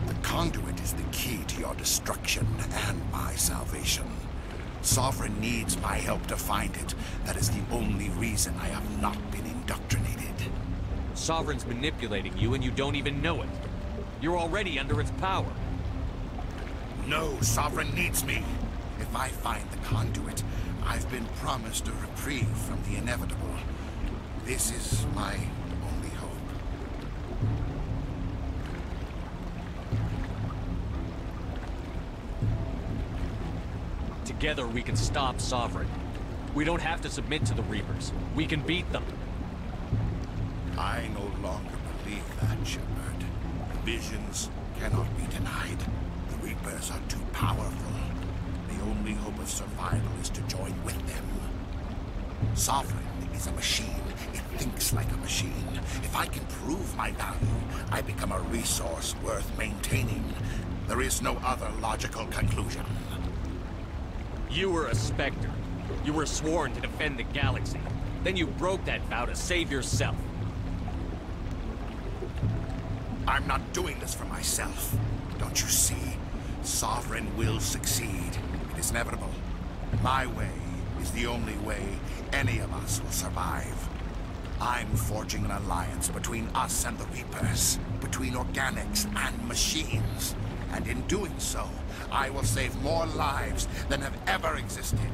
S11: The conduit is the key to your destruction and my salvation. Sovereign needs my help to find it. That is the only reason I have not been indoctrinated.
S7: Sovereign's manipulating you and you don't even know it. You're already under its power.
S11: No, Sovereign needs me. If I find the conduit, I've been promised a reprieve from the inevitable. This is my only hope.
S7: Together we can stop Sovereign. We don't have to submit to the Reapers. We can beat them.
S11: I no longer believe that, Shepard. Visions cannot be denied. The Reapers are too powerful. The only hope of survival is to join with them. Sovereign is a machine. It thinks like a machine. If I can prove my value, I become a resource worth maintaining. There is no other logical conclusion.
S7: You were a Spectre. You were sworn to defend the galaxy. Then you broke that vow to save yourself.
S11: I'm not doing this for myself. Don't you see? Sovereign will succeed. It is inevitable. My way is the only way any of us will survive. I'm forging an alliance between us and the Reapers, between organics and machines. And in doing so, I will save more lives than have ever existed.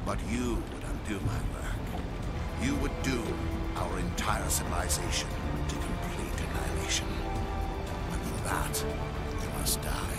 S11: But you would undo my work. You would doom our entire civilization to complete annihilation. But for that, you must die.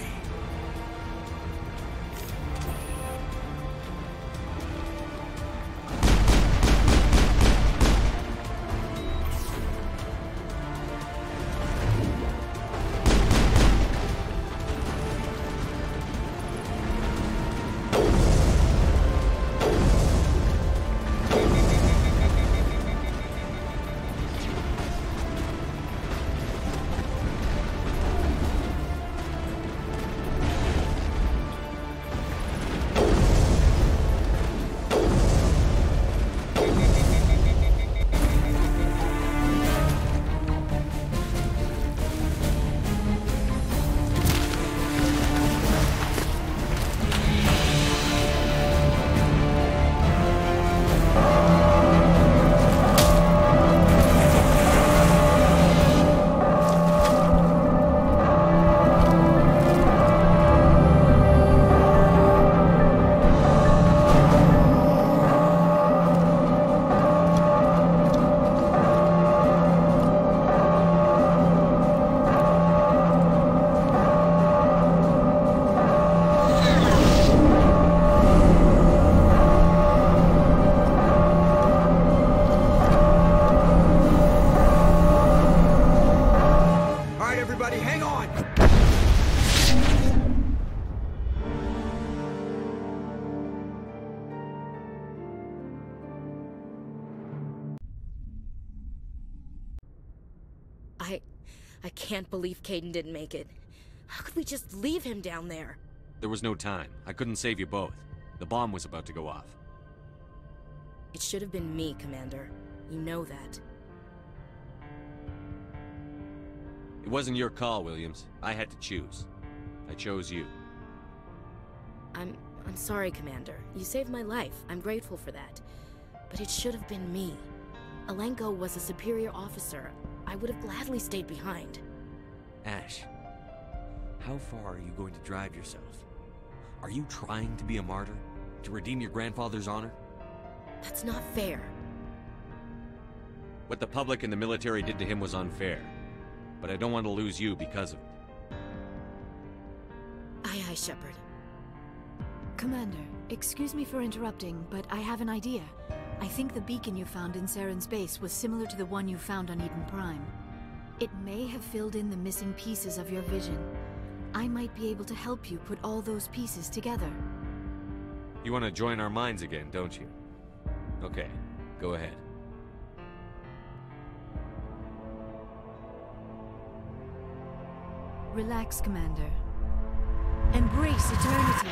S15: everybody, hang on!
S4: I can't believe Caden didn't make it. How could we just leave him down there?
S7: There was no time. I couldn't save you both. The bomb was about to go off.
S4: It should have been me, Commander. You know that.
S7: It wasn't your call, Williams. I had to choose. I chose you.
S4: I'm sorry, Commander. You saved my life. I'm grateful for that. But it should have been me. Alenko was a superior officer. I would have gladly stayed behind.
S7: Ash, how far are you going to drive yourself? Are you trying to be a martyr? To redeem your grandfather's honor?
S4: That's not fair.
S7: What the public and the military did to him was unfair. But I don't want to lose you because of it.
S4: Aye, Shepard.
S17: Commander, excuse me for interrupting, but I have an idea. I think the beacon you found in Saren's base was similar to the one you found on Eden Prime. It may have filled in the missing pieces of your vision. I might be able to help you put all those pieces together.
S7: You want to join our minds again, don't you? Okay, go ahead.
S17: Relax, Commander. Embrace eternity.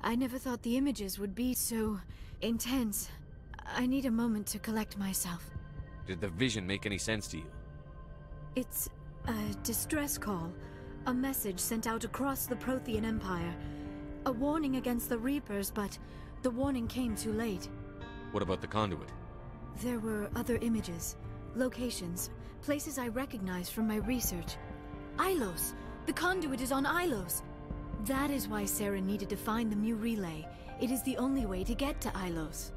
S17: I never thought the images would be so intense. I need a moment to collect myself.
S7: Did the vision make any sense to you?
S17: It's a distress call. A message sent out across the Prothean Empire. A warning against the Reapers, but the warning came too late.
S7: What about the conduit?
S17: There were other images, locations, places I recognized from my research. Ilos! The conduit is on Ilos! That is why Saren needed to find the Mu relay. It is the only way to get to Ilos.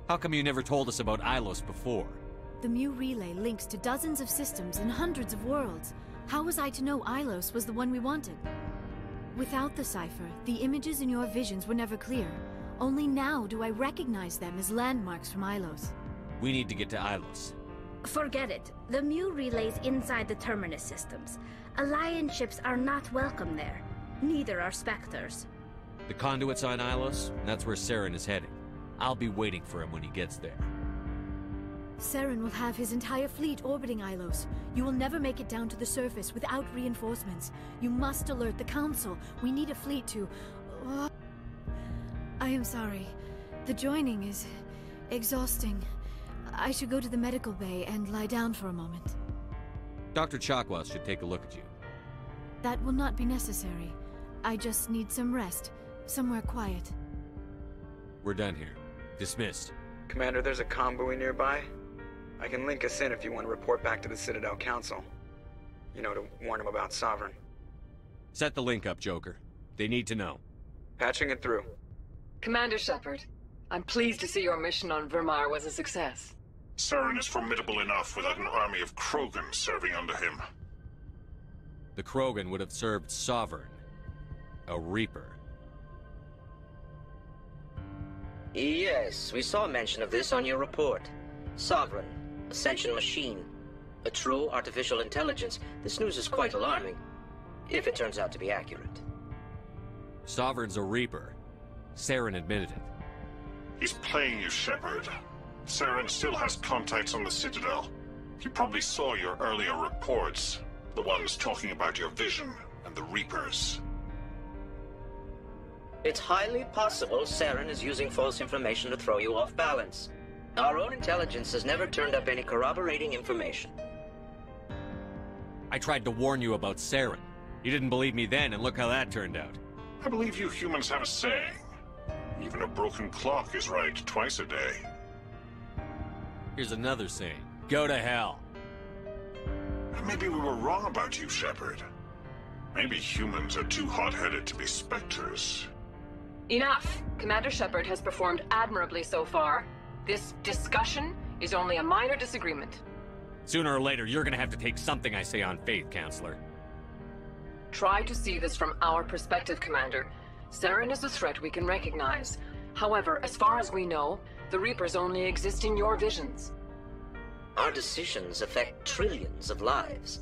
S7: How come you never told us about Ilos before?
S17: The Mu relay links to dozens of systems and hundreds of worlds. How was I to know Ilos was the one we wanted? Without the cipher, the images in your visions were never clear. Only now do I recognize them as landmarks from Ilos.
S7: We need to get to Ilos.
S3: Forget it. The Mu relay's inside the Terminus systems. Alliance ships are not welcome there. Neither are Spectres.
S7: The conduit's on Ilos, and that's where Saren is heading. I'll be waiting for him when he gets there.
S17: Saren will have his entire fleet orbiting Ilos. You will never make it down to the surface without reinforcements. You must alert the Council. We need a fleet to... I am sorry. The joining is exhausting. I should go to the medical bay and lie down for a moment.
S7: Dr. Chakwas should take a look at you.
S17: That will not be necessary. I just need some rest. Somewhere quiet.
S7: We're done here. Dismissed.
S15: Commander, there's a convoy nearby. I can link us in if you want to report back to the Citadel Council. You know, to warn them about Sovereign.
S7: Set the link up, Joker. They need to know.
S15: Patching it through.
S12: Commander Shepard, I'm pleased to see your mission on Vermar was a success.
S13: Saren is formidable enough without an army of Krogan serving under him.
S7: The Krogan would have served Sovereign. A Reaper.
S22: Yes, we saw mention of this on your report. Sovereign, a sentient machine, a true artificial intelligence. This news is quite alarming, if it turns out to be accurate.
S7: Sovereign's a Reaper. Saren admitted it.
S13: He's playing you, Shepard. Saren still has contacts on the Citadel. He probably saw your earlier reports, the ones talking about your vision and the Reapers.
S22: It's highly possible Saren is using false information to throw you off balance. Our own intelligence has never turned up any corroborating information.
S7: I tried to warn you about Saren. You didn't believe me then, and look how that turned out.
S13: I believe you humans have a saying. Even a broken clock is right twice a day.
S7: Here's another saying. Go to hell.
S10: Maybe we were wrong about you, Shepard. Maybe humans are too hot-headed to be specters.
S12: Enough! Commander Shepard has performed admirably so far. This discussion is only a minor disagreement.
S7: Sooner or later, you're gonna have to take something I say on faith, Counselor.
S12: Try to see this from our perspective, Commander. Saren is a threat we can recognize. However, as far as we know, the Reapers only exist in your visions.
S22: Our decisions affect trillions of lives.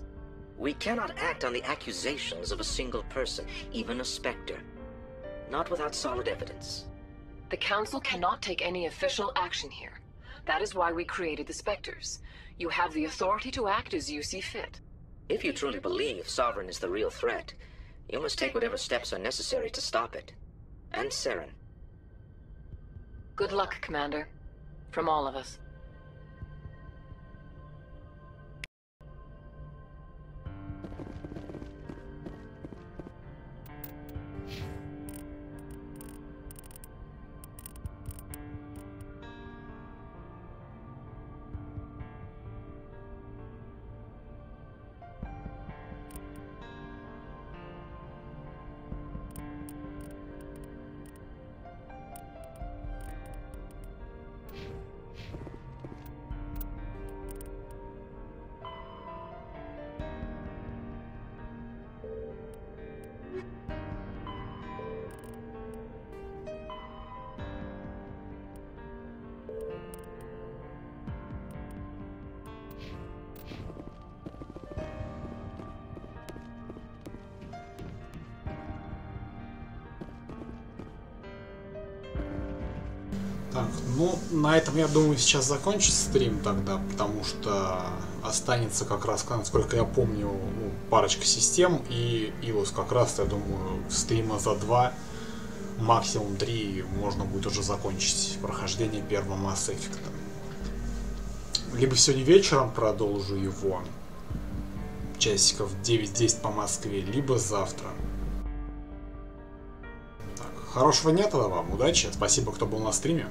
S22: We cannot act on the accusations of a single person, even a Spectre. Not without solid evidence.
S12: The Council cannot take any official action here. That is why we created the Spectres. You have the authority to act as you see fit.
S22: If you truly believe Sovereign is the real threat, you must take whatever steps are necessary to stop it. And Saren.
S12: Good luck, Commander. From all of us.
S2: Так, ну, на этом, я думаю, сейчас закончится стрим тогда, потому что останется как раз, насколько я помню, ну, парочка систем, и Илус как раз, я думаю, стрима за 2, максимум 3 можно будет уже закончить прохождение первого Mass Effect. Либо сегодня вечером продолжу его, часиков 9-10 по Москве, либо завтра. Так, хорошего дня тогда вам, удачи, спасибо, кто был на стриме.